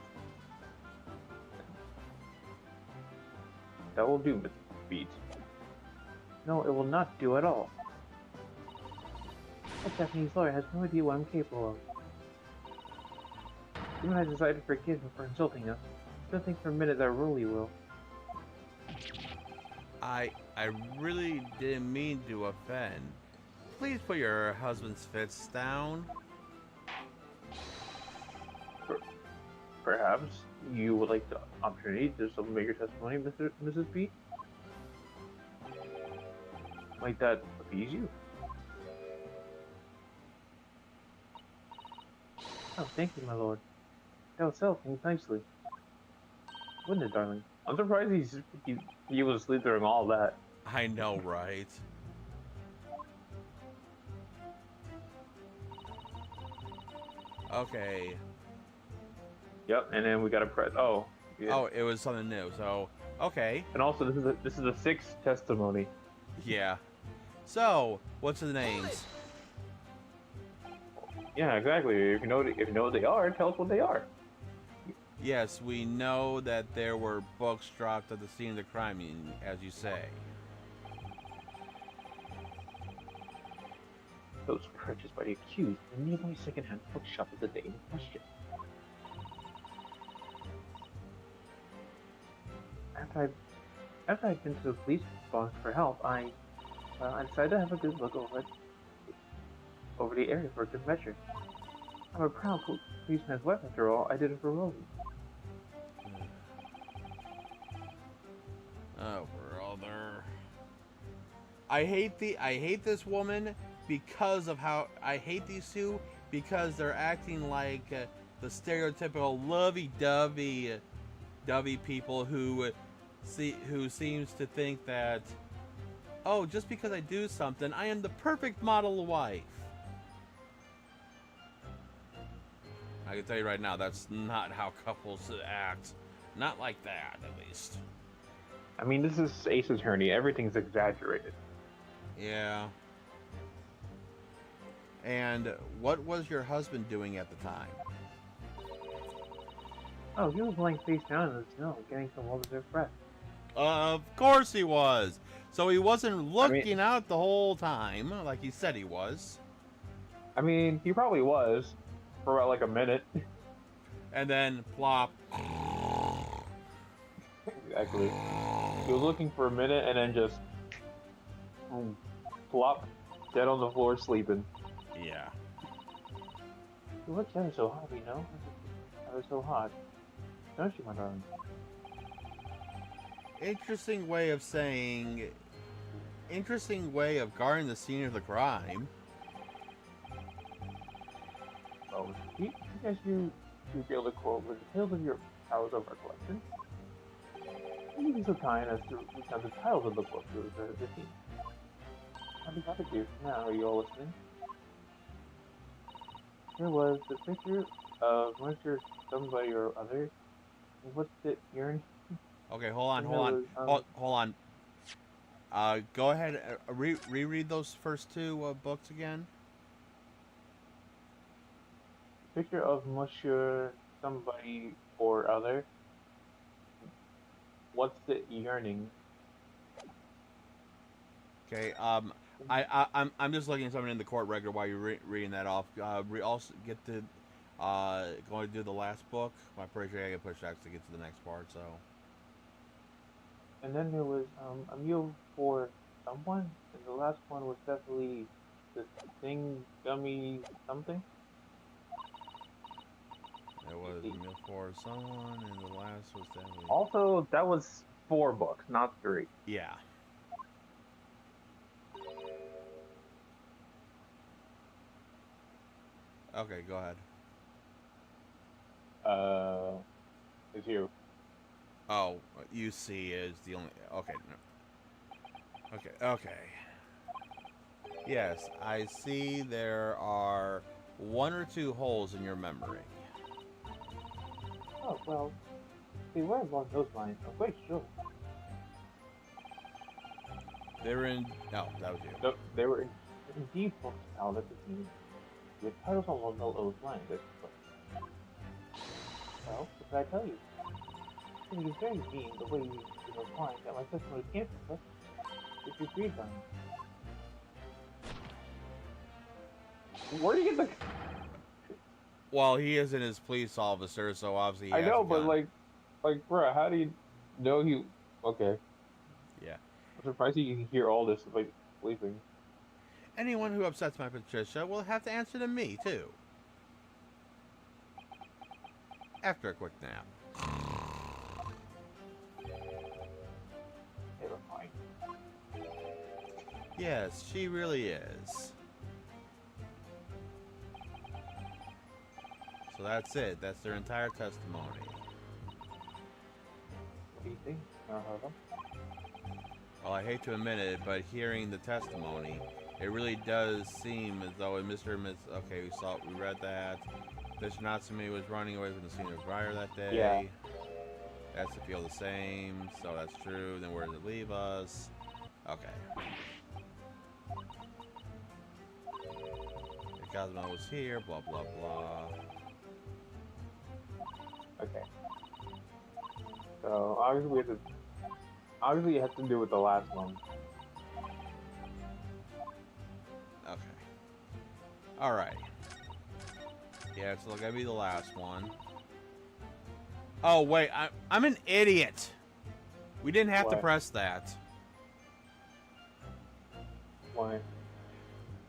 That will do, Mr. Beat. No, it will not do at all. That Japanese lawyer has no idea what I'm capable of. Even I decided to forgive him for insulting us. Don't think for a minute that Rolly will. I really didn't mean to offend. Please put your husband's fists down. Perhaps you would like the opportunity to submit your testimony, Mrs. B? Might that appease you? Oh, thank you, my lord. That would settle things nicely. Wouldn't it, darling? I'm surprised he was asleep during all that. I know, right? Okay. Yep, and then we got to press. Oh. Yeah. Oh, it was something new. So, okay. And also, this is the sixth testimony. Yeah. So, what's the names? Yeah, exactly. If you know what they are, tell us what they are. Yes, we know that there were books dropped at the scene of the crime, as you say. Those were purchased by the accused in the nearby second-hand bookshop of the day in question. After I'd been to the police box for help, I decided to have a good look over the area for a good measure. I'm a proud policeman's wife after all. I did it for Rosie. Oh, brother. I hate this woman because of how I hate these two because they're acting like the stereotypical lovey-dovey people who seems to think that, oh, just because I do something, I am the perfect model wife. I can tell you right now, that's not how couples act. Not like that, at least. I mean, this is Ace Attorney. Everything's exaggerated. Yeah. And what was your husband doing at the time? Oh, he was lying face down in the snow, getting some well-deserved rest. Of course he was. So he wasn't looking out the whole time, like he said he was. I mean, he probably was for about like a minute. And then plop. Exactly. He was looking for a minute and then just flop, dead on the floor, sleeping. Yeah. What's ever so hot, you know? Ever so hot. Don't you, my darling? Interesting way of saying. Interesting way of guarding the scene of the crime. Oh, you guys do feel the quote with the tales of your powers of recollection? Will you be so kind as to recount the titles of the book you referred to me? I'll be happy to. Now, are you all listening? There was the picture of somebody or other. What's it, urine? Okay, hold on. Hold on. Go ahead. Reread those first two books again. Picture of Monsieur somebody or other. What's the yearning? Okay. I'm just looking at something in the court record while you're reading that off. Also get to going to do the last book. I'm pretty sure I get pushed back to get to the next part. So. And then there was a meal for someone, and the last one was definitely the thing gummy something. There was a meal for someone, and the last was definitely. Also, that was 4 books, not 3. Yeah. Okay, go ahead. It's you. Oh, UC is the only. Okay, no. Okay. Yes, I see there are 1 or 2 holes in your memory. Oh, well, they were along those lines, I'm quite sure. They're in. No, that was you. No, they were. Indeed, books now that the titles along those lines, I suppose. Well, what did I tell you? I think it's very mean the way you replying that my testimony can't be trusted if you agreed on it. Where do you get the... Well, he isn't his police officer, so obviously he I has know, a but gun. bro, how do you know he? Okay, Yeah. I'm surprised you can hear all this like sleeping. Anyone who upsets my Patricia will have to answer to me, too. After a quick nap. Never mind. Yes, she really is. So that's it. That's their entire testimony. What do you think? Heard them? Well, I hate to admit it, but hearing the testimony, it really does seem as though Mr. and Miss... Okay, we read that. Mr. Natsume was running away from the scene of fire that day. Yeah. That's to feel the same, so that's true. Then where does it leave us? Okay. Cosmo was here, blah, blah, blah. Okay. So obviously it has to do with the last one. Okay. Alright. Yeah, it's gonna be the last one. Oh, wait, I'm an idiot! We didn't have to What? press that. Why?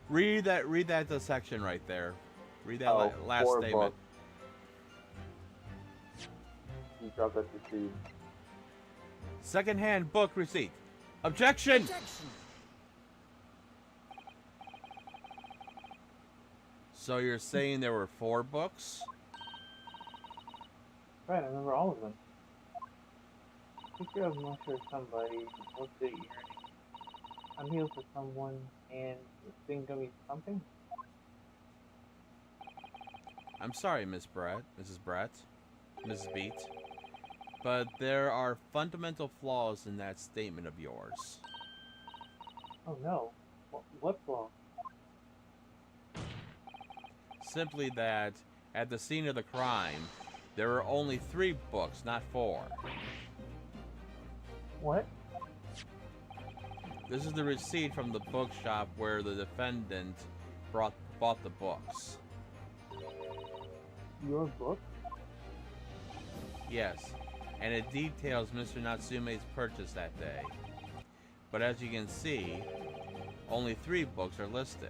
Read that the section right there. Read that Oh, last 4 statement. books. You dropped that to see. Second-hand book receipt. Objection! Objection! So you're saying there were 4 books? Right, I remember all of them. I think I'm not sure somebody looked at your I'm healed for someone and thing gonna be something? I'm sorry, Mrs. Brett, Mrs. Beat, but there are fundamental flaws in that statement of yours. Oh no. What flaw? Simply that, at the scene of the crime, there were only 3 books, not 4. What? This is the receipt from the bookshop where the defendant bought the books. Your book? Yes, and it details Mr. Natsume's purchase that day. But as you can see, only 3 books are listed.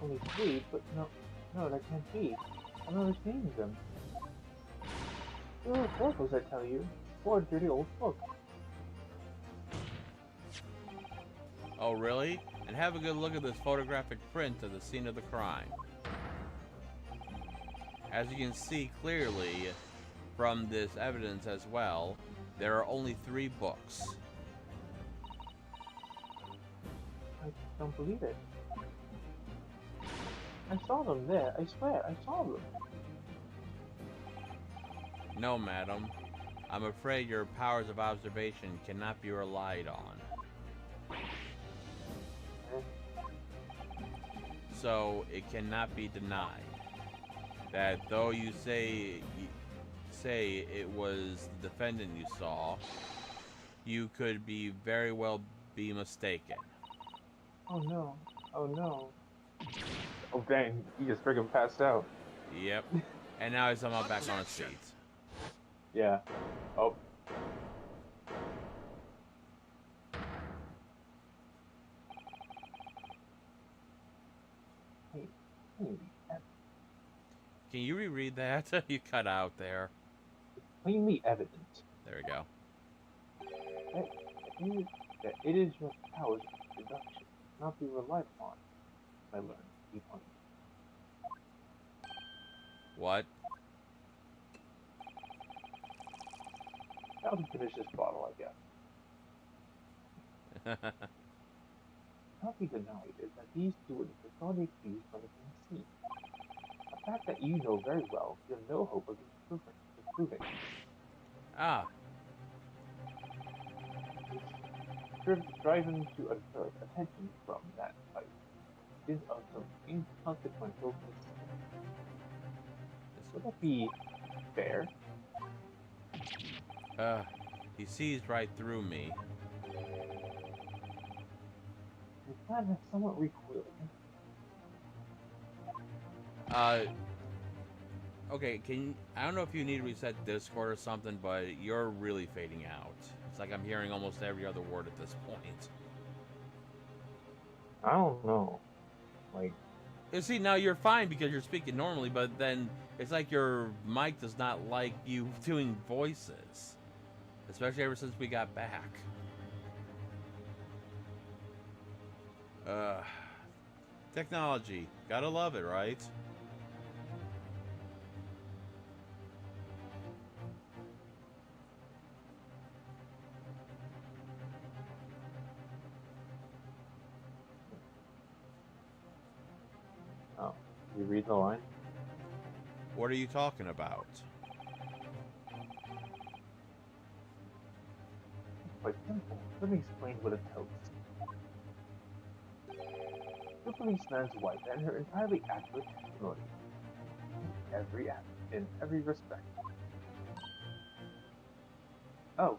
Only 3, but no, that can't be. I've never seen them. There were 4 books, I tell you. 4 dirty old books. Oh, really? And have a good look at this photographic print of the scene of the crime. As you can see clearly from this evidence as well, there are only 3 books. I don't believe it. I saw them there. I swear, I saw them. No, madam. I'm afraid your powers of observation cannot be relied on. So it cannot be denied that though you say it was the defendant you saw, you could be very well be mistaken. Oh no. Oh no. Oh dang, he just freaking passed out. Yep. And now he's somehow back on his feet. Yeah. Oh. Can you reread that? You cut out there. Plainly evident There we go. that it is your powers of deduction, not be relied upon. I learned deep on. What? Now to finish this bottle, I guess. Not be denied is that these two witnesses saw the accused from the same scene. A fact that you know very well, you have no hope of disproving. Ah, Striving to avert attention from that fight is of some inconsequential concern. Would that be fair? He sees right through me. The plan has somewhat recoiled. Okay, I don't know if you need to reset Discord or something, but you're really fading out. It's like I'm hearing almost every other word at this point. I don't know. Like, You see, now you're fine because you're speaking normally, but then it's like your mic does not like you doing voices. Especially ever since we got back. Technology. Gotta love it, right? oh, you read the line? What are you talking about? Quite simple. Let me explain what a toast. The policeman's wife and her entirely accurate testimony. In every respect. Oh.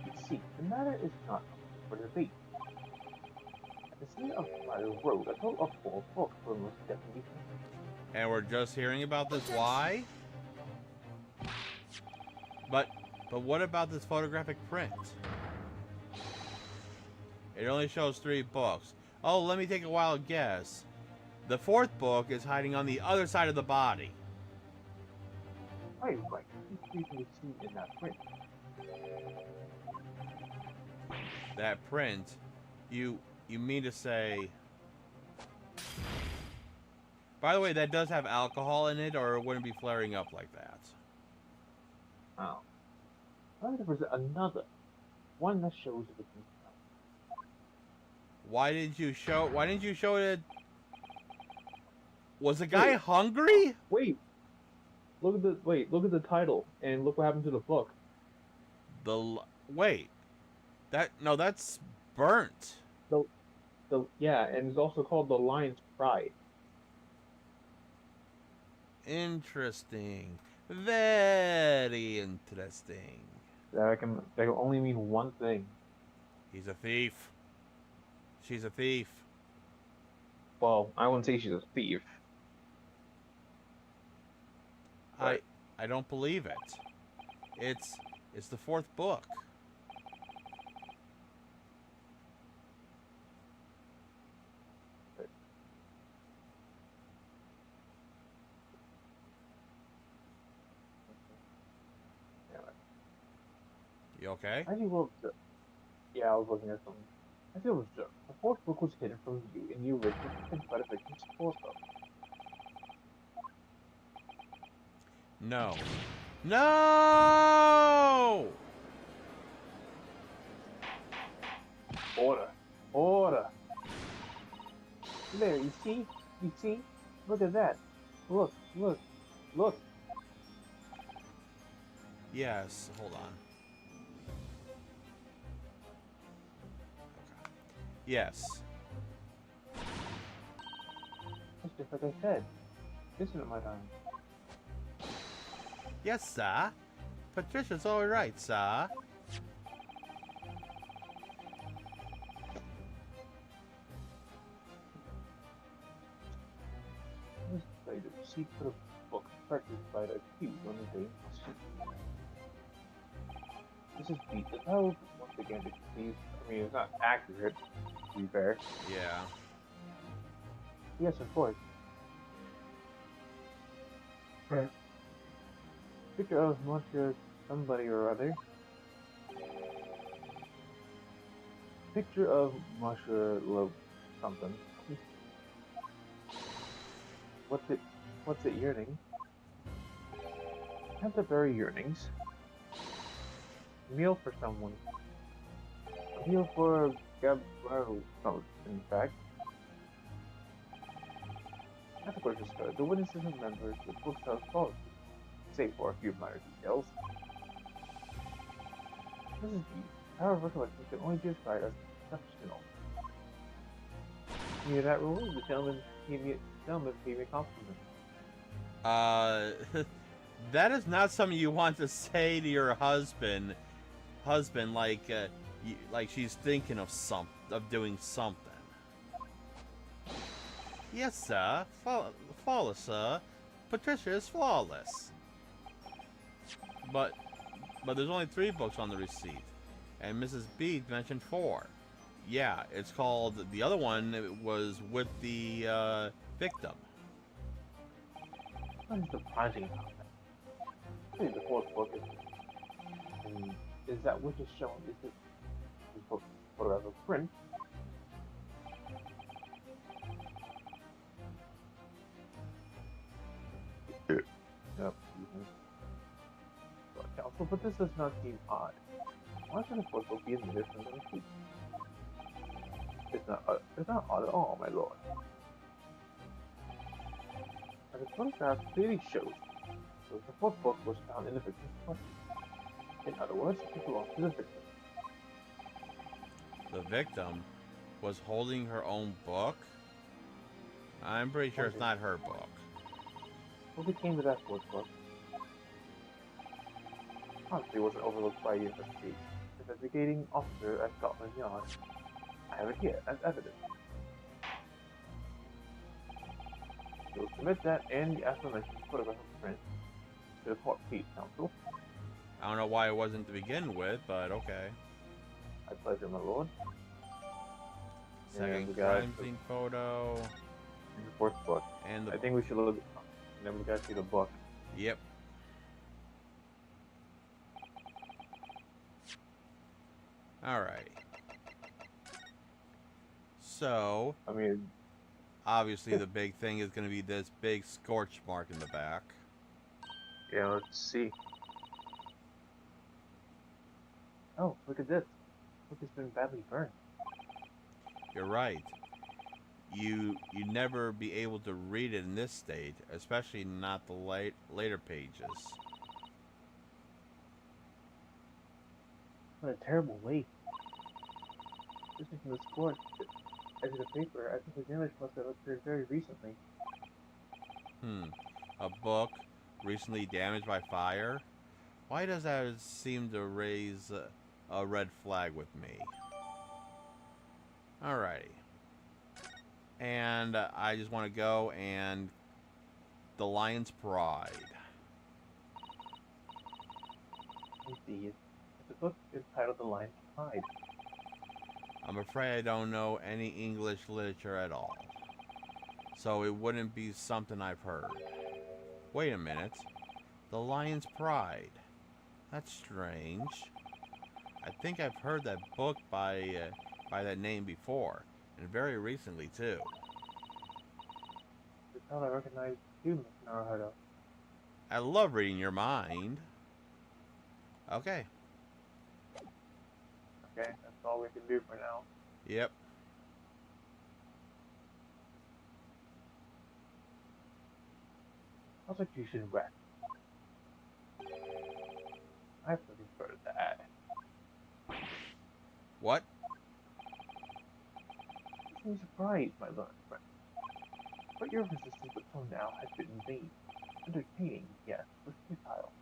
You see, the matter is not up for debate. At the scene of Fire Road, a total of 4 books were most definitely found. And we're just hearing about this. Why? But what about this photographic print? It only shows 3 books. Oh, let me take a wild guess. The 4th book is hiding on the other side of the body. Right. It's frequently seen in that print. That print? You mean to say... By the way, that does have alcohol in it, or it wouldn't be flaring up like that. Oh. Well, there was another. One that shows the victim's mouth. Why didn't you show it? Was the guy hungry? Wait. Look at the title and look what happened to the book. Wait. That's burnt. Yeah, and it's also called The Lion's Pride. Interesting. Very interesting. That can only mean one thing. He's a thief. She's a thief. Well, I wouldn't say she's a thief. I don't believe it. It's the 4th book. You okay? I feel observed. Yeah, I was looking at something. I feel observed. The 4th book was hidden from view in the original print by the victim's torso. No. No! Order! There, you see? Look at that. Look! Yes, hold on. Okay. Yes. It's just like I said. This isn't my time. Yes, sir. Patricia's all right, sir. This is the secret of book purchased by the accused on the day in question. This is the title once again deceived. I mean, it's not accurate, to be fair. Yeah. Yes, of course. Right. Picture of Monsieur somebody or other. Picture of Monsieur something. What's it yearning? Canterbury yearnings. Meal for someone. A meal for Gabriel, in fact. At the grocery store, the witnesses and members of the bookshop followed, save for a few minor details. Mrs. B, power of recollection can only be described as exceptional. Near that rule, the gentleman paid me a compliment. Uh, that is not something you want to say to your husband. Like, like she's thinking of doing something. Yes, sir. Flawless, sir. Patricia is flawless. But there's only 3 books on the receipt, and Mrs. B mentioned 4. Yeah, it's called. The other one was with the victim. Nothing surprising about that. See, the 4th book is. And is that which is shown? Is it the photograph of print? Yep. Counsel, but this does not seem odd. Why should the 4th book be in the different than the receipt? It's not odd at all, my lord. As the photograph clearly shows, the 4th book was found in the victim's pocket. In other words, it belonged to the victim. The victim was holding her own book? I'm pretty sure it's not her book. What became of that 4th book? Honestly, wasn't overlooked by the investigating officer at Scotland Yard. I have it here as evidence. You'll submit that and the aforementioned photograph of print to the court, please, counsel. I don't know why it wasn't to begin with, but okay. My pleasure, my lord. Second we got crime scene photo. the 4th book. And I think we should look. And then we gotta see the book. Yep. Alrighty. So, I mean, obviously the big thing is going to be this big scorch mark in the back. yeah, let's see. Oh, look at this. Look, it's been badly burned. You're right. You never be able to read it in this state, especially not the later pages. What a terrible waste. Just from the score edge of the paper, I think the damage must have occurred very recently. A book recently damaged by fire? Why does that seem to raise a red flag with me? Alrighty. And I just want to go and the Lion's Pride. Indeed. The book is titled The Lion's Pride. I'm afraid I don't know any English literature at all. So it wouldn't be something I've heard. Wait a minute. The Lion's Pride. That's strange. I think I've heard that book by that name before, and very recently too. The town I recognize you, Mr. Naruhodo. I love reading your mind. Okay. Okay, that's all we can do for now. Yep. I think you should rest. I have something further to add. What? I'm surprised, my learned friend. But your resistance until now has been in vain. Entertaining, yes, but futile.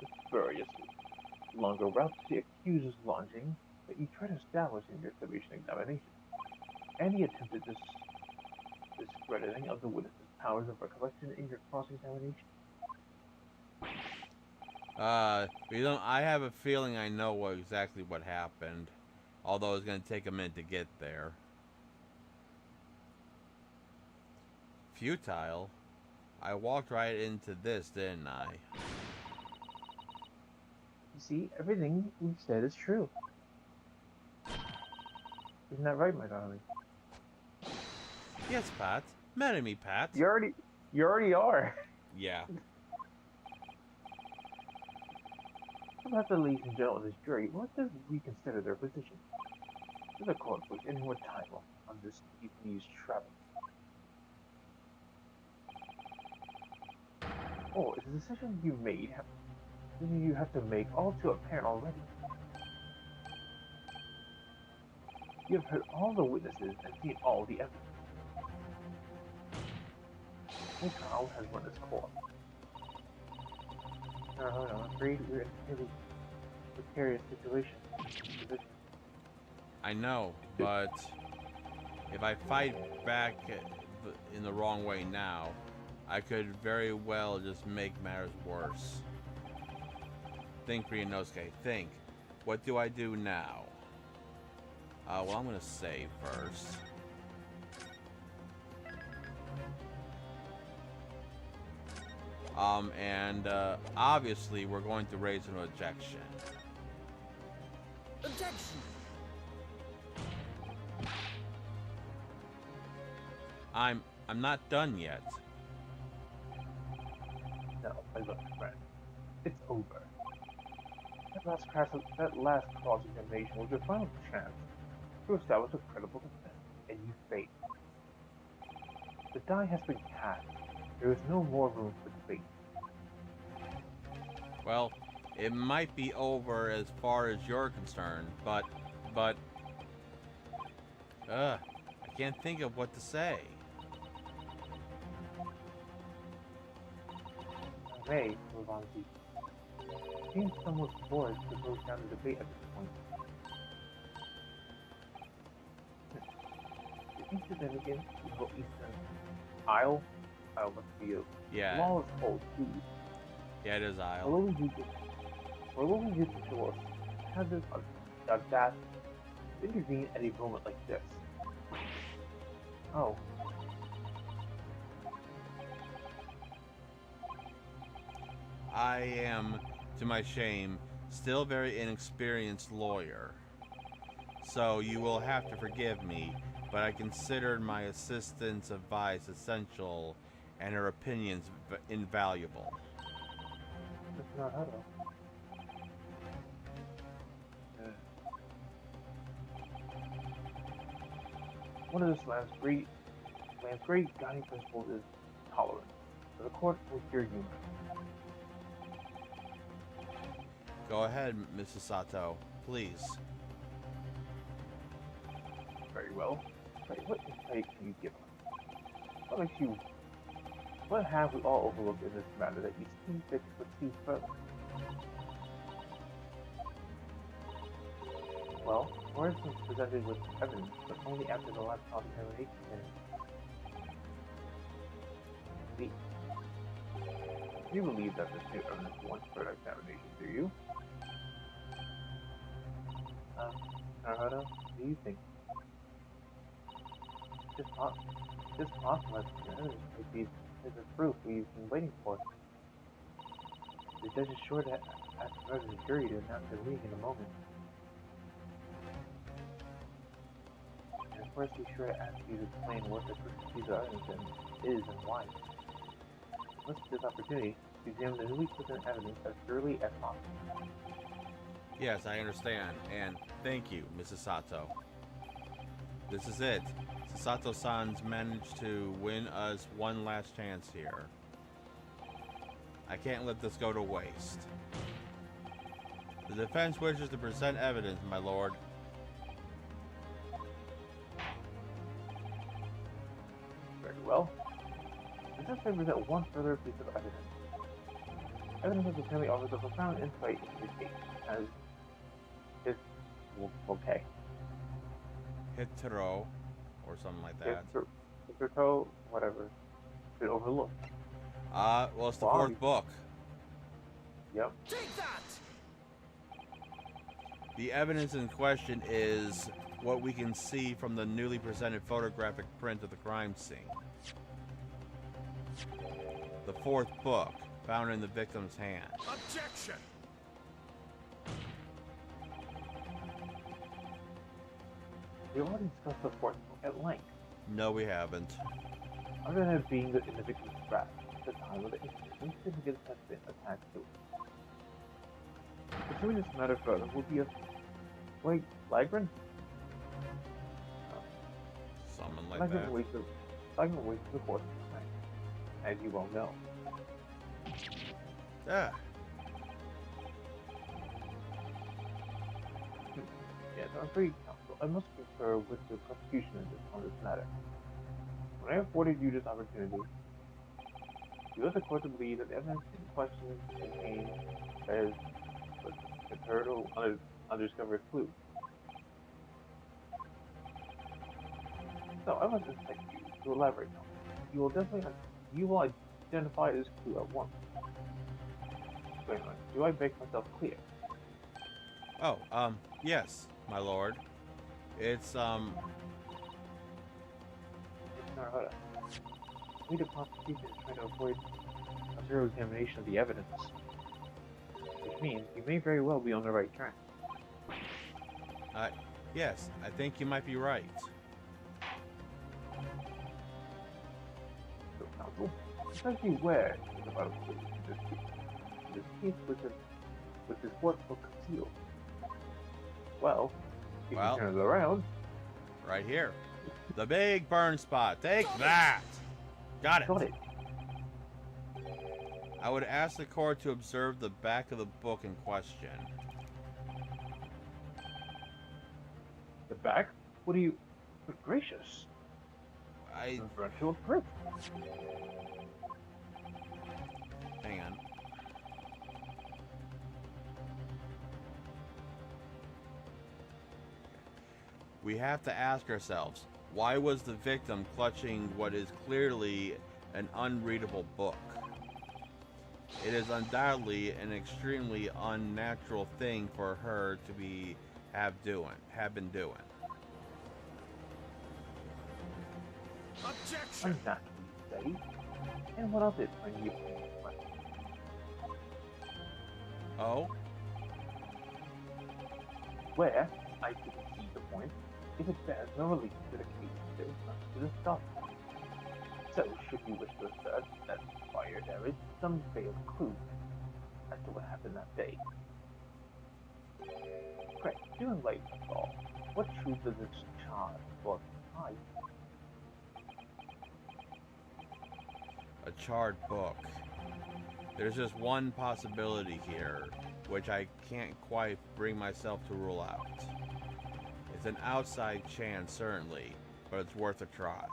The spurious, longer route to the accuser's lodging that you try to establish in your submission examination, and the attempted discrediting of the witness's powers of recollection in your cross-examination. I have a feeling I know exactly what happened. Although it's going to take a minute to get there. Futile? I walked right into this, didn't I? You see, everything you said is true. Isn't that right, my darling? Yes, Pat. Marry me, Pat. You already are. Yeah. About the ladies and gentlemen of this jury, what does reconsider their position? To the court was any more time on this evening's travel. Oh, is the decision you made you have to make all too apparent already? You have heard all the witnesses and seen all the evidence. This child has run its course. No, I'm afraid we're in a really precarious situation. I know, but if I fight back in the wrong way now, I could very well just make matters worse. Think, Ryunosuke, think. What do I do now? Well, I'm gonna save first. Obviously we're going to raise an objection. Objection! I'm not done yet. No, my little friend. It's over. That last cross-examination was your final chance to establish a credible defense, and you failed. The die has been cast. There is no more room for debate. Well, it might be over as far as you're concerned, but I can't think of what to say. I may move on to it seems somewhat forced to close down the debate at this point. You think there's anything in the Eastern Isle? Isle must be a Yeah, lawless hold too. yeah, it is Isle. Although we used to show us have this audacity to intervene at a moment like this. Oh. I am, to my shame, still a very inexperienced lawyer. So you will have to forgive me, but I considered my assistant's advice essential and her opinions invaluable. That's not how though. One of this land's great guiding principles is tolerance. So the court will hear you. Go ahead, Mrs. Sato, please. Very well. Wait, what insight can you give us? What have we all overlooked in this matter that you seem fit to proceed further? Well, Morris was presented with evidence, but only after the last cross-examination finished. You believe that this new evidence warrants further examination, do you? Naruto, what do you think? Just possible that the evidence might be the proof we've been waiting for. The judge is sure to ask the resident jury to announce their ruling in a moment. And of course, he's sure to ask you to explain what the piece of evidence is and why. Let's take this opportunity to examine the newly presented evidence as thoroughly as possible. Yes, I understand, and thank you, Mrs. Sato. This is it. Sato-san's managed to win us one last chance here. I can't let this go to waste. The defense wishes to present evidence, my lord. Very well. The defense may present one further piece of evidence. Evidence of the family offers a profound insight into the case, as it's okay. Hitaro, or something like that. Hitaro, whatever. Been overlooked. Well, it's the fourth book. Yep. Take that! The evidence in question is what we can see from the newly presented photographic print of the crime scene. The fourth book, found in the victim's hand. Objection! We already discussed the fourth book at length. No, we haven't. Other than it being in the victim's grasp at the time of the incident, significance has been attached to it. Pursuing this matter further would be a flagrant? Something like Flagrant that. waste of the course of time, as you well know. Ah, Yes, I'm free, counsel. I must confer with the prosecution on this matter. When I afforded you this opportunity, you as a court to believe that the evidence in question contains as the turtle undiscovered clue. So I must expect you to elaborate on it. You will identify this clue at once. Wait a minute, do I make myself clear? Oh, yes, my lord. It's, It's Naruhodo. We the prosecution is trying to avoid a thorough examination of the evidence. Which means you may very well be on the right track. yes, I think you might be right. So, counsel, precisely where is the vital clue in this case? In this case, which is what book concealed? Well, if Well. you turn it around, Right here. The big burn spot. Take that! Got got it. it. I would ask the court to observe the back of the book in question. The back? What are you... Good gracious. I... Virtual grip. Hang on. We have to ask ourselves, why was the victim clutching what is clearly an unreadable book? It is undoubtedly an extremely unnatural thing for her to have been doing. Objection! Unnaturally say. And what of it when you... Oh? Where, I can see the point, if it bears no relation to the case, there is nothing to discuss. So, should you wish to assert that fire there is some veiled clue as to what happened that day. Correct, do enlighten us all. What truth does this charge for hide? A charred book. There's just one possibility here, which I can't quite bring myself to rule out. It's an outside chance, certainly, but it's worth a try.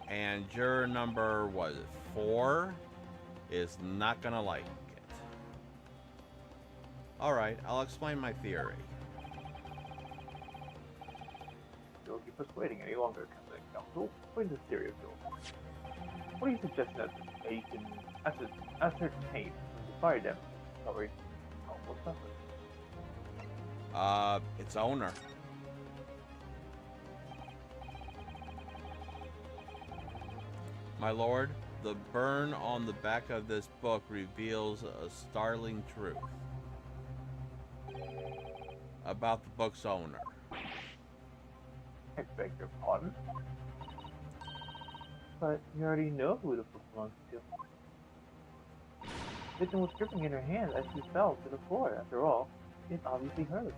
And juror number, what is it, 4? Is not gonna like it. Alright, I'll explain my theory. Don't be persuading any longer, Captain Council. What is the theory of yours? What are you suggesting that they can ascertain from the fire damage discovery? Oh, what's that? Its owner. My lord, the burn on the back of this book reveals a startling truth about the book's owner. I beg your pardon? But you already know who the book belongs to. The victim was gripping in her hand as she fell to the floor. After all, it's obviously hers.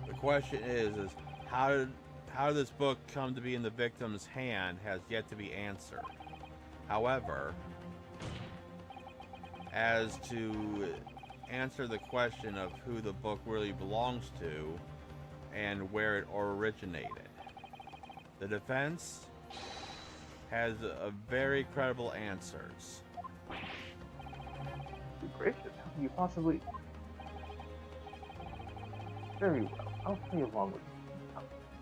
The question is how did this book come to be in the victim's hand has yet to be answered. However, as to answer the question of who the book really belongs to and where it originated, the defense has a very credible answers. Good gracious, how can you possibly... Very well, I'll play along with you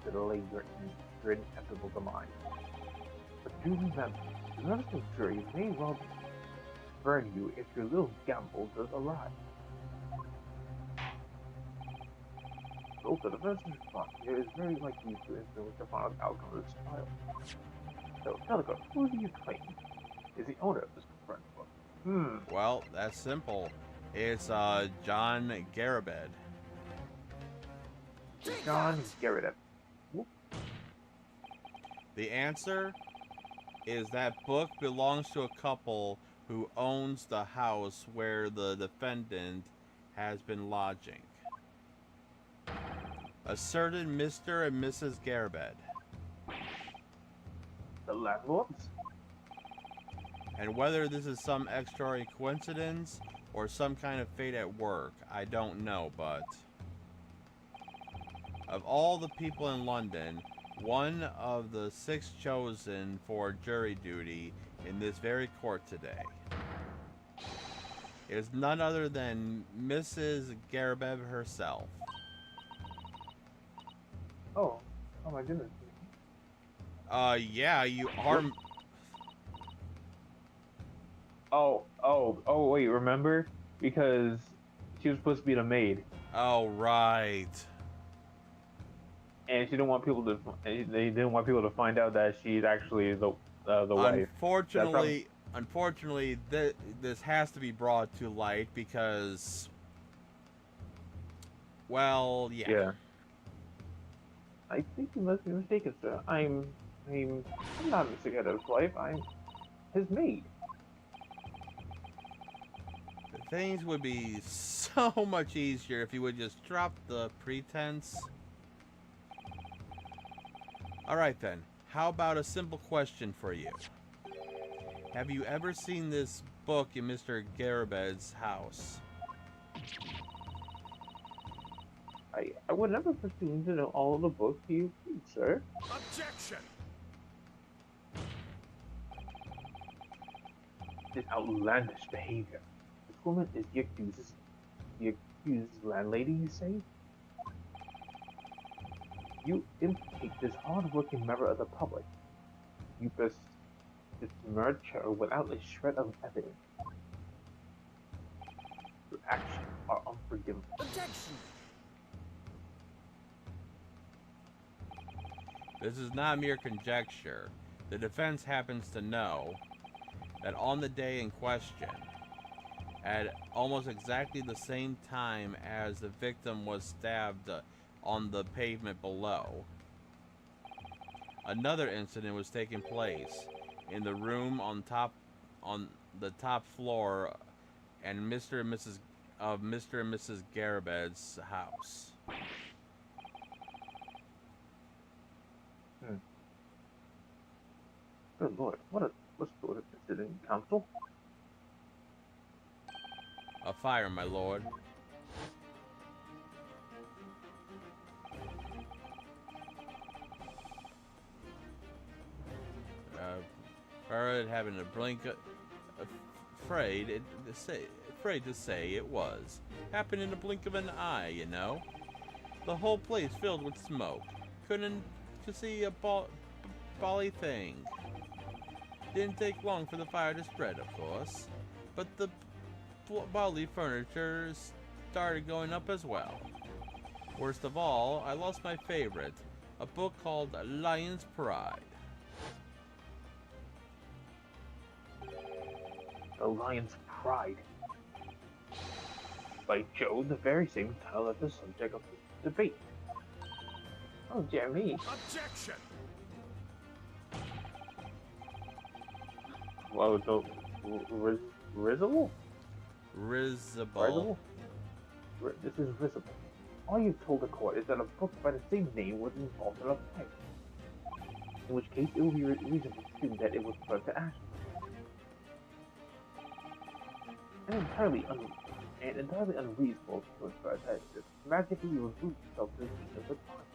to delay your inevitable demise. But do remember the jury may well burn you if your little gamble does awry. So the defense's response here is very likely to influence the final outcome of this trial. So, Calico, who do you claim is the owner of this confirmed book? Well, that's simple. It's John Garibed. John Garrett. The answer is that book belongs to a couple who owns the house where the defendant has been lodging. A certain Mr. and Mrs. Garibed. The landlords? And whether this is some extraordinary coincidence or some kind of fate at work, I don't know, but of all the people in London, one of the 6 chosen for jury duty in this very court today. It is none other than Mrs. Garibeb herself. Oh my goodness. Yeah, you are. Oh, wait, remember? Because she was supposed to be the maid, Oh, right. and she didn't want people to. They didn't want people to find out that she's actually the wife. Unfortunately, this has to be brought to light because, well, yeah. Yeah. I think you must be mistaken, sir. I'm not Mr. Ghetto's wife. I'm his maid. Things would be so much easier if you would just drop the pretense. Alright then, how about a simple question for you? Have you ever seen this book in Mr. Garibed's house? I would never presume to know all of the books you read, sir. Objection! This outlandish behavior. This woman is the accused landlady, you say? You implicate this hard-working member of the public. You besmirch her without a shred of evidence. Your actions are unforgivable. Objection! This is not mere conjecture. The defense happens to know that on the day in question, at almost exactly the same time as the victim was stabbed on the pavement below, another incident was taking place in the room on the top floor and Mr. and Mrs. Garibed's house. Good lord, what sort of incident, counsel? A fire, my lord. Farad having a blink, afraid to say it was. Happened in the blink of an eye, you know. The whole place filled with smoke. Couldn't to see a bally thing. Didn't take long for the fire to spread, of course, but the bodily furniture started going up as well. Worst of all, I lost my favorite, a book called Lion's Pride. The Lion's Pride. By Jove, the very same title as the subject of this debate. Oh, dear me. Objection! Well, the Risible? Risible. This is Risible. All you've told the court is that a book by the same name was involved in a fight. In which case, it would be reasonable to assume that it was burned to ashes. And entirely unreasonable to infer that it magically removed itself to the scene of the crime.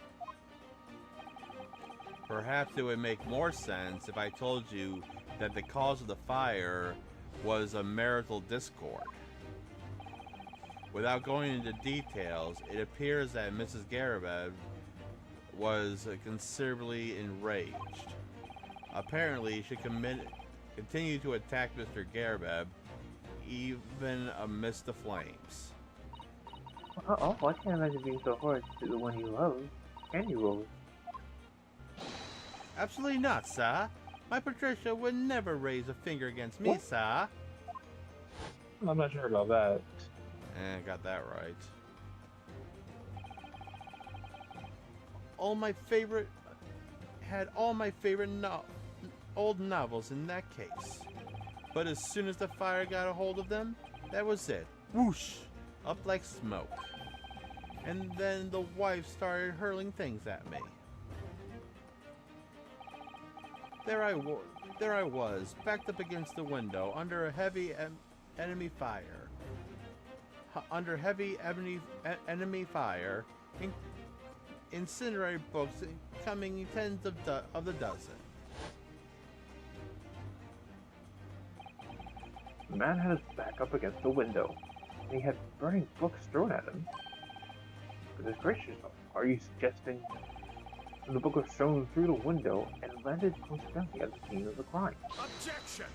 Perhaps it would make more sense if I told you that the cause of the fire was a marital discord. Without going into details, it appears that Mrs. Garibeb was considerably enraged. Apparently, she continued to attack Mr. Garibeb even amidst the flames. Oh, I can't imagine being so hard to the one you love. Can you, Rose? Absolutely not, sir. My Patricia would never raise a finger against me, What? sir. I'm not sure about that. Got that right. All my favorite old novels in that case. But as soon as the fire got a hold of them, that was it. Whoosh! Up like smoke. And then the wife started hurling things at me. There I was, backed up against the window, under a heavy enemy fire. incendiary books coming in tens of the dozen. The man had his back up against the window, and he had burning books thrown at him. Goodness gracious, are you suggesting that the book was thrown through the window and landed coincidentally at the scene of the crime? Objection!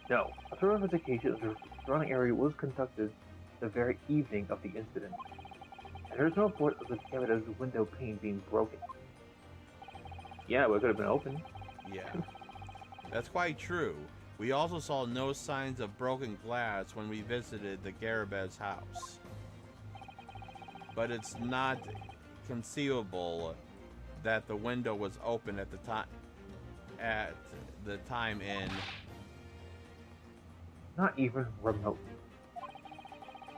No, a thorough investigation of the surrounding area was conducted the very evening of the incident, and there is no report of the damage of the window pane being broken. Yeah, but it could have been open. Yeah, that's quite true. We also saw no signs of broken glass when we visited the Garabed's house. But it's not conceivable that the window was open at the time in. Not even remotely.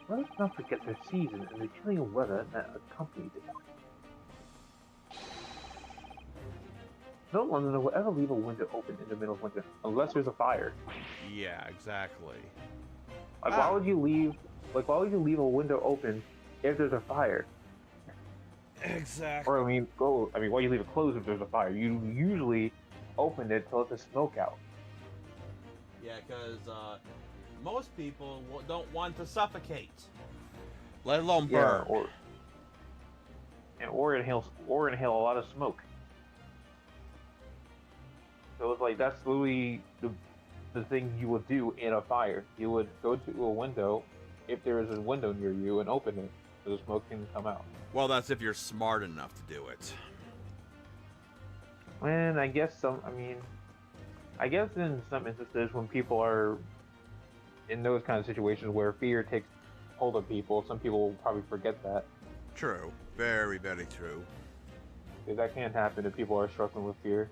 Let us not forget the season and the chilling weather that accompanied it. No Londoner will ever leave a window open in the middle of winter unless there's a fire. Yeah, exactly. Like, why would you leave? Like, why would you leave a window open if there's a fire? Exactly. Or why do you leave it closed if there's a fire? You usually open it to let the smoke out. Yeah, because most people don't want to suffocate, let alone burn. Or inhale a lot of smoke. So it's like that's literally the thing you would do in a fire. You would go to a window, if there is a window near you, and open it so the smoke can come out. Well, that's if you're smart enough to do it. And I guess in some instances when people are in those kind of situations where fear takes hold of people, some people will probably forget that. True. Very, very true. Because that can happen if people are struggling with fear.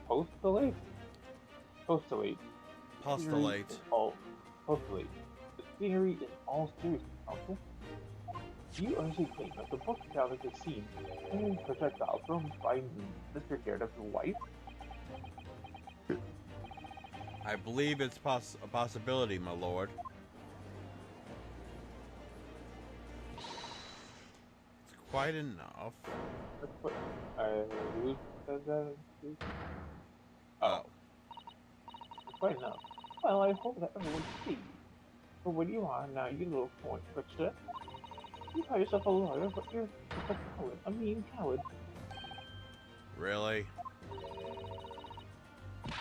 Postulate? Postulate. Postulate. Postulate. The theory is all serious, Counsel. Do you honestly think that the book salvaged the scene and projectile thrown by Mr. Garrett's wife? I believe it's a possibility, my lord. It's quite enough. That's what who says that? Oh. Quite enough. Well, I hope that everyone sees. But what you are now, you little point trickster. You call yourself a lawyer, but you're just a coward, a mean coward. Really?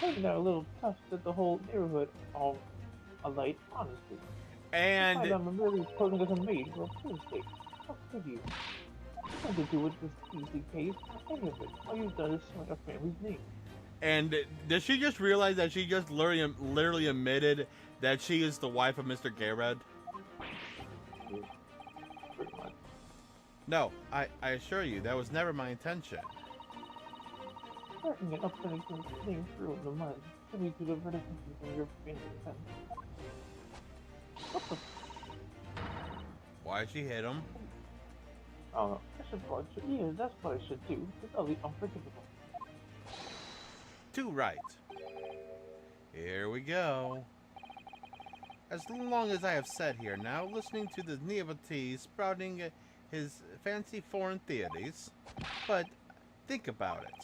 Taking out a little tough that the whole neighborhood all alight honesty. And I'm merely posing as a maid for a police state. How could you? Nothing to do with this easy case, not any of it. All you've done is smear a family's name. And does she just realize that she just literally admitted that she is the wife of Mr. Garrett? Pretty much. No, I assure you, that was never my intention. Starting an upsetting name through the mud, sending to the verdict from your family defense. What the? Why she hit him? I don't know. I should watch it. Yeah, that's what I should do. It's utterly unforgivable. Too right. Here we go. As long as I have sat here now, listening to the naivete sprouting his fancy foreign theories, but think about it.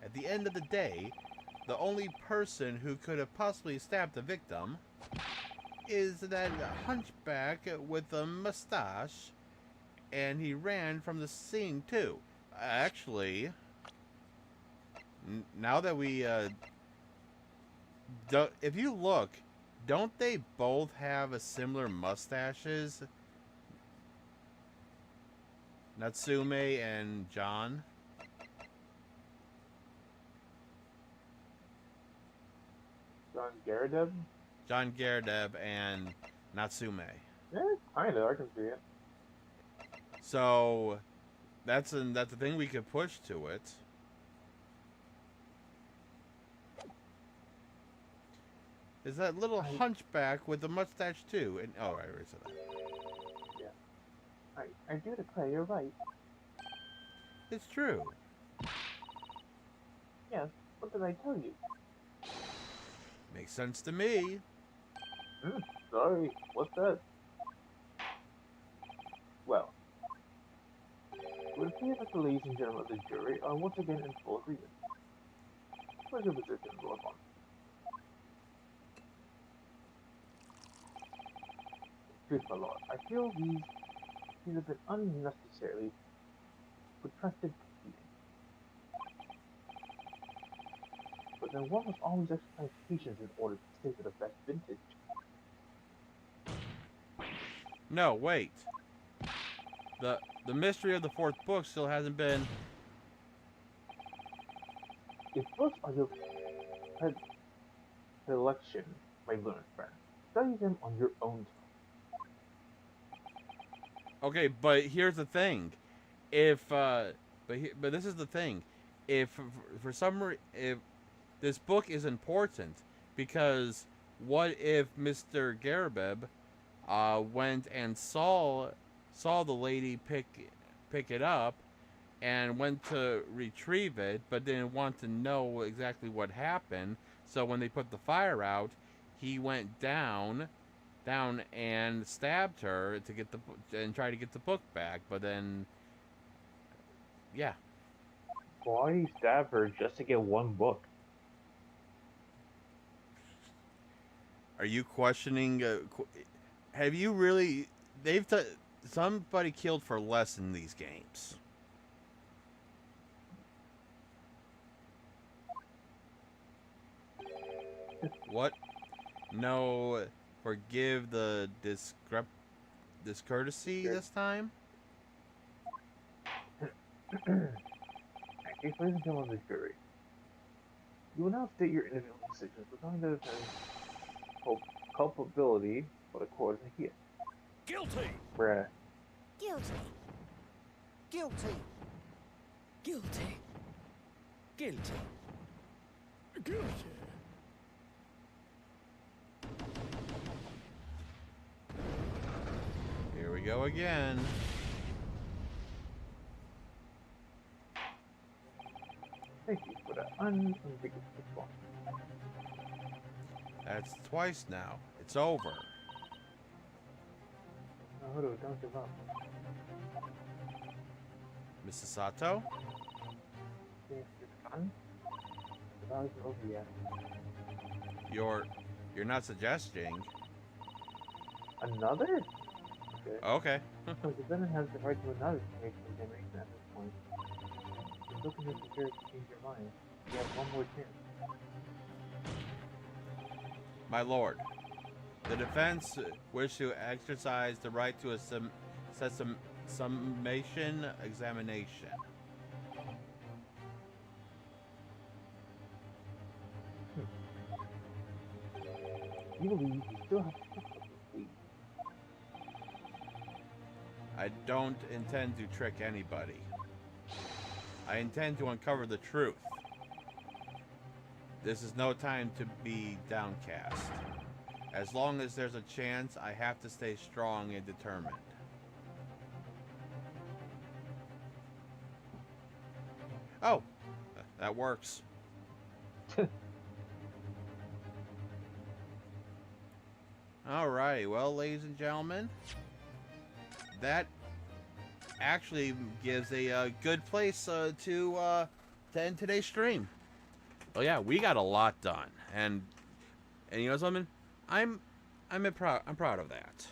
At the end of the day, the only person who could have possibly stabbed the victim is that hunchback with a mustache, and he ran from the scene too. Actually, now that we, if you look, don't they both have a similar mustaches? Natsume and John? John Garredeb? John Garredeb and Natsume. Yeah, kinda. I can see it. So, that's a thing we could push to it. Is that little hunchback with the mustache too? And oh, I already said that. I do declare you're right. It's true. Yes, What did I tell you? Makes sense to me. Sorry, what's that? Well, it would appear that the ladies and gentlemen of the jury are once again in full agreement. Where's your position, Lord Bond? Good my lord, I feel these have been unnecessarily protracted proceedings. But then one must always exercise patience in order to savor the best vintage. No, wait. The mystery of the fourth book still hasn't been. If books are your predilection, my learned friend, study them on your own time. Okay, but here's the thing. If but this is the thing. If for some if this book is important, because what if Mr. Garibeb went and saw the lady pick it up and went to retrieve it, but didn't want to know exactly what happened. So when they put the fire out, he went down and stabbed her to get and try to get the book back. But then, yeah. Why did he stab her just to get one book? Are you questioning? Have you really? Somebody killed for less in these games. What? No, forgive the discourtesy this time? Okay, ladies and gentlemen of the jury, you will now state your individual decisions regarding the defendant's culpability for the court to hear. Guilty! Bruh. Guilty. Guilty! Guilty! Guilty! Guilty! Here we go again. Thank you for that unambiguous response. That's twice now. It's over. Naruto, don't give up. Mrs. Sato? Yes, it's done. The battle's not over yet. You're not suggesting. Another? Okay. Okay. So the defendant has the right to another examination at this point. If looking at the jury to change your mind, you have one more chance. My lord, the defense wish to exercise the right to a summation examination. You believe you still have to pick up the lead. I don't intend to trick anybody. I intend to uncover the truth. This is no time to be downcast. As long as there's a chance, I have to stay strong and determined. Oh, that works. Alright, well, ladies and gentlemen, that actually gives a good place to end today's stream. Well, yeah, we got a lot done, and you know something, I'm proud of that.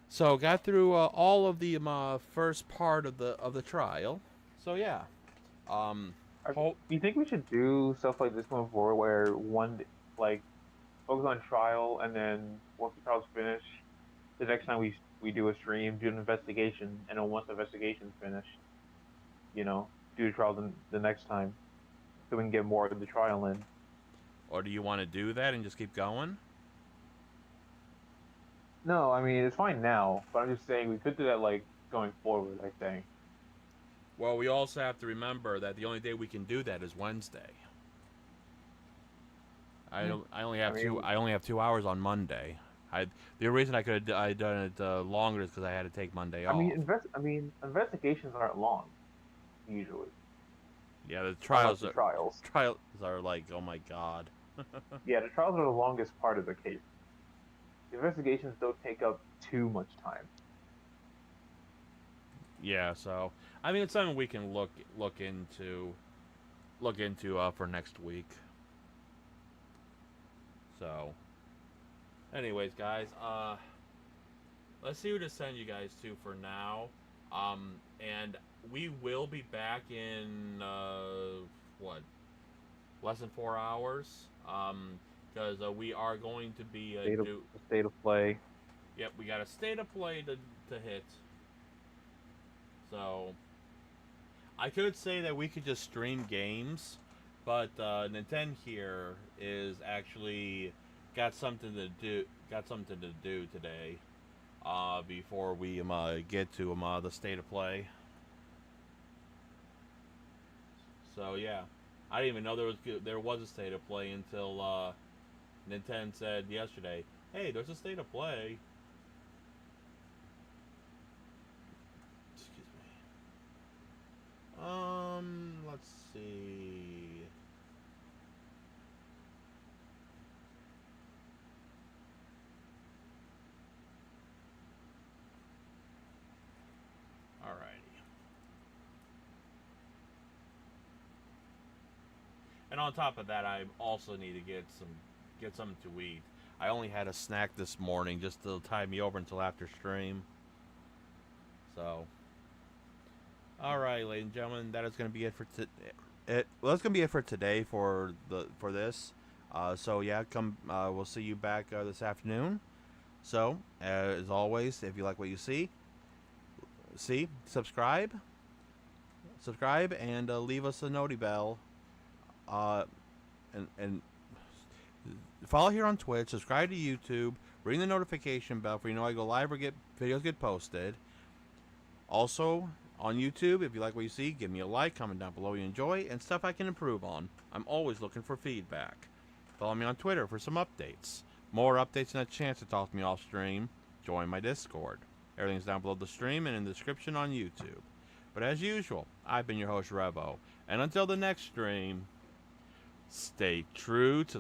So got through all of the first part of the trial. So yeah, Do you think we should do stuff like this going forward, where focus on trial, and then once the trial's finished, the next time we do a stream, do an investigation, and then once the investigation's finished, do the trial the next time, so we can get more of the trial in. or do you want to do that and just keep going? No, I mean it's fine now, but I'm just saying we could do that going forward. I think. Well, we also have to remember that the only day we can do that is Wednesday. I only have I only have 2 hours on Monday. The reason I could have done it longer is because I had to take Monday off. I mean investigations aren't long, usually. Yeah, the Unlike trials the are trials. like, oh my god. Yeah, the trials are the longest part of the case. The investigations don't take up too much time. Yeah, so I mean it's something we can look into for next week. So, anyways, guys, let's see who to send you guys to for now. And we will be back in what, less than 4 hours. Because we are going to be State of play. Yep, we got a state of play to hit. So I could say that we could just stream games, but Nintendo here is actually got something to do today. Before we get to the state of play. So yeah, I didn't even know there was a state of play until Nintendo said yesterday, "Hey, there's a state of play." Excuse me. Let's see. Alrighty. And on top of that, I also need to get something to eat. I only had a snack this morning just to tide me over until after stream. So, all right, ladies and gentlemen, that is going to be it for that's going to be it for today for this. So yeah, we'll see you back this afternoon. So, as always, if you like what you see, subscribe, and leave us a noti bell. And follow here on Twitch, subscribe to YouTube, ring the notification bell for I go live or videos get posted. Also, on YouTube, if you like what you see, give me a like, comment down below what you enjoy, and stuff I can improve on. I'm always looking for feedback. Follow me on Twitter for some updates. More updates and a chance to talk to me off stream, join my Discord. Everything's down below the stream and in the description on YouTube. But as usual, I've been your host, Revo, and until the next stream, stay true to